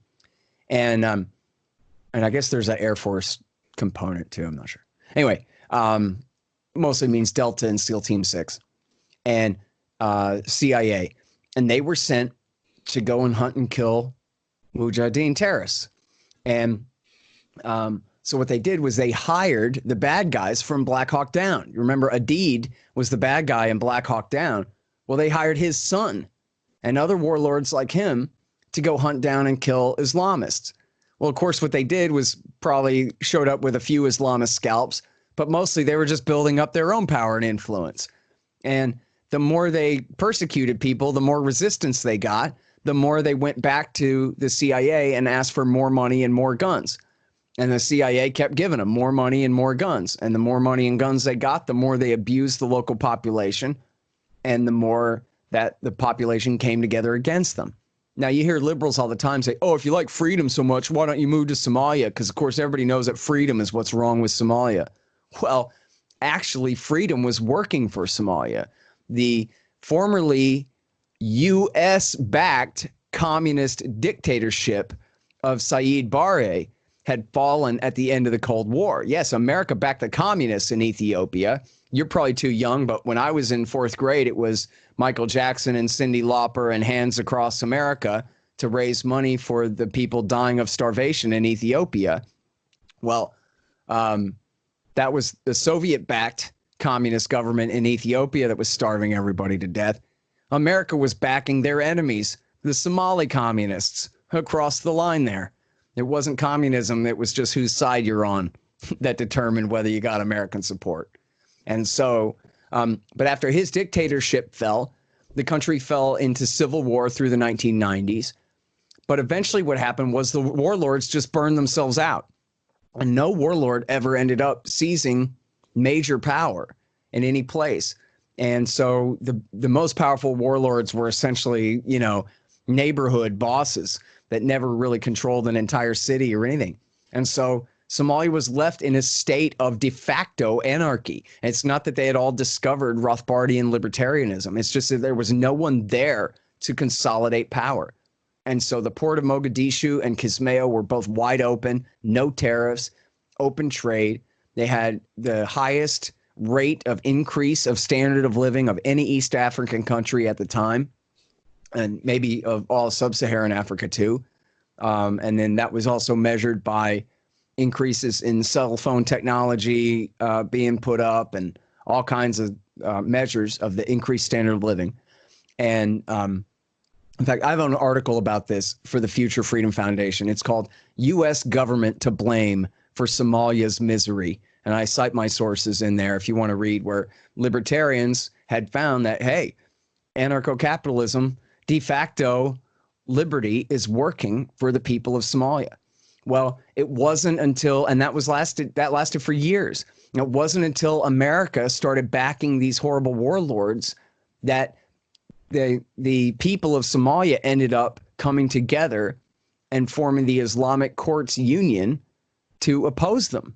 I guess there's an Air Force component too. I'm not sure. Anyway, mostly means Delta and SEAL Team 6 and CIA. And they were sent to go and hunt and kill Mujahideen terrorists. And So what they did was they hired the bad guys from Black Hawk Down. You remember Adid was the bad guy in Black Hawk Down. Well, they hired his son and other warlords like him to go hunt down and kill Islamists. Well, of course, what they did was probably showed up with a few Islamist scalps, but mostly they were just building up their own power and influence. And the more they persecuted people, the more resistance they got, the more they went back to the CIA and asked for more money and more guns. And the CIA kept giving them more money and more guns. And the more money and guns they got, the more they abused the local population and the more that the population came together against them. Now, you hear liberals all the time say, oh, if you like freedom so much, why don't you move to Somalia? Because, of course, everybody knows that freedom is what's wrong with Somalia. Well, actually, freedom was working for Somalia. The formerly U.S.-backed communist dictatorship of Saeed Barre had fallen at the end of the Cold War. Yes, America backed the communists in Ethiopia. You're probably too young, but when I was in fourth grade, it was Michael Jackson and Cyndi Lauper and Hands Across America to raise money for the people dying of starvation in Ethiopia. Well, that was the Soviet-backed communist government in Ethiopia that was starving everybody to death. America was backing their enemies, the Somali communists, across the line there. It wasn't communism. It was just whose side you're on that determined whether you got American support. And so, but after his dictatorship fell, the country fell into civil war through the 1990s. But eventually what happened was the warlords just burned themselves out. And no warlord ever ended up seizing major power in any place. And so the most powerful warlords were essentially, you know, neighborhood bosses that never really controlled an entire city or anything. And so Somalia was left in a state of de facto anarchy. And it's not that they had all discovered Rothbardian libertarianism. It's just that there was no one there to consolidate power. And so the port of Mogadishu and Kismayo were both wide open, no tariffs, open trade. They had the highest rate of increase of standard of living of any East African country at the time, and maybe of all sub-Saharan Africa too. And then that was also measured by increases in cell phone technology being put up and all kinds of measures of the increased standard of living. And in fact, I have an article about this for the Future Freedom Foundation. It's called U.S. Government to Blame for Somalia's Misery. And I cite my sources in there if you want to read, where libertarians had found that, hey, anarcho-capitalism, de facto liberty is working for the people of Somalia. Well, it wasn't until, and that lasted for years. It wasn't until America started backing these horrible warlords that the people of Somalia ended up coming together and forming the Islamic Courts Union to oppose them.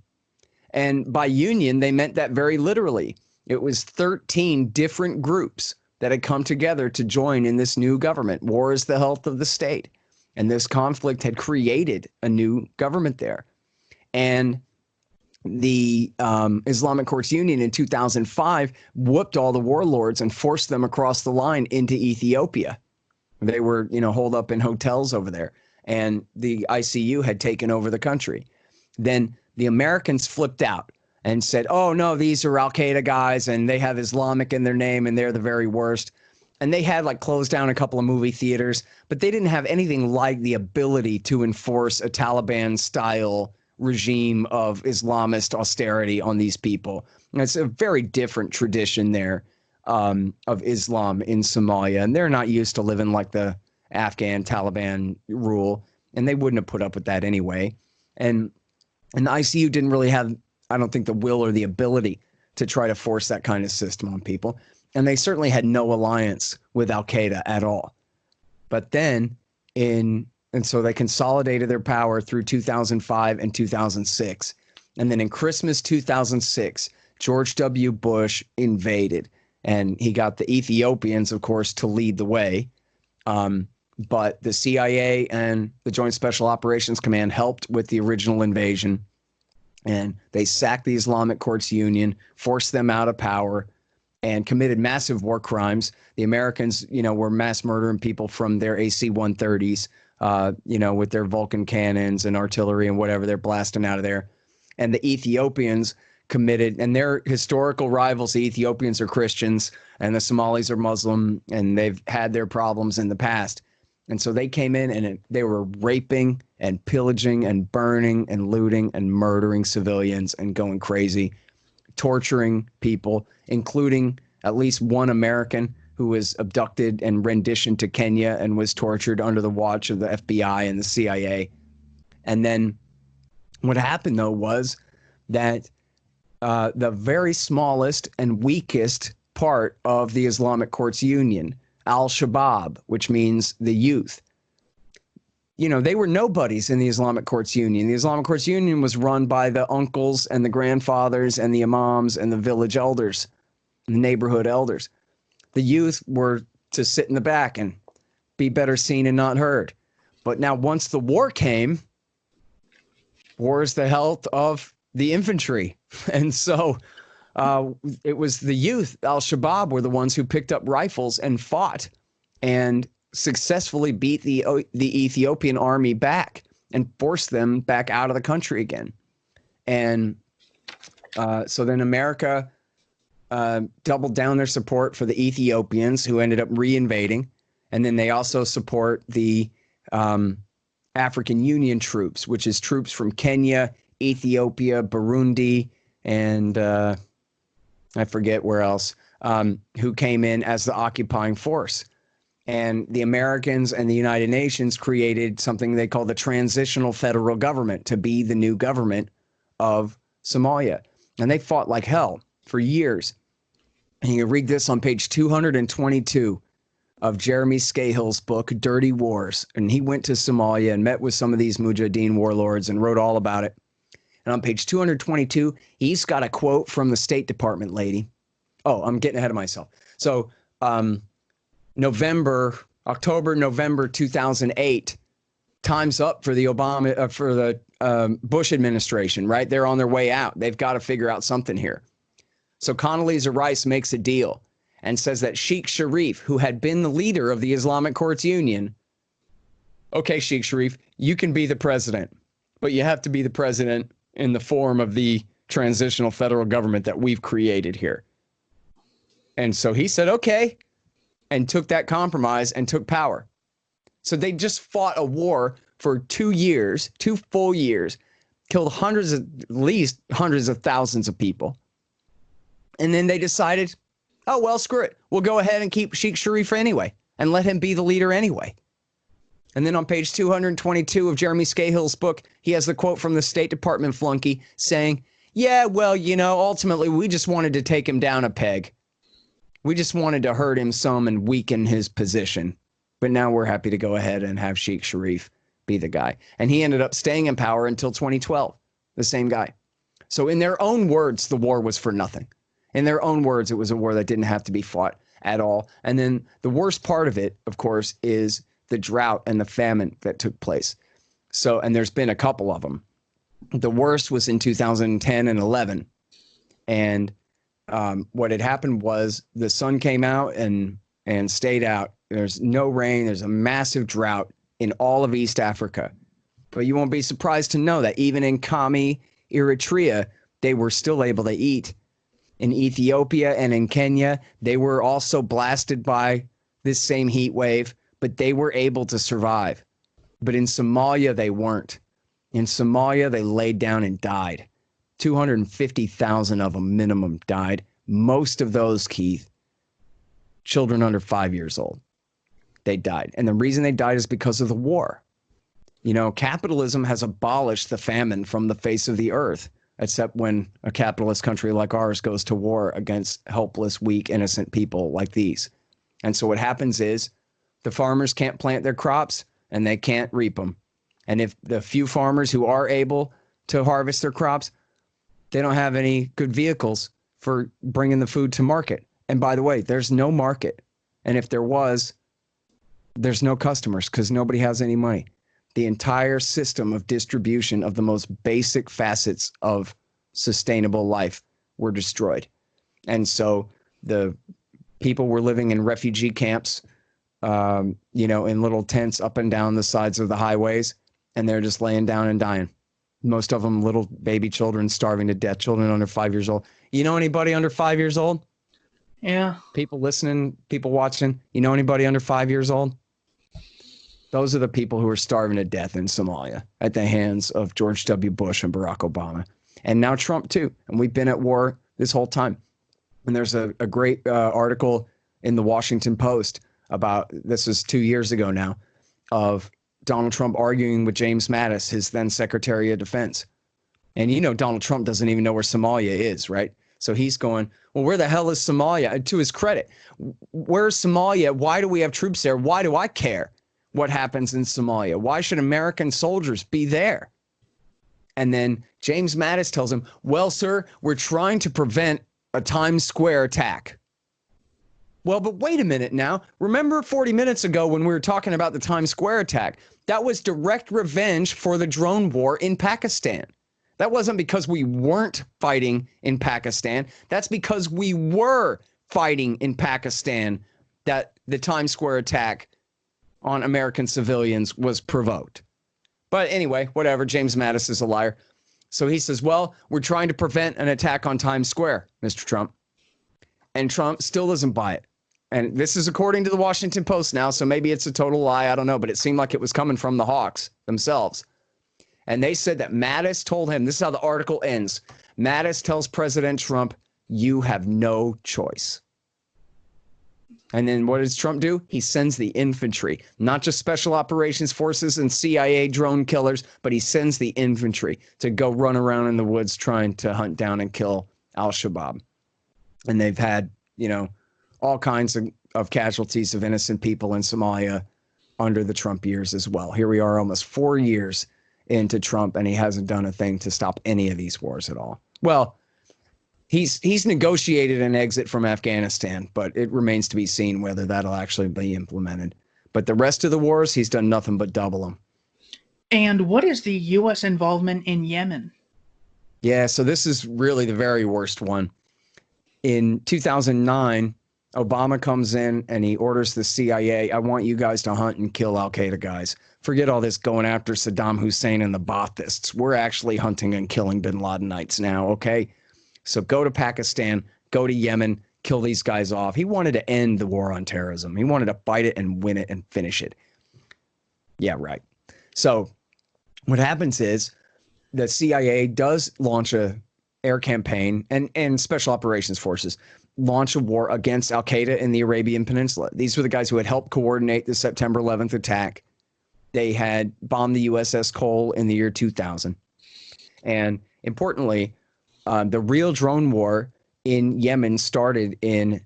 And by union, they meant that very literally. It was 13 different groups that had come together to join in this new government. War is the health of the state. And this conflict had created a new government there. And the Islamic Courts Union in 2005 whooped all the warlords and forced them across the line into Ethiopia. They were, holed up in hotels over there. And the ICU had taken over the country. Then the Americans flipped out and said, oh, no, these are al-Qaeda guys and they have Islamic in their name and they're the very worst. And they had closed down a couple of movie theaters, but they didn't have anything like the ability to enforce a Taliban-style regime of Islamist austerity on these people. And it's a very different tradition there of Islam in Somalia. And they're not used to living like the Afghan Taliban rule. And they wouldn't have put up with that anyway. And the ICU didn't really have, I don't think, the will or the ability to try to force that kind of system on people. And they certainly had no alliance with al-Qaeda at all. But then and so they consolidated their power through 2005 and 2006. And then in Christmas 2006, George W. Bush invaded. And he got the Ethiopians, of course, to lead the way. But the CIA and the Joint Special Operations Command helped with the original invasion. And they sacked the Islamic Courts Union, forced them out of power, and committed massive war crimes. The Americans, were mass murdering people from their AC-130s, with their Vulcan cannons and artillery and whatever they're blasting out of there. And the Ethiopians committed, and their historical rivals, the Ethiopians are Christians and the Somalis are Muslim, and they've had their problems in the past. And so they came in and they were raping and pillaging and burning and looting and murdering civilians and going crazy, torturing people, including at least one American who was abducted and renditioned to Kenya and was tortured under the watch of the FBI and the CIA. And then what happened, though, was that the very smallest and weakest part of the Islamic Courts Union, Al-Shabaab, which means the youth, they were nobodies in the Islamic Courts Union. The Islamic Courts Union was run by the uncles and the grandfathers and the imams and the village elders, the neighborhood elders. The youth were to sit in the back and be better seen and not heard. But now once the war came, war is the health of the infantry. And so it was the youth, Al-Shabaab, were the ones who picked up rifles and fought and successfully beat the Ethiopian army back and forced them back out of the country again. And so then America doubled down their support for the Ethiopians, who ended up reinvading. And then they also support the African Union troops, which is troops from Kenya, Ethiopia, Burundi, and I forget where else, who came in as the occupying force. And the Americans and the United Nations created something they call the transitional federal government to be the new government of Somalia. And they fought like hell for years. And you can read this on page 222 of Jeremy Scahill's book, Dirty Wars. And he went to Somalia and met with some of these Mujahideen warlords and wrote all about it. And on page 222, he's got a quote from the State Department lady. Oh, I'm getting ahead of myself. So October, November 2008, time's up for the Bush administration, right? They're on their way out. They've got to figure out something here. So Condoleezza Rice makes a deal and says that Sheikh Sharif, who had been the leader of the Islamic Courts Union, okay, Sheikh Sharif, you can be the president, but you have to be the president in the form of the transitional federal government that we've created here. And so he said, okay, and took that compromise and took power. So they just fought a war for 2 years, 2 full years, killed at least hundreds of thousands of people. And then they decided, oh, well, screw it. We'll go ahead and keep Sheikh Sharif anyway and let him be the leader anyway. And then on page 222 of Jeremy Scahill's book, he has the quote from the State Department flunky saying, yeah, well, ultimately we just wanted to take him down a peg. We just wanted to hurt him some and weaken his position. But now we're happy to go ahead and have Sheikh Sharif be the guy. And he ended up staying in power until 2012, the same guy. So in their own words, the war was for nothing. In their own words, it was a war that didn't have to be fought at all. And then the worst part of it, of course, is the drought and the famine that took place. So, and there's been a couple of them. The worst was in 2010 and 11. And what had happened was the sun came out and stayed out. There's no rain. There's a massive drought in all of East Africa. But you won't be surprised to know that even in Kami, Eritrea, they were still able to eat. In Ethiopia and in Kenya, they were also blasted by this same heat wave, but they were able to survive. But in Somalia, they weren't. In Somalia, they laid down and died. 250,000 of them minimum died. Most of those, Keith, children under 5 years old. They died. And the reason they died is because of the war. Capitalism has abolished the famine from the face of the earth, except when a capitalist country like ours goes to war against helpless, weak, innocent people like these. And so what happens is the farmers can't plant their crops and they can't reap them. And if the few farmers who are able to harvest their crops, they don't have any good vehicles for bringing the food to market. And by the way, there's no market. And if there was, there's no customers because nobody has any money. The entire system of distribution of the most basic facets of sustainable life were destroyed. And so the people were living in refugee camps, in little tents up and down the sides of the highways, and they're just laying down and dying. Most of them little baby children starving to death, children under 5 years old. You know anybody under 5 years old? Yeah. People listening, people watching, you know anybody under 5 years old? Those are the people who are starving to death in Somalia at the hands of George W. Bush and Barack Obama. And now Trump too. And we've been at war this whole time. And there's a great article in the Washington Post about, this was 2 years ago now, of Donald Trump arguing with James Mattis, his then Secretary of Defense. And you know Donald Trump doesn't even know where Somalia is, right? So he's going, well, where the hell is Somalia? And to his credit, where's Somalia? Why do we have troops there? Why do I care what happens in Somalia? Why should American soldiers be there? And then James Mattis tells him, well, sir, we're trying to prevent a Times Square attack. Well, but wait a minute now. Remember 40 minutes ago when we were talking about the Times Square attack? That was direct revenge for the drone war in Pakistan. That wasn't because we weren't fighting in Pakistan. That's because we were fighting in Pakistan that the Times Square attack on American civilians was provoked. But anyway, whatever. James Mattis is a liar. So he says, well, we're trying to prevent an attack on Times Square, Mr. Trump. And Trump still doesn't buy it. And this is according to the Washington Post now, so maybe it's a total lie. I don't know, but it seemed like it was coming from the Hawks themselves. And they said that Mattis told him, this is how the article ends. Mattis tells President Trump, you have no choice. And then what does Trump do? He sends the infantry, not just special operations forces and CIA drone killers, but he sends the infantry to go run around in the woods trying to hunt down and kill al-Shabaab. And they've had, you know, all kinds of casualties of innocent people in Somalia under the Trump years as well. Here we are almost 4 years into Trump, and he hasn't done a thing to stop any of these wars at all. Well, he's negotiated an exit from Afghanistan, but it remains to be seen whether that'll actually be implemented. But the rest of the wars, he's done nothing but double them. And what is the U.S. involvement in Yemen? Yeah, so this is really the very worst one. In 2009, Obama comes in and he orders the CIA, I want you guys to hunt and kill al-Qaeda guys. Forget all this going after Saddam Hussein and the Baathists. We're actually hunting and killing bin Ladenites now, okay? So go to Pakistan, go to Yemen, kill these guys off. He wanted to end the war on terrorism. He wanted to fight it and win it and finish it. Yeah, right. So what happens is the CIA does launch a air campaign and special operations forces launch a war against al-Qaeda in the Arabian Peninsula. These were the guys who had helped coordinate the September 11th attack. They had bombed the USS Cole in the year 2000. And importantly, the real drone war in Yemen started in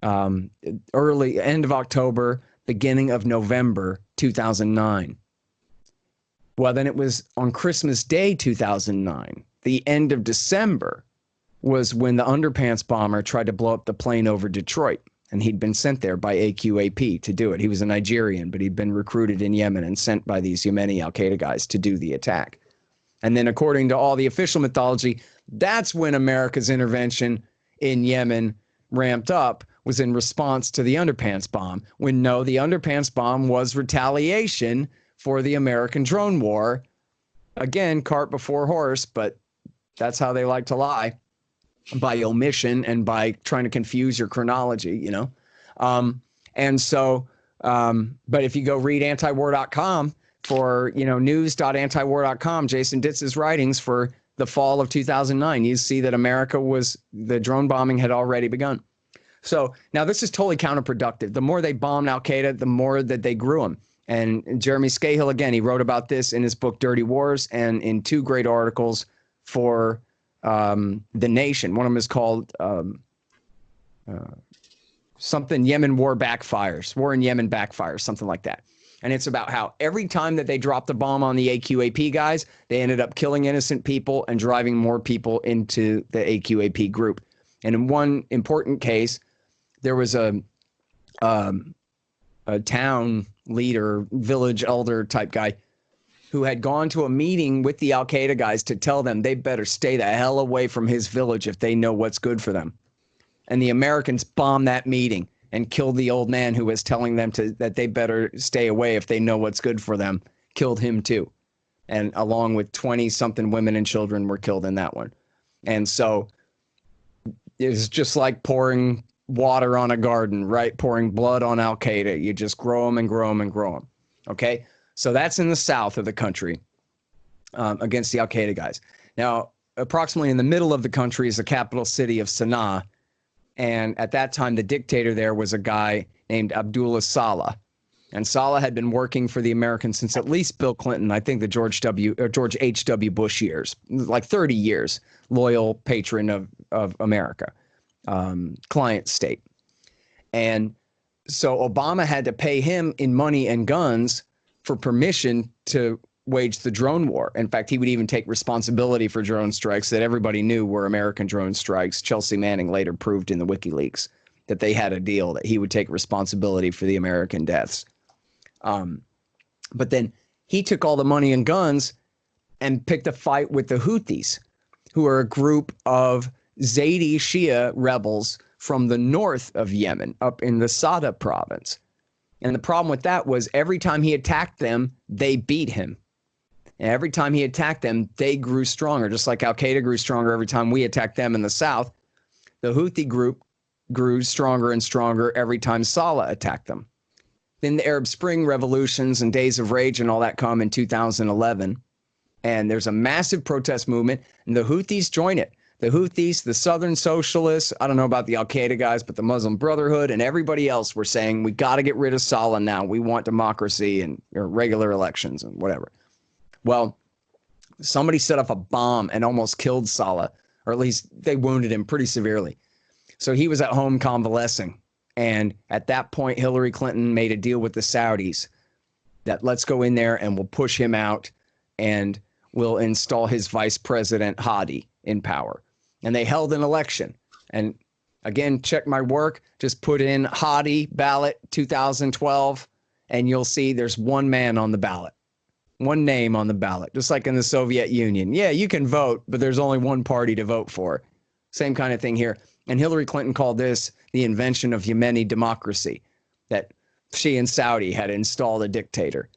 end of October, beginning of November 2009. Well, then it was on Christmas Day 2009, the end of December, was when the underpants bomber tried to blow up the plane over Detroit. And he'd been sent there by AQAP to do it. He was a Nigerian, but he'd been recruited in Yemen and sent by these Yemeni al-Qaeda guys to do the attack. And then according to all the official mythology, that's when America's intervention in Yemen ramped up, was in response to the underpants bomb. When no, the underpants bomb was retaliation for the American drone war. Again, cart before horse, but that's how they like to lie. By omission and by trying to confuse your chronology, you know. But if you go read antiwar.com for, you know, news.antiwar.com, Jason Ditz's writings for the fall of 2009, you see that the drone bombing had already begun. So now this is totally counterproductive. The more they bombed al-Qaeda, the more that they grew them. And Jeremy Scahill, again, he wrote about this in his book, Dirty Wars, and in two great articles for The Nation. One of them is called something Yemen War Backfires, War in Yemen Backfires, something like that. And it's about how every time that they dropped the bomb on the AQAP guys, they ended up killing innocent people and driving more people into the AQAP group. And in one important case, there was a town leader, village elder type guy who had gone to a meeting with the al-Qaeda guys to tell them they better stay the hell away from his village if they know what's good for them. And the Americans bombed that meeting and killed the old man who was telling them that they better stay away if they know what's good for them, killed him too. And along with 20-something women and children were killed in that one. And so it's just like pouring water on a garden, right? Pouring blood on Al-Qaeda. You just grow them and grow them and grow them. Okay? So that's in the south of the country against the Al-Qaeda guys. Now, approximately in the middle of the country is the capital city of Sana'a. And at that time, the dictator there was a guy named Abdullah Saleh. And Saleh had been working for the Americans since at least Bill Clinton, I think the George H.W. Bush years, like 30 years, loyal patron of America, client state. And so Obama had to pay him in money and guns for permission to wage the drone war. In fact, he would even take responsibility for drone strikes that everybody knew were American drone strikes. Chelsea Manning later proved in the WikiLeaks that they had a deal that he would take responsibility for the American deaths. But then he took all the money and guns and picked a fight with the Houthis, who are a group of Zaidi Shia rebels from the north of Yemen, up in the Sada province. And the problem with that was every time he attacked them, they beat him. And every time he attacked them, they grew stronger, just like Al-Qaeda grew stronger every time we attacked them in the south. The Houthi group grew stronger and stronger every time Saleh attacked them. Then the Arab Spring revolutions and Days of Rage and all that come in 2011. And there's a massive protest movement, and the Houthis join it. The Houthis, the Southern Socialists, I don't know about the Al-Qaeda guys, but the Muslim Brotherhood and everybody else were saying, we got to get rid of Saleh now. We want democracy and regular elections and whatever. Well, somebody set off a bomb and almost killed Saleh, or at least they wounded him pretty severely. So he was at home convalescing. And at that point, Hillary Clinton made a deal with the Saudis that let's go in there and we'll push him out and we'll install his vice president, Hadi, in power. And they held an election. And again, check my work. Just put in Hadi ballot 2012, and you'll see there's one man on the ballot. One name on the ballot, just like in the Soviet Union. Yeah, you can vote, but there's only one party to vote for. Same kind of thing here. And Hillary Clinton called this the invention of Yemeni democracy, that she and Saudi had installed a dictator.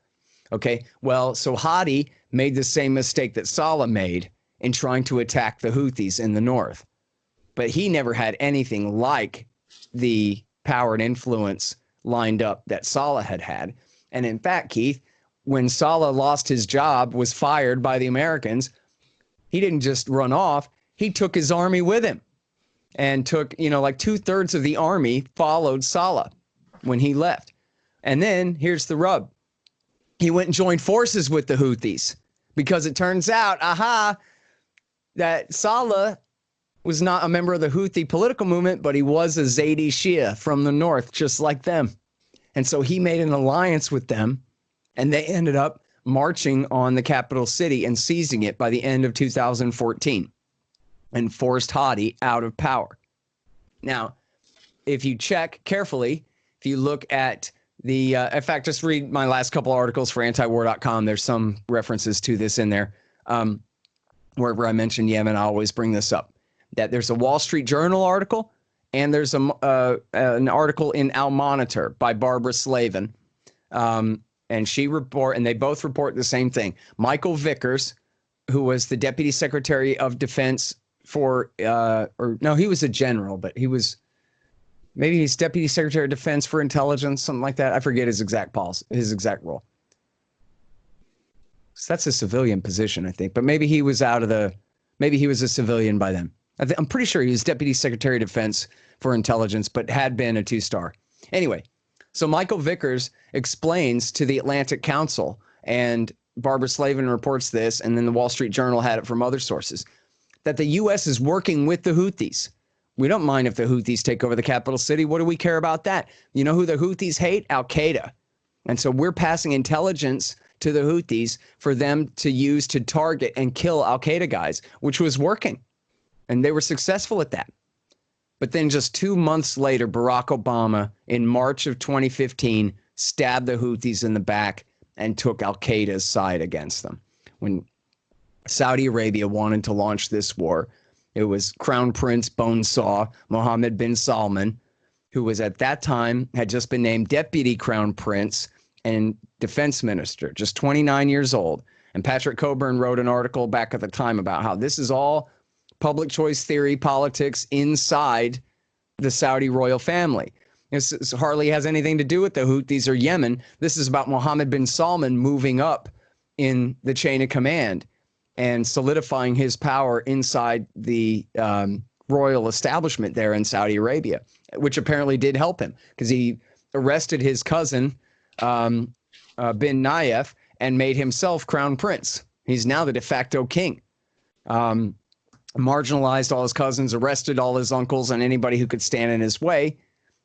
Okay, well, so Hadi made the same mistake that Saleh made in trying to attack the Houthis in the north. But he never had anything like the power and influence lined up that Saleh had had. And in fact, Keith, when Saleh lost his job, was fired by the Americans, he didn't just run off, he took his army with him. And took, like 2/3 of the army followed Saleh when he left. And then here's the rub. He went and joined forces with the Houthis because it turns out, that Saleh was not a member of the Houthi political movement, but he was a Zaidi Shia from the north, just like them. And so he made an alliance with them, and they ended up marching on the capital city and seizing it by the end of 2014. And forced Hadi out of power. Now, if you check carefully, if you look at the, in fact, just read my last couple articles for antiwar.com. There's some references to this in there. Wherever I mention Yemen, I always bring this up. That there's a Wall Street Journal article, and there's an article in Al Monitor by Barbara Slavin. And they both report the same thing. Michael Vickers, who was the Deputy Secretary of Defense he was a general, but he's Deputy Secretary of Defense for Intelligence, something like that. I forget his exact role. So that's a civilian position, I think, but maybe he was maybe he was a civilian by then. I'm pretty sure he was Deputy Secretary of Defense for Intelligence, but had been a 2-star. Anyway, so Michael Vickers explains to the Atlantic Council, and Barbara Slavin reports this, and then the Wall Street Journal had it from other sources, that the U.S. is working with the Houthis. We don't mind if the Houthis take over the capital city. What do we care about that? You know who the Houthis hate? Al-Qaeda. And so we're passing intelligence to the Houthis for them to use to target and kill Al-Qaeda guys, which was working. And they were successful at that. But then just 2 months later, Barack Obama, in March of 2015, stabbed the Houthis in the back and took Al-Qaeda's side against them. When Saudi Arabia wanted to launch this war, it was Crown Prince Bonesaw Mohammed bin Salman, who was at that time had just been named Deputy Crown Prince and Defense Minister, just 29 years old. And Patrick Coburn wrote an article back at the time about how this is all public choice theory politics inside the Saudi royal family. This hardly has anything to do with the Houthis or Yemen. This is about Mohammed bin Salman moving up in the chain of command and solidifying his power inside the royal establishment there in Saudi Arabia, which apparently did help him because he arrested his cousin, bin Nayef, and made himself crown prince. He's now the de facto king. Marginalized all his cousins, arrested all his uncles and anybody who could stand in his way,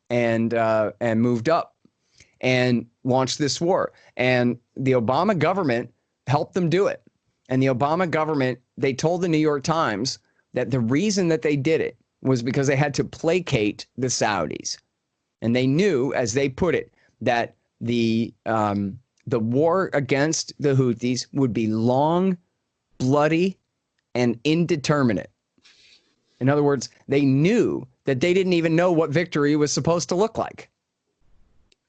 and moved up and launched this war. And the Obama government helped them do it. And the Obama government, they told the New York Times that the reason that they did it was because they had to placate the Saudis. And they knew, as they put it, that the war against the Houthis would be long, bloody, and indeterminate. In other words, they knew that they didn't even know what victory was supposed to look like.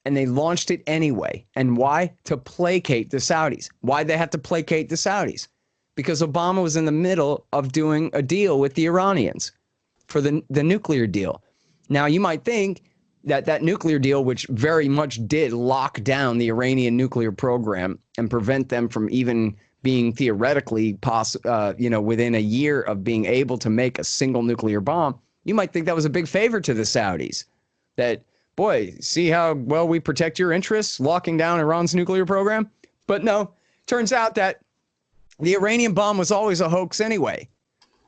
And they launched it anyway. And why? To placate the Saudis. Why'd they have to placate the Saudis? Because Obama was in the middle of doing a deal with the Iranians for the nuclear deal. Now, you might think that that nuclear deal, which very much did lock down the Iranian nuclear program and prevent them from even being theoretically within a year of being able to make a single nuclear bomb, you might think that was a big favor to the Saudis. That, boy, see how well we protect your interests, locking down Iran's nuclear program? But no, turns out that the Iranian bomb was always a hoax anyway.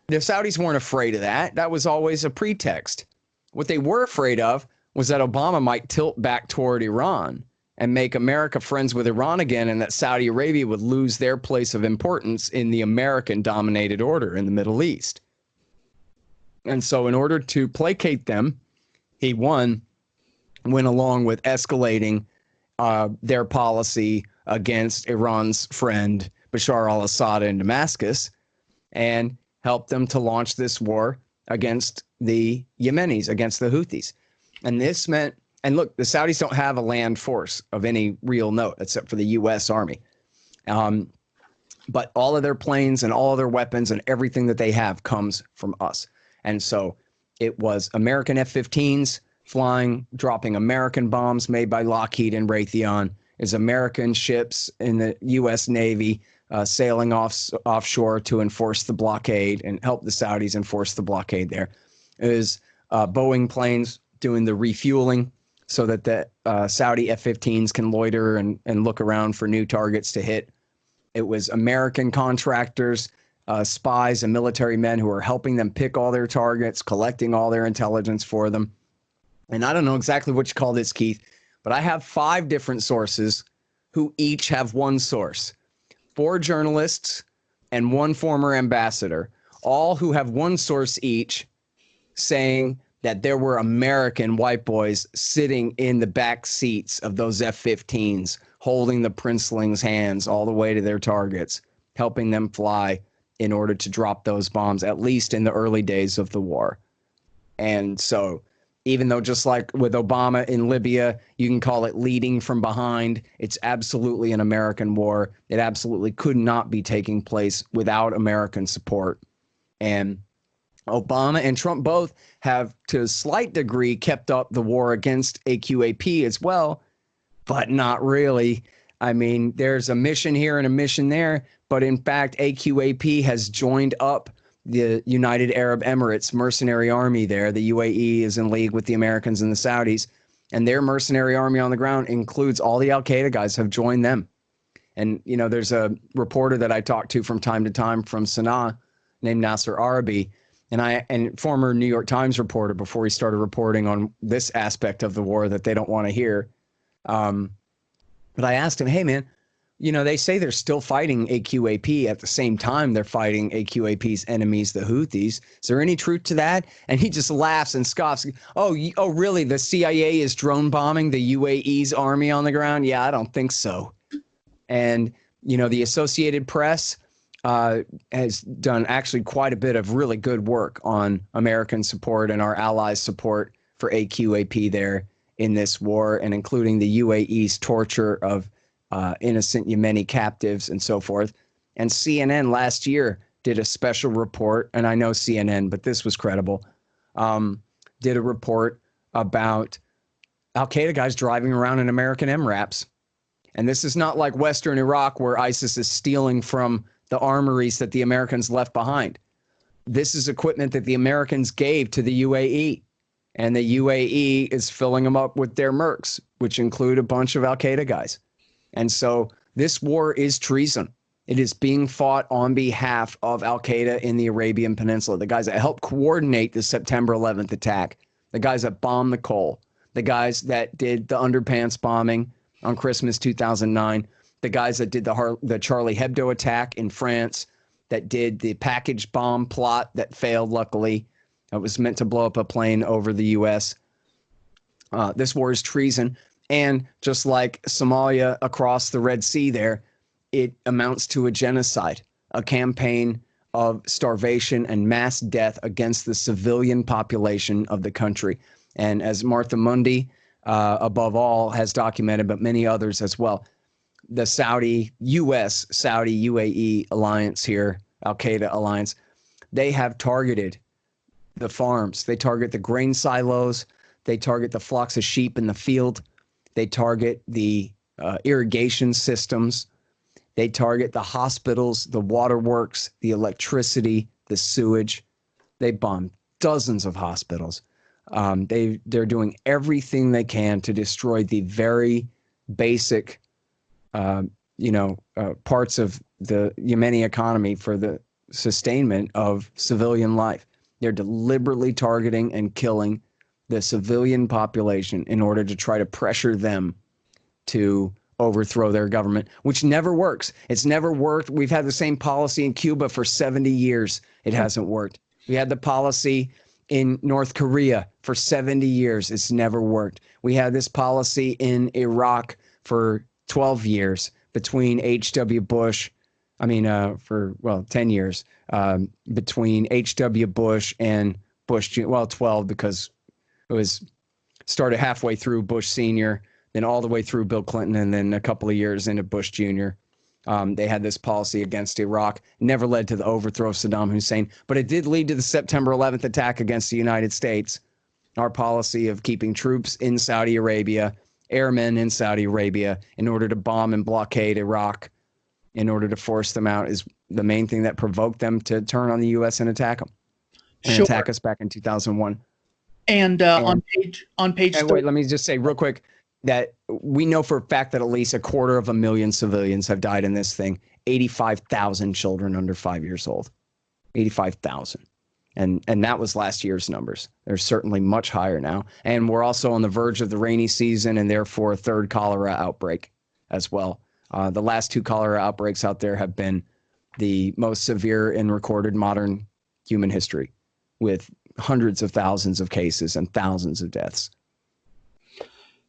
The Saudis weren't afraid of that. That was always a pretext. What they were afraid of was that Obama might tilt back toward Iran and make America friends with Iran again, and that Saudi Arabia would lose their place of importance in the American-dominated order in the Middle East. And so in order to placate them, he went along with escalating their policy against Iran's friend Bashar al-Assad in Damascus and helped them to launch this war against the Yemenis, against the Houthis. And this meant, and look, the Saudis don't have a land force of any real note except for the U.S. Army. But all of their planes and all of their weapons and everything that they have comes from us. And so it was American F-15s flying, dropping American bombs made by Lockheed and Raytheon. Is American ships in the U.S. Navy sailing offshore to enforce the blockade and help the Saudis enforce the blockade there. Is Boeing planes doing the refueling so that the Saudi F-15s can loiter and look around for new targets to hit. It was American contractors, spies and military men who are helping them pick all their targets, collecting all their intelligence for them. And I don't know exactly what you call this, Keith, but I have 5 different sources who each have one source. 4 journalists and 1 former ambassador, all who have one source each, saying that there were American white boys sitting in the back seats of those F-15s, holding the princelings' hands all the way to their targets, helping them fly in order to drop those bombs, at least in the early days of the war. And so even though just like with Obama in Libya, you can call it leading from behind, it's absolutely an American war. It absolutely could not be taking place without American support. And Obama and Trump both have, to a slight degree, kept up the war against AQAP as well, but not really. I mean, there's a mission here and a mission there, but in fact, AQAP has joined up the United Arab Emirates mercenary army there. The UAE is in league with the Americans and the Saudis, and their mercenary army on the ground includes all the Al-Qaeda guys have joined them. And, you know, there's a reporter that I talk to from time to time from Sana'a named Nasser Arabi, and former New York Times reporter before he started reporting on this aspect of the war that they don't want to hear. But I asked him, hey, man, you know, they say they're still fighting AQAP at the same time they're fighting AQAP's enemies, the Houthis. Is there any truth to that? And he just laughs and scoffs. Oh, really? The CIA is drone bombing the UAE's army on the ground? Yeah, I don't think so. And, you know, the Associated Press has done actually quite a bit of really good work on American support and our allies' support for AQAP there in this war, and including the UAE's torture of innocent Yemeni captives and so forth. And CNN last year did a special report, and I know CNN, but this was credible, did a report about Al-Qaeda guys driving around in American MRAPs. And this is not like Western Iraq where ISIS is stealing from the armories that the Americans left behind. This is equipment that the Americans gave to the UAE. And the UAE is filling them up with their mercs, which include a bunch of Al-Qaeda guys. And so this war is treason. It is being fought on behalf of Al-Qaeda in the Arabian Peninsula, the guys that helped coordinate the September 11th attack, the guys that bombed the Cole, the guys that did the underpants bombing on Christmas 2009, the guys that did the Charlie Hebdo attack in France, that did the package bomb plot that failed, luckily. It was meant to blow up a plane over the U.S. This war is treason. And just like Somalia across the Red Sea there, it amounts to a genocide, a campaign of starvation and mass death against the civilian population of the country. And as Martha Mundy, above all, has documented, but many others as well, the U.S. Saudi UAE alliance here, Al-Qaeda alliance, they have targeted the farms. They target the grain silos. They target the flocks of sheep in the field. They target the irrigation systems. They target the hospitals, the waterworks, the electricity, the sewage. They bomb dozens of hospitals. They're doing everything they can to destroy the very basic, parts of the Yemeni economy for the sustainment of civilian life. They're deliberately targeting and killing the civilian population in order to try to pressure them to overthrow their government, which never works. It's never worked. We've had the same policy in Cuba for 70 years. It hasn't worked. We had the policy in North Korea for 70 years. It's never worked. We had this policy in Iraq for 12 years between H.W. Bush, 10 years, between H.W. Bush and Bush, 12 because it was started halfway through Bush Sr., then all the way through Bill Clinton, and then a couple of years into Bush Jr. They had this policy against Iraq, never led to the overthrow of Saddam Hussein, but it did lead to the September 11th attack against the United States. Our policy of keeping troops in Saudi Arabia, airmen in Saudi Arabia, in order to bomb and blockade Iraq, in order to force them out, is the main thing that provoked them to turn on the U.S. and attack them, and attack us back in 2001. And on page. And wait, let me just say real quick that we know for a fact that at least 250,000 civilians have died in this thing. 85,000 children under 5 years old. 85,000. And that was last year's numbers. They're certainly much higher now. And we're also on the verge of the rainy season and therefore a third cholera outbreak as well. The last two cholera outbreaks out there have been the most severe in recorded modern human history, with hundreds of thousands of cases and thousands of deaths.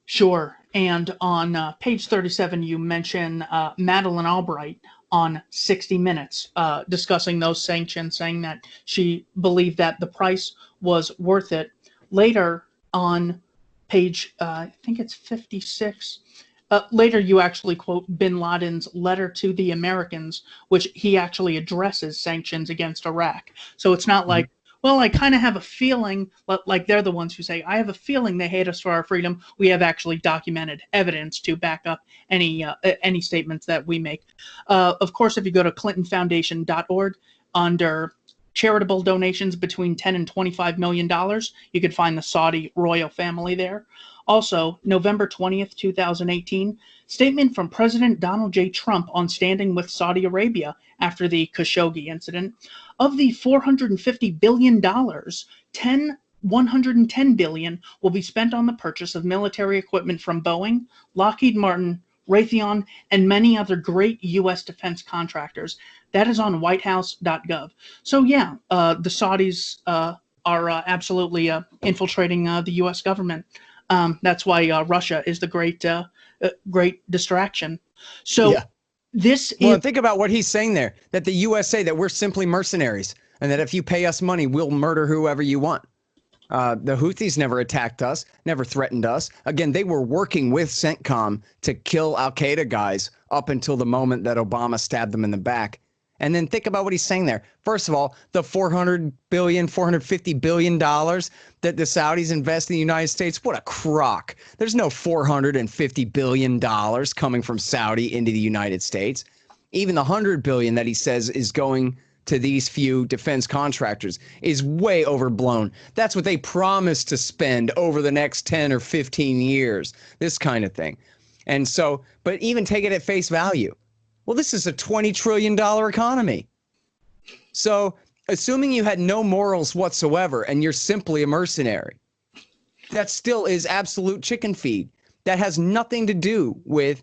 Sure. And on page 37, you mention Madeleine Albright on 60 Minutes discussing those sanctions, saying that she believed that the price was worth it. Later on page, I think it's 56, later you actually quote bin Laden's letter to the Americans, which he actually addresses sanctions against Iraq. So it's not like, well, I kind of have a feeling, like they're the ones who say, I have a feeling they hate us for our freedom. We have actually documented evidence to back up any statements that we make. Of course, if you go to clintonfoundation.org under charitable donations between $10 and $25 million, you could find the Saudi royal family there. Also, November 20th, 2018, statement from President Donald J. Trump on standing with Saudi Arabia after the Khashoggi incident. Of the $450 billion, $110 billion will be spent on the purchase of military equipment from Boeing, Lockheed Martin, Raytheon, and many other great U.S. defense contractors. That is on whitehouse.gov. So yeah, the Saudis are absolutely infiltrating the U.S. government. That's why Russia is the great distraction. So yeah. Think about what he's saying there, that the USA, that we're simply mercenaries, and that if you pay us money, we'll murder whoever you want. The Houthis never attacked us, never threatened us. Again, they were working with CENTCOM to kill Al-Qaeda guys up until the moment that Obama stabbed them in the back. And then think about what he's saying there. First of all, the $450 billion that the Saudis invest in the United States, what a crock. There's no $450 billion coming from Saudi into the United States. Even the $100 billion that he says is going to these few defense contractors is way overblown. That's what they promised to spend over the next 10 or 15 years, this kind of thing. And so, but even take it at face value. Well, this is a $20 trillion economy. So assuming you had no morals whatsoever and you're simply a mercenary, that still is absolute chicken feed. That has nothing to do with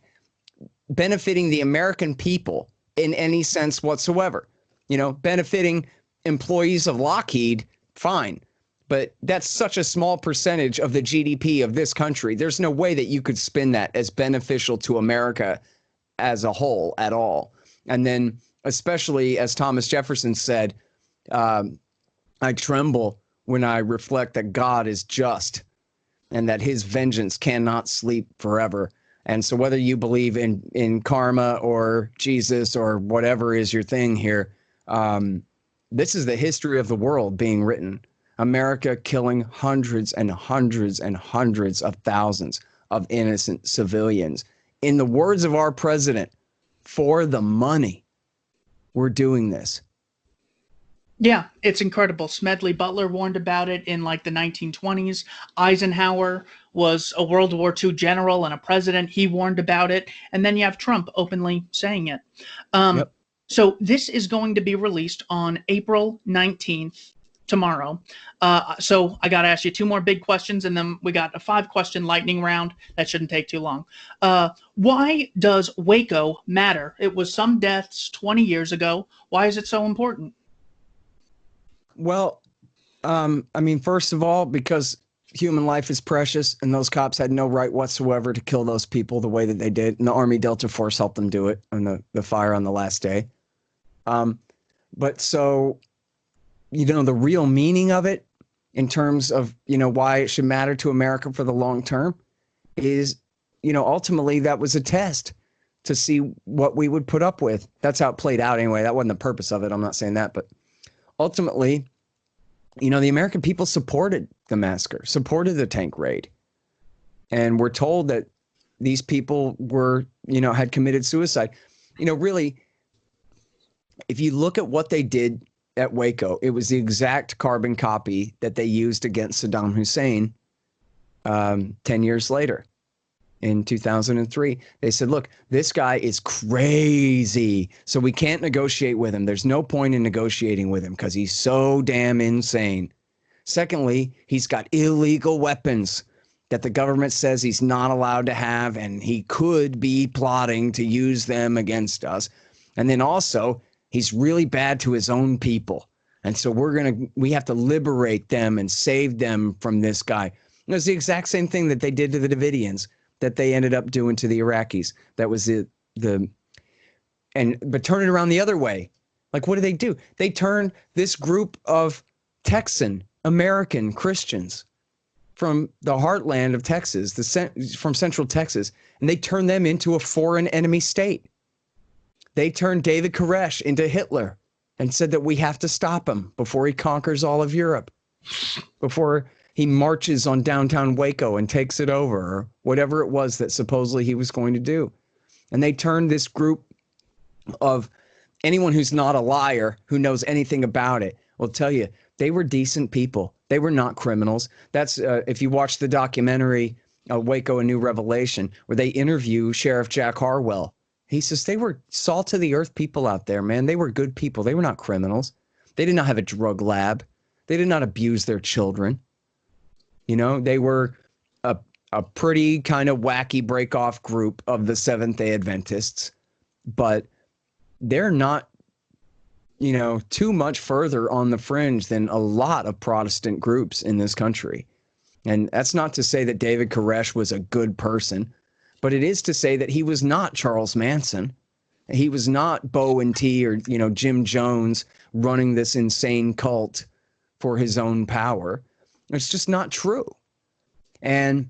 benefiting the American people in any sense whatsoever. You know, benefiting employees of Lockheed, fine. But that's such a small percentage of the GDP of this country. There's no way that you could spin that as beneficial to America as a whole at all. And then, especially as Thomas Jefferson said, I tremble when I reflect that God is just and that his vengeance cannot sleep forever. And so whether you believe in karma or Jesus or whatever is your thing here, this is the history of the world being written. America killing hundreds and hundreds and hundreds of thousands of innocent civilians. In the words of our president, for the money, we're doing this. Yeah, it's incredible. Smedley Butler warned about it in like the 1920s. Eisenhower was a World War II general and a president. He warned about it. And then you have Trump openly saying it. Yep. So this is going to be released on April 19th, tomorrow. So I got to ask you two more big questions, and then we got a 5-question lightning round. That shouldn't take too long. Why does Waco matter? It was some deaths 20 years ago. Why is it so important? Well, I mean, first of all, because human life is precious, and those cops had no right whatsoever to kill those people the way that they did. And the Army Delta Force helped them do it on the fire on the last day. But so, you know, the real meaning of it in terms of, you know, why it should matter to America for the long term is, you know, ultimately that was a test to see what we would put up with. That's how it played out anyway. That wasn't the purpose of it. I'm not saying that, but ultimately, you know, the American people supported the massacre, supported the tank raid. And we're told that these people were, you know, had committed suicide. You know, really, if you look at what they did at Waco, it was the exact carbon copy that they used against Saddam Hussein 10 years later. In 2003, they said, look, this guy is crazy, so we can't negotiate with him. There's no point in negotiating with him because he's so damn insane. Secondly, he's got illegal weapons that the government says he's not allowed to have, and he could be plotting to use them against us. And then also, he's really bad to his own people. And so we have to liberate them and save them from this guy. And it's the exact same thing that they did to the Davidians that they ended up doing to the Iraqis. That was but turn it around the other way. Like, what do? They turned this group of Texan American Christians from the heartland of Texas, from Central Texas, and they turned them into a foreign enemy state. They turned David Koresh into Hitler and said that we have to stop him before he conquers all of Europe, before he marches on downtown Waco and takes it over, or whatever it was that supposedly he was going to do. And they turned this group of anyone who's not a liar, who knows anything about it, will tell you they were decent people. They were not criminals. That's if you watch the documentary Waco, A New Revelation, where they interview Sheriff Jack Harwell. He says they were salt of the earth people out there, man. They were good people. They were not criminals. They did not have a drug lab. They did not abuse their children. You know, they were a pretty kind of wacky break-off group of the Seventh-day Adventists, but they're not, you know, too much further on the fringe than a lot of Protestant groups in this country. And that's not to say that David Koresh was a good person, but it is to say that he was not Charles Manson. He was not Bo and T or, you know, Jim Jones running this insane cult for his own power. It's just not true. And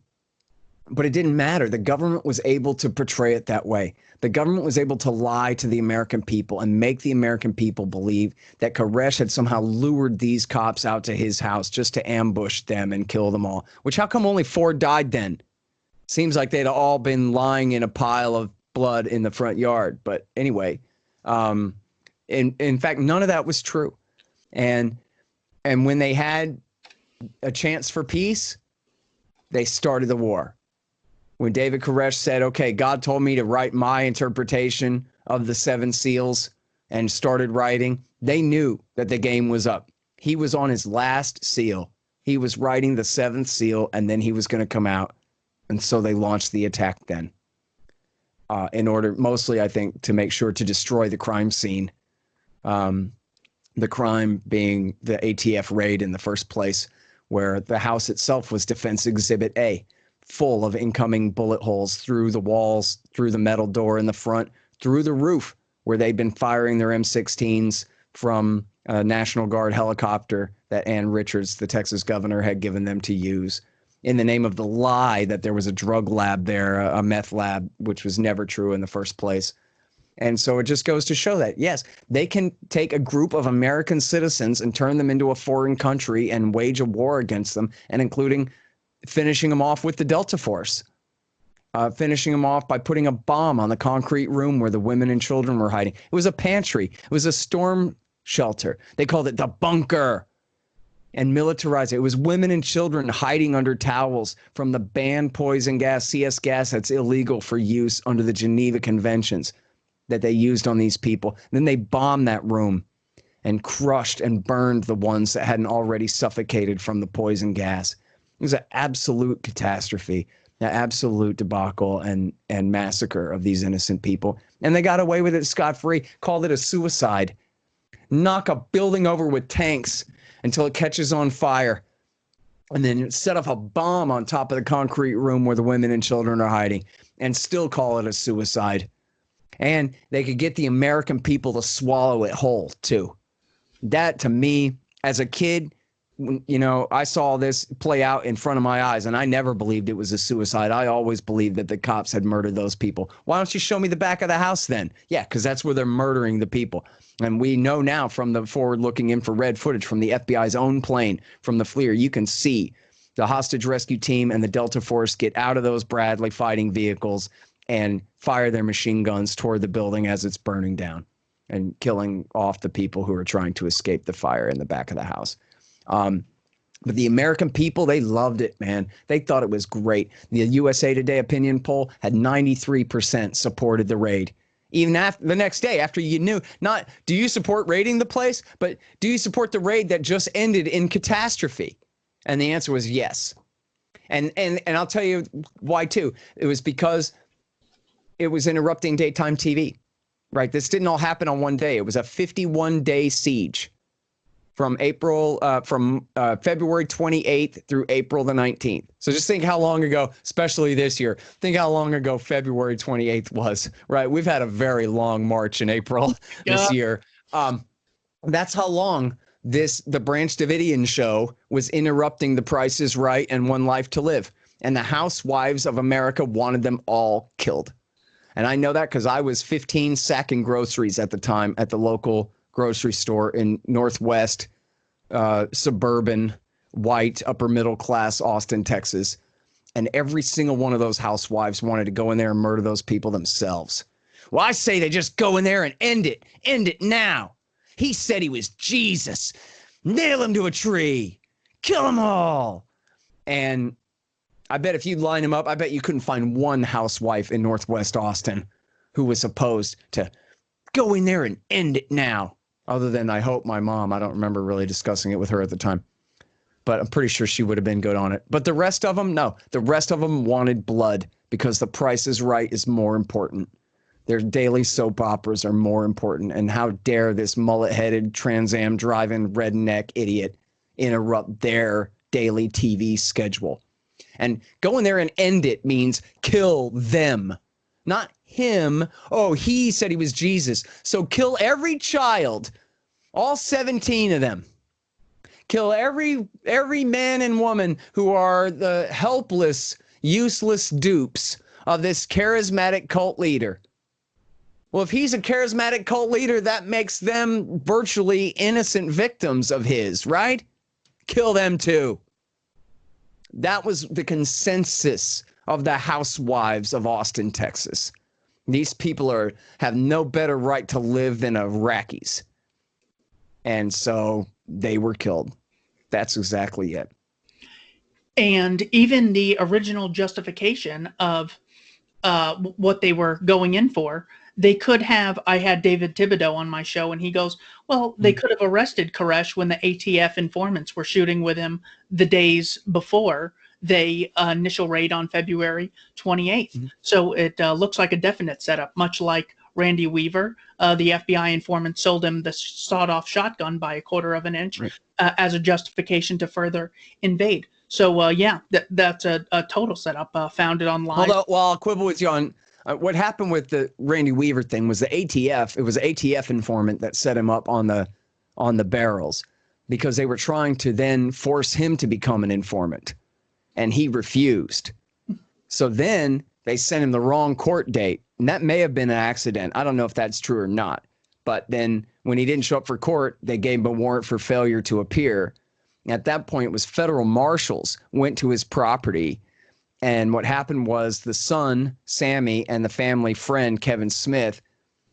But it didn't matter. The government was able to portray it that way. The government was able to lie to the American people and make the American people believe that Koresh had somehow lured these cops out to his house just to ambush them and kill them all. Which, how come only 4 died then? Seems like they'd all been lying in a pile of blood in the front yard. But anyway, in fact, none of that was true. And when they had a chance for peace, they started the war. When David Koresh said, okay, God told me to write my interpretation of the 7 seals and started writing, they knew that the game was up. He was on his last seal. He was writing the 7th seal, and then he was going to come out. And so they launched the attack then, in order, mostly, I think, to make sure to destroy the crime scene. The crime being the ATF raid in the first place, where the house itself was Defense Exhibit A, full of incoming bullet holes through the walls, through the metal door in the front, through the roof, where they'd been firing their M16s from a National Guard helicopter that Ann Richards, the Texas governor, had given them to use in the name of the lie that there was a drug lab there, a meth lab, which was never true in the first place. And so it just goes to show that, yes, they can take a group of American citizens and turn them into a foreign country and wage a war against them, and including finishing them off with the Delta Force, finishing them off by putting a bomb on the concrete room where the women and children were hiding. It was a pantry. It was a storm shelter. They called it the bunker, and militarized it. It was women and children hiding under towels from the banned poison gas, CS gas, that's illegal for use under the Geneva Conventions, that they used on these people. Then they bombed that room and crushed and burned the ones that hadn't already suffocated from the poison gas. It was an absolute catastrophe, an absolute debacle and massacre of these innocent people. And they got away with it scot-free, called it a suicide. Knock a building over with tanks until it catches on fire, and then set off a bomb on top of the concrete room where the women and children are hiding, and still call it a suicide. And they could get the American people to swallow it whole, too. That, to me, as a kid, you know, I saw this play out in front of my eyes, and I never believed it was a suicide. I always believed that the cops had murdered those people. Why don't you show me the back of the house then? Yeah, because that's where they're murdering the people. And we know now from the forward-looking infrared footage from the FBI's own plane, from the FLIR, you can see the hostage rescue team and the Delta Force get out of those Bradley fighting vehicles and fire their machine guns toward the building as it's burning down and killing off the people who are trying to escape the fire in the back of the house. But the American people, they loved it, man. They thought it was great. The USA Today opinion poll had 93% supported the raid. Even after the next day, after you knew, not do you support raiding the place, but do you support the raid that just ended in catastrophe? And the answer was yes. And I'll tell you why too. It was because it was interrupting daytime TV, right? This didn't all happen on one day. It was a 51-day siege from February 28th through April the 19th. So just think how long ago, especially this year, think how long ago February 28th was, right? We've had a very long March and April this year. That's how long the Branch Davidian show was interrupting The Price is Right and One Life to Live. And the housewives of America wanted them all killed. And I know that because I was 15 sacking groceries at the time at the local grocery store in Northwest, suburban, white, upper middle class Austin, Texas. And every single one of those housewives wanted to go in there and murder those people themselves. Well, I say they just go in there and end it now. He said he was Jesus. Nail him to a tree. Kill them all. And I bet if you line them up, I bet you couldn't find one housewife in Northwest Austin who was opposed to go in there and end it now. Other than, I hope, my mom. I don't remember really discussing it with her at the time. But I'm pretty sure she would have been good on it. But the rest of them, no. The rest of them wanted blood because The Price is Right is more important. Their daily soap operas are more important. And how dare this mullet-headed, Trans Am driving redneck idiot interrupt their daily TV schedule. And go in there and end it means kill them, not him. Oh, he said he was Jesus. So kill every child, all 17 of them. Kill every man and woman who are the helpless, useless dupes of this charismatic cult leader. Well, if he's a charismatic cult leader, that makes them virtually innocent victims of his, right? Kill them too. That was the consensus of the housewives of Austin, Texas. These people have no better right to live than Iraqis. And so they were killed. That's exactly it. And even the original justification of what they were going in for, they could have, I had David Thibodeau on my show, and he goes, well, they could have arrested Koresh when the ATF informants were shooting with him the days before the initial raid on February 28th. Mm-hmm. So it looks like a definite setup, much like Randy Weaver. The FBI informant sold him the sawed-off shotgun by 1/4 of an inch as a justification to further invade. So, yeah, that's a total setup founded on lies. Although, well, I'll quibble with you on what happened with the Randy Weaver thing was the ATF. It was an ATF informant that set him up on the barrels because they were trying to then force him to become an informant, and he refused. So then they sent him the wrong court date, and that may have been an accident. I don't know if that's true or not. But then when he didn't show up for court, they gave him a warrant for failure to appear. At that point, it was federal marshals went to his property. And what happened was the son, Sammy, and the family friend, Kevin Smith,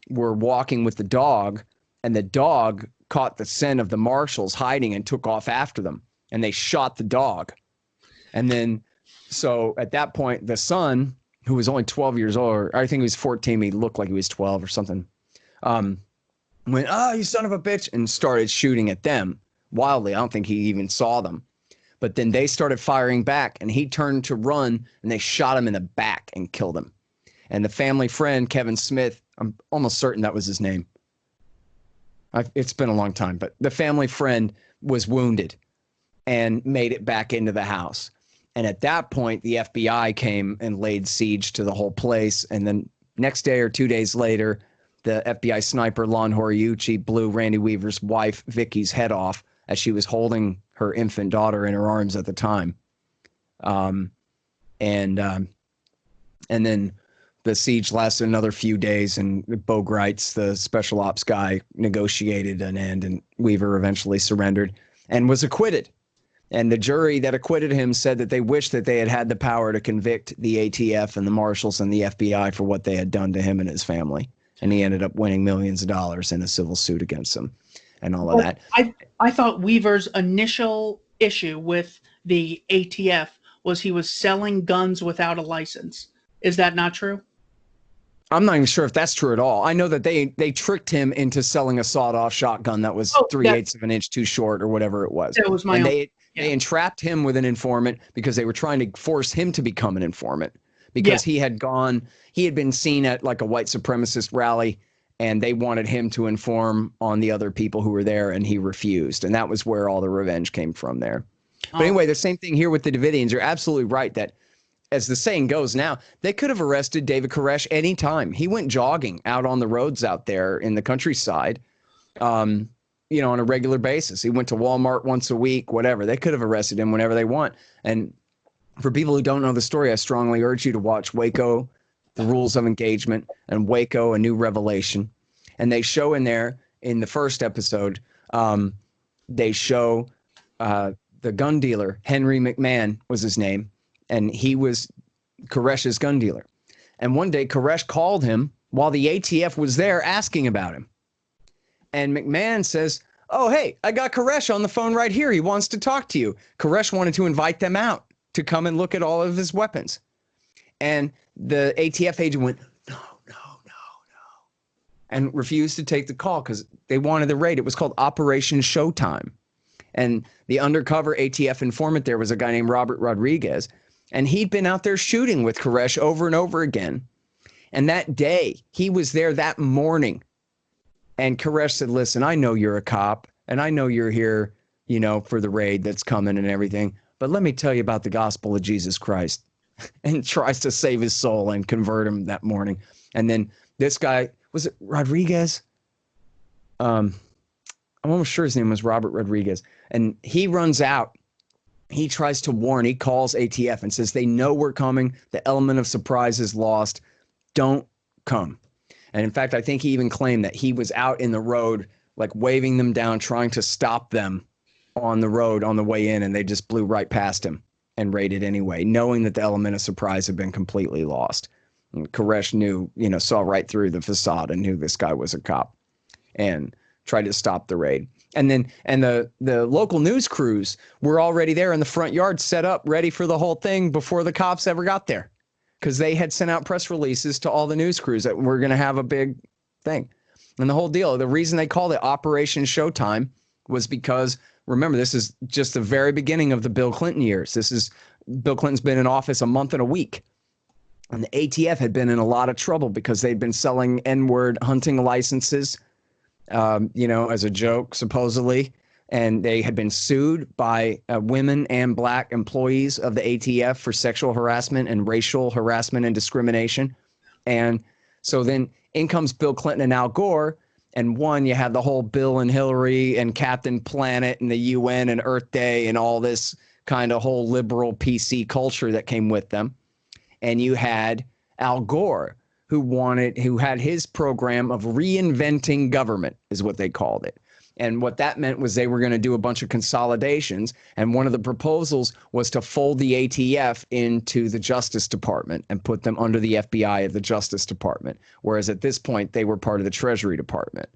were walking with the dog. And the dog caught the scent of the marshals hiding and took off after them. And they shot the dog. And then, so at that point, the son, who was only 12 years old, or I think he was 14, he looked like he was 12 or something, went, oh, you son of a bitch, and started shooting at them. Wildly. I don't think he even saw them. But then they started firing back, and he turned to run, and they shot him in the back and killed him. And the family friend, Kevin Smith, I'm almost certain that was his name. It's been a long time, but the family friend was wounded and made it back into the house. And at that point, the FBI came and laid siege to the whole place. And then next day or 2 days later, the FBI sniper, Lon Horiuchi, blew Randy Weaver's wife, Vicky's head off as she was holding her infant daughter in her arms at the time. And then the siege lasted another few days, and Bo Greitz, the special ops guy, negotiated an end, and Weaver eventually surrendered and was acquitted. And the jury that acquitted him said that they wished that they had had the power to convict the ATF and the marshals and the FBI for what they had done to him and his family. And he ended up winning millions of dollars in a civil suit against them and all of that. I thought Weaver's initial issue with the ATF was he was selling guns without a license. Is that not true? I'm not even sure if that's true at all. I know that they tricked him into selling a sawed-off shotgun that was 3/8 of an inch too short or whatever it was. That was my own. They entrapped him with an informant because they were trying to force him to become an informant because he had been seen at like a white supremacist rally, and they wanted him to inform on the other people who were there, and he refused. And that was where all the revenge came from there. But anyway, the same thing here with the Davidians. You're absolutely right that, as the saying goes now, they could have arrested David Koresh anytime. He went jogging out on the roads out there in the countryside, on a regular basis. He went to Walmart once a week, whatever. They could have arrested him whenever they want. And for people who don't know the story, I strongly urge you to watch Waco, The Rules of Engagement, and Waco, A New Revelation. And they show in there, in the first episode, they show the gun dealer, Henry McMahon was his name, and he was Koresh's gun dealer. And one day, Koresh called him while the ATF was there asking about him. And McMahon says, oh, hey, I got Koresh on the phone right here. He wants to talk to you. Koresh wanted to invite them out to come and look at all of his weapons. And the ATF agent went, no, and refused to take the call because they wanted the raid. It was called Operation Showtime. And the undercover ATF informant there was a guy named Robert Rodriguez. And he'd been out there shooting with Koresh over and over again. And that day, he was there that morning. And Koresh said, listen, I know you're a cop, and I know you're here, for the raid that's coming and everything. But let me tell you about the gospel of Jesus Christ. And tries to save his soul and convert him that morning. And then this guy, was it Rodriguez? I'm almost sure his name was Robert Rodriguez. And he runs out he tries to warn, he calls ATF and says, they know we're coming. The element of surprise is lost. Don't come. And in fact, I think he even claimed that he was out in the road, like waving them down, trying to stop them on the road on the way in. And they just blew right past him and raided anyway, knowing that the element of surprise had been completely lost. And Koresh knew, saw right through the facade and knew this guy was a cop and tried to stop the raid. And the local news crews were already there in the front yard, set up, ready for the whole thing before the cops ever got there, because they had sent out press releases to all the news crews that we're going to have a big thing. And the whole deal, the reason they called it Operation Showtime was because, remember, this is just the very beginning of the Bill Clinton years. Bill Clinton's been in office a month and a week. And the ATF had been in a lot of trouble because they'd been selling N-word hunting licenses, as a joke, supposedly. And they had been sued by women and black employees of the ATF for sexual harassment and racial harassment and discrimination. And so then in comes Bill Clinton and Al Gore. And one, you had the whole Bill and Hillary and Captain Planet and the UN and Earth Day and all this kind of whole liberal PC culture that came with them. And you had Al Gore, who had his program of reinventing government, is what they called it. And what that meant was they were going to do a bunch of consolidations. And one of the proposals was to fold the ATF into the Justice Department and put them under the FBI of the Justice Department. Whereas at this point, they were part of the Treasury Department.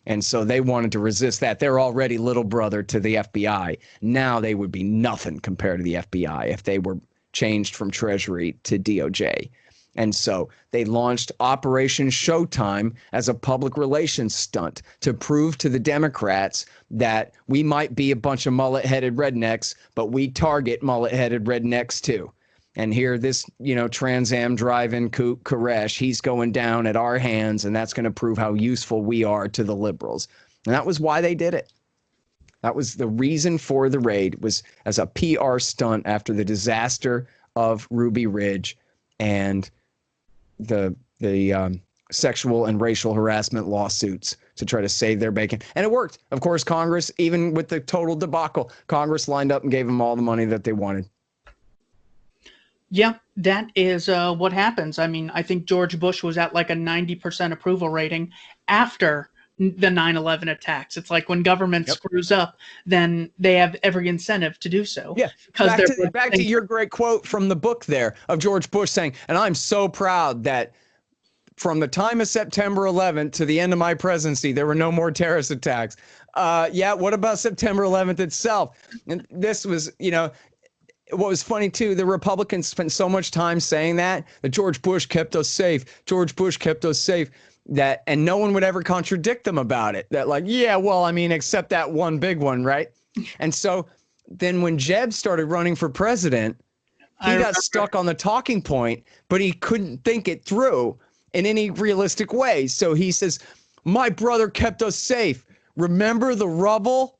And so they wanted to resist that. They're already little brother to the FBI. Now they would be nothing compared to the FBI if they were changed from Treasury to DOJ. And so they launched Operation Showtime as a public relations stunt to prove to the Democrats that we might be a bunch of mullet-headed rednecks, but we target mullet-headed rednecks too. And here this, Trans Am driving kook Koresh, he's going down at our hands, and that's going to prove how useful we are to the liberals. And that was why they did it. That was the reason for the raid, was as a PR stunt after the disaster of Ruby Ridge and the sexual and racial harassment lawsuits to try to save their bacon. And it worked. Of course, Congress, even with the total debacle, Congress lined up and gave them all the money that they wanted. Yeah, that is what happens. I mean, I think George Bush was at like a 90% approval rating after the 9/11 attacks. It's like when government screws up, then they have every incentive to do so. Yeah, back to your great quote from the book there of George Bush saying, and I'm so proud that from the time of September 11th to the end of my presidency, there were no more terrorist attacks. Yeah, what about September 11th itself? And this was, what was funny too, the Republicans spent so much time saying that George Bush kept us safe. George Bush kept us safe. And no one would ever contradict them about it. That except that one big one, right? And so then when Jeb started running for president, he got stuck on the talking point, but he couldn't think it through in any realistic way. So he says, my brother kept us safe. Remember the rubble?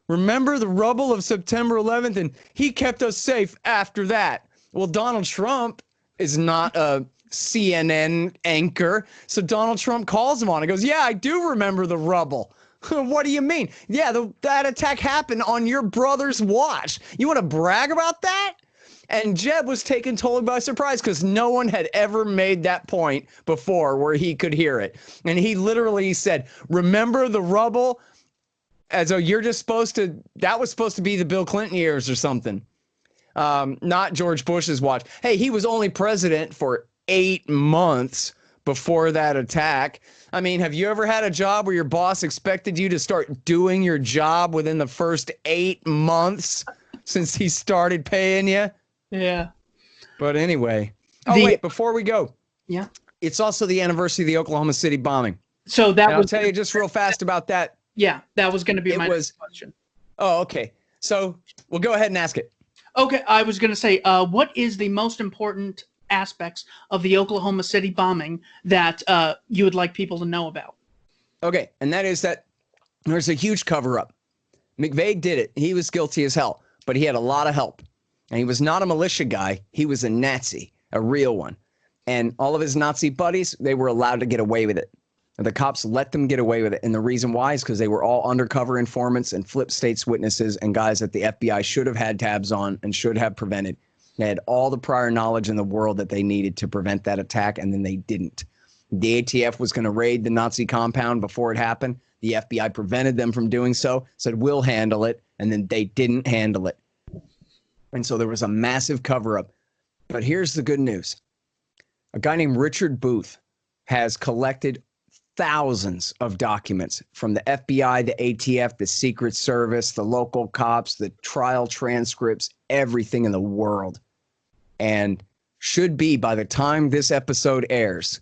Remember the rubble of September 11th? And he kept us safe after that. Well, Donald Trump is not a CNN anchor. So Donald Trump calls him on. He goes, yeah, I do remember the rubble. What do you mean? Yeah, that attack happened on your brother's watch. You want to brag about that? And Jeb was taken totally by surprise because no one had ever made that point before where he could hear it. And he literally said, remember the rubble? As though you're just that was supposed to be the Bill Clinton years or something. Not George Bush's watch. Hey, he was only president for 8 months before that attack. I mean, have you ever had a job where your boss expected you to start doing your job within the first 8 months since he started paying you? Yeah. But anyway. Wait, before we go. Yeah. It's also the anniversary of the Oklahoma City bombing. So I'll tell you just real fast about that. Yeah, that was going to be my next question. Oh, okay. So we'll go ahead and ask it. Okay, I was going to say, what is the most important aspects of the Oklahoma City bombing that you would like people to know about? Okay, and that is that there's a huge cover-up. McVeigh did it. He was guilty as hell, but he had a lot of help. And he was not a militia guy. He was a Nazi, a real one. And all of his Nazi buddies, they were allowed to get away with it. And the cops let them get away with it. And the reason why is because they were all undercover informants and flip states witnesses and guys that the FBI should have had tabs on and should have prevented. They had all the prior knowledge in the world that they needed to prevent that attack, and then they didn't. The ATF was going to raid the Nazi compound before it happened. The FBI prevented them from doing so, said, we'll handle it, and then they didn't handle it. And so there was a massive cover-up. But here's the good news. A guy named Richard Booth has collected thousands of documents from the FBI, the ATF, the Secret Service, the local cops, the trial transcripts, everything in the world. And should be, by the time this episode airs,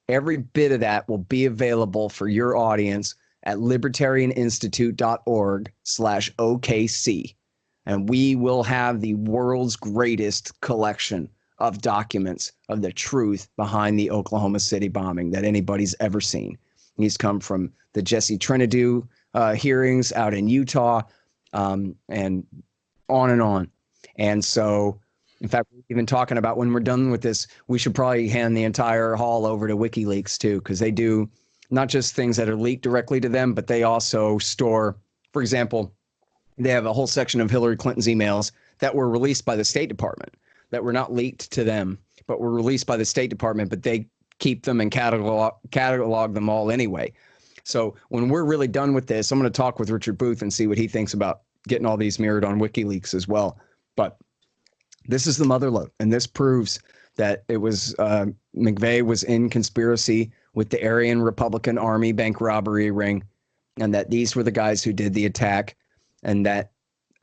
every bit of that will be available for your audience at libertarianinstitute.org/OKC. And we will have the world's greatest collection of documents of the truth behind the Oklahoma City bombing that anybody's ever seen. He's come from the Jesse Trinidu hearings out in Utah, and on and on. And so, in fact, we're even talking about when we're done with this, we should probably hand the entire haul over to WikiLeaks too, because they do not just things that are leaked directly to them, but they also store, for example, they have a whole section of Hillary Clinton's emails that were released by the State Department, that were not leaked to them, but were released by the State Department, but they keep them and catalog them all anyway. So when we're really done with this, I'm going to talk with Richard Booth and see what he thinks about getting all these mirrored on WikiLeaks as well. But this is the motherlode, and this proves that it was McVeigh was in conspiracy with the Aryan Republican Army bank robbery ring, and that these were the guys who did the attack, and that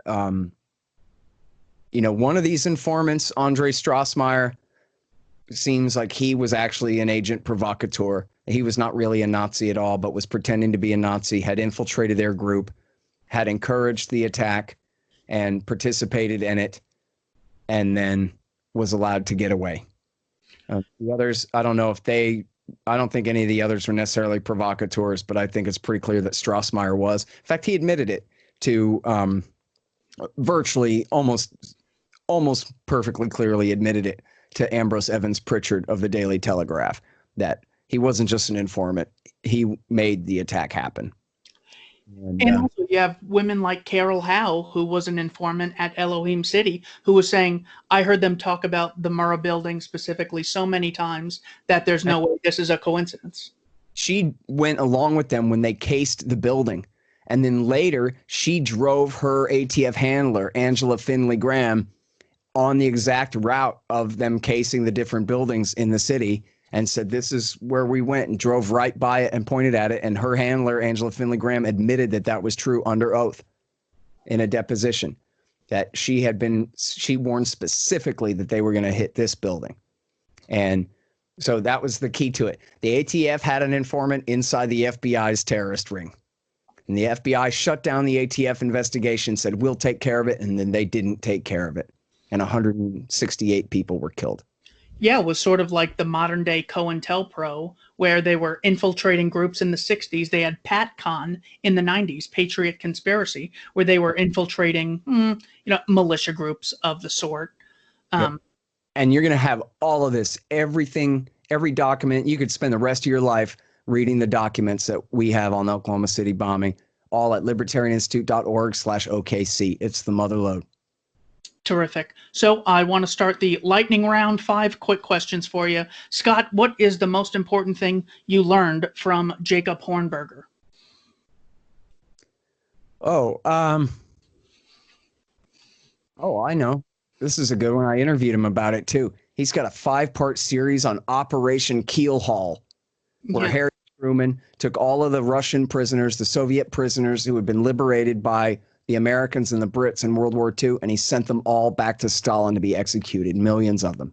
one of these informants, Andre Strassmeyer, seems like he was actually an agent provocateur. He was not really a Nazi at all, but was pretending to be a Nazi, had infiltrated their group, had encouraged the attack and participated in it, and then was allowed to get away. The others, I don't think any of the others were necessarily provocateurs, but I think it's pretty clear that Strassmeyer was. In fact, he admitted it to virtually almost perfectly clearly admitted it to Ambrose Evans Pritchard of the Daily Telegraph, that he wasn't just an informant. He made the attack happen. And also you have women like Carol Howe, who was an informant at Elohim City, who was saying, I heard them talk about the Murrah building specifically so many times that there's no way this is a coincidence. She went along with them when they cased the building. And then later, she drove her ATF handler, Angela Finley Graham, on the exact route of them casing the different buildings in the city, and said, this is where we went, and drove right by it and pointed at it. And her handler, Angela Finley Graham, admitted that that was true under oath in a deposition, that she warned specifically that they were going to hit this building. And so that was the key to it. The ATF had an informant inside the FBI's terrorist ring. And the FBI shut down the ATF investigation, said, we'll take care of it. And then they didn't take care of it. And 168 people were killed. Yeah, it was sort of like the modern day COINTELPRO, where they were infiltrating groups in the 60s. They had PATCON in the 90s, Patriot Conspiracy, where they were infiltrating, militia groups of the sort. Yep. And you're going to have all of this, everything, every document. You could spend the rest of your life reading the documents that we have on the Oklahoma City bombing, all at libertarianinstitute.org/OKC. It's the motherlode. Terrific. So I want to start the lightning round. 5 quick questions for you. Scott, what is the most important thing you learned from Jacob Hornberger? I know. This is a good one. I interviewed him about it too. He's got a 5-part series on Operation Keelhaul, where Harry Truman took all of the Russian prisoners, the Soviet prisoners who had been liberated by the Americans and the Brits in World War II, and he sent them all back to Stalin to be executed. Millions of them.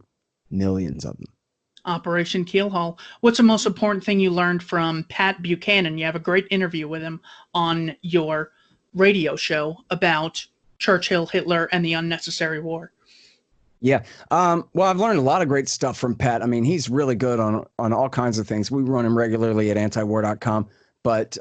Operation Keelhaul. What's the most important thing you learned from Pat Buchanan? You have a great interview with him on your radio show about Churchill, Hitler, and the unnecessary war. Yeah. Well, I've learned a lot of great stuff from Pat. I mean, he's really good on all kinds of things. We run him regularly at antiwar.com, but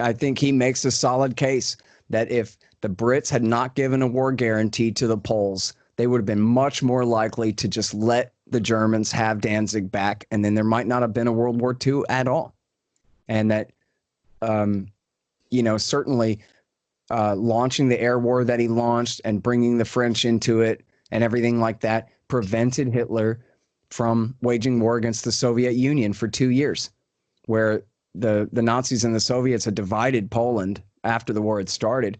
I think he makes a solid case that if the Brits had not given a war guarantee to the Poles, they would have been much more likely to just let the Germans have Danzig back, and then there might not have been a World War II at all. And that, certainly launching the air war that he launched and bringing the French into it and everything like that prevented Hitler from waging war against the Soviet Union for 2 years, where the Nazis and the Soviets had divided Poland after the war had started.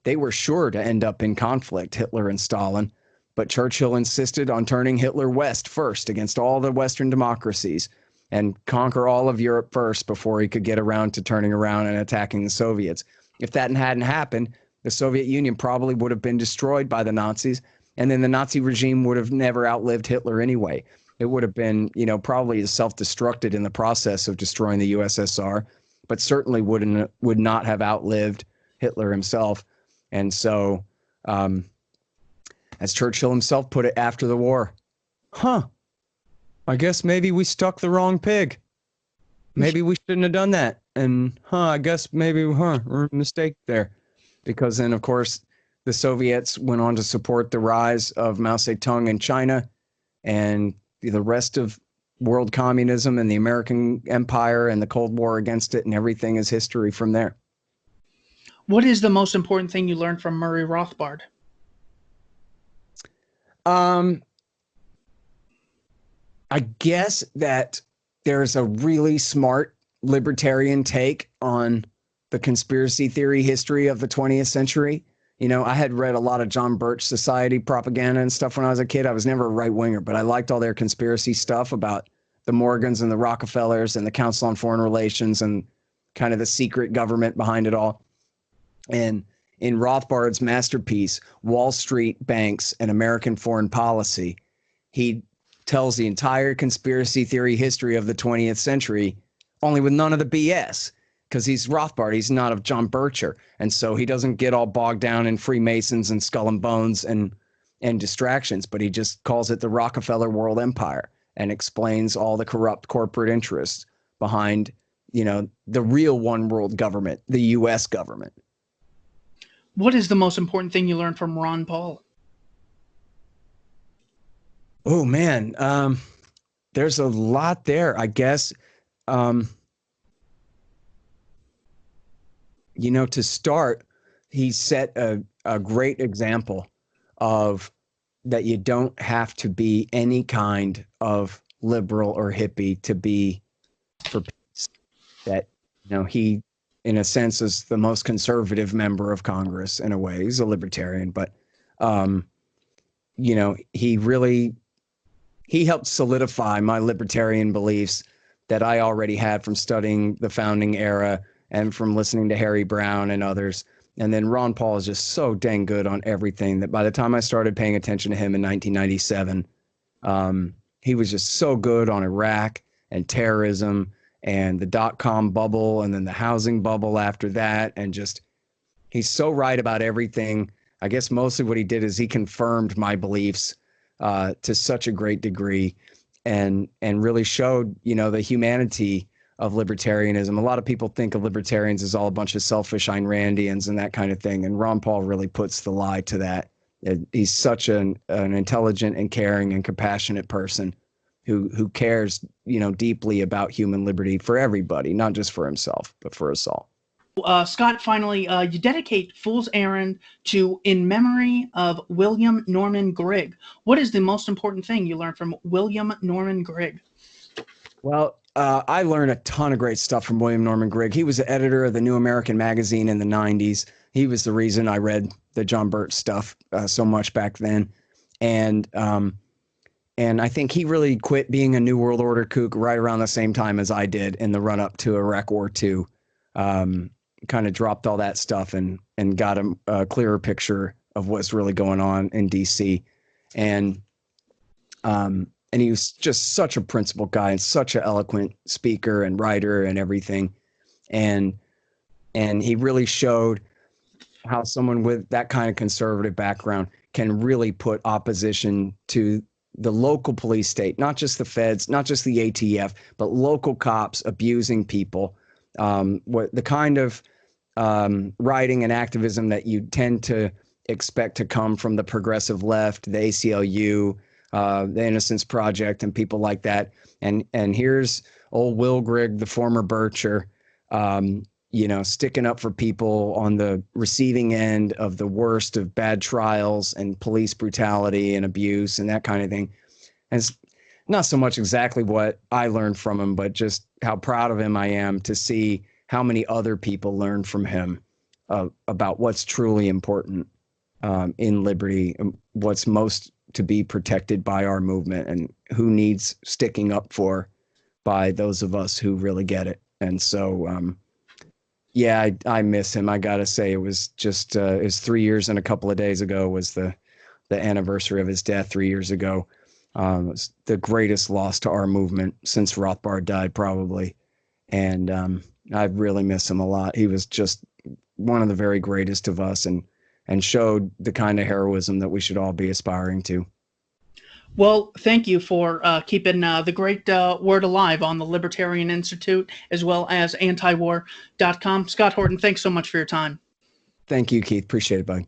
They were sure to end up in conflict, Hitler and Stalin, but Churchill insisted on turning Hitler west first against all the Western democracies and conquer all of Europe first before he could get around to turning around and attacking the Soviets. If that hadn't happened, the Soviet Union probably would have been destroyed by the Nazis, and then the Nazi regime would have never outlived Hitler anyway. It would have been, probably self-destructed in the process of destroying the USSR, but certainly would not have outlived Hitler himself. And so, as Churchill himself put it after the war, I guess maybe we stuck the wrong pig. Maybe we shouldn't have done that. And I guess maybe we're a mistake there. Because then, of course, the Soviets went on to support the rise of Mao Zedong in China and the rest of world communism and the American empire and the Cold War against it, and everything is history from there. What is the most important thing you learned from Murray Rothbard? I guess that there's a really smart libertarian take on the conspiracy theory history of the 20th century. I had read a lot of John Birch Society propaganda and stuff when I was a kid. I was never a right winger, but I liked all their conspiracy stuff about the Morgans and the Rockefellers and the Council on Foreign Relations and kind of the secret government behind it all. And in Rothbard's masterpiece, Wall Street, Banks, and American Foreign Policy, he tells the entire conspiracy theory history of the 20th century, only with none of the BS. Because he's Rothbard, he's not of John Bircher. And so he doesn't get all bogged down in Freemasons and skull and bones and distractions, but he just calls it the Rockefeller World Empire and explains all the corrupt corporate interests behind, the real one world government, the U.S. government. What is the most important thing you learned from Ron Paul? Oh, man. There's a lot there, I guess. To start, he set a great example of that you don't have to be any kind of liberal or hippie to be for peace. That, he, in a sense, is the most conservative member of Congress in a way. He's a libertarian, but, he helped solidify my libertarian beliefs that I already had from studying the founding era and from listening to Harry Brown and others. And then Ron Paul is just so dang good on everything that by the time I started paying attention to him in 1997, he was just so good on Iraq and terrorism and the dot-com bubble and then the housing bubble after that. And just, he's so right about everything. I guess mostly what he did is he confirmed my beliefs to such a great degree and really showed, the humanity of libertarianism. A lot of people think of libertarians as all a bunch of selfish Ayn Randians and that kind of thing. And Ron Paul really puts the lie to that. He's such an intelligent and caring and compassionate person who cares, deeply about human liberty for everybody, not just for himself, but for us all. Scott, finally, you dedicate Fool's Errand to In Memory of William Norman Grigg. What is the most important thing you learned from William Norman Grigg? Well, I learned a ton of great stuff from William Norman Grigg. He was the editor of the New American Magazine in the 90s. He was the reason I read the John Birch stuff so much back then. And I think he really quit being a New World Order kook right around the same time as I did in the run-up to Iraq War II. Kind of dropped all that stuff and got a clearer picture of what's really going on in D.C. And he was just such a principled guy and such an eloquent speaker and writer and everything. And he really showed how someone with that kind of conservative background can really put opposition to the local police state, not just the feds, not just the ATF, but local cops abusing people. What the kind of writing and activism that you tend to expect to come from the progressive left, the ACLU, the Innocence Project and people like that. And here's old Will Grigg, the former Bircher, sticking up for people on the receiving end of the worst of bad trials and police brutality and abuse and that kind of thing. And it's not so much exactly what I learned from him, but just how proud of him I am to see how many other people learned from him about what's truly important in liberty, what's most to be protected by our movement, and who needs sticking up for by those of us who really get it. And so, I miss him. I got to say, it was just, it was 3 years and a couple of days ago was the anniversary of his death 3 years ago. It was the greatest loss to our movement since Rothbard died, probably. And I really miss him a lot. He was just one of the very greatest of us, and showed the kind of heroism that we should all be aspiring to. Well, thank you for keeping the great word alive on the Libertarian Institute, as well as antiwar.com. Scott Horton, thanks so much for your time. Thank you, Keith. Appreciate it, bud.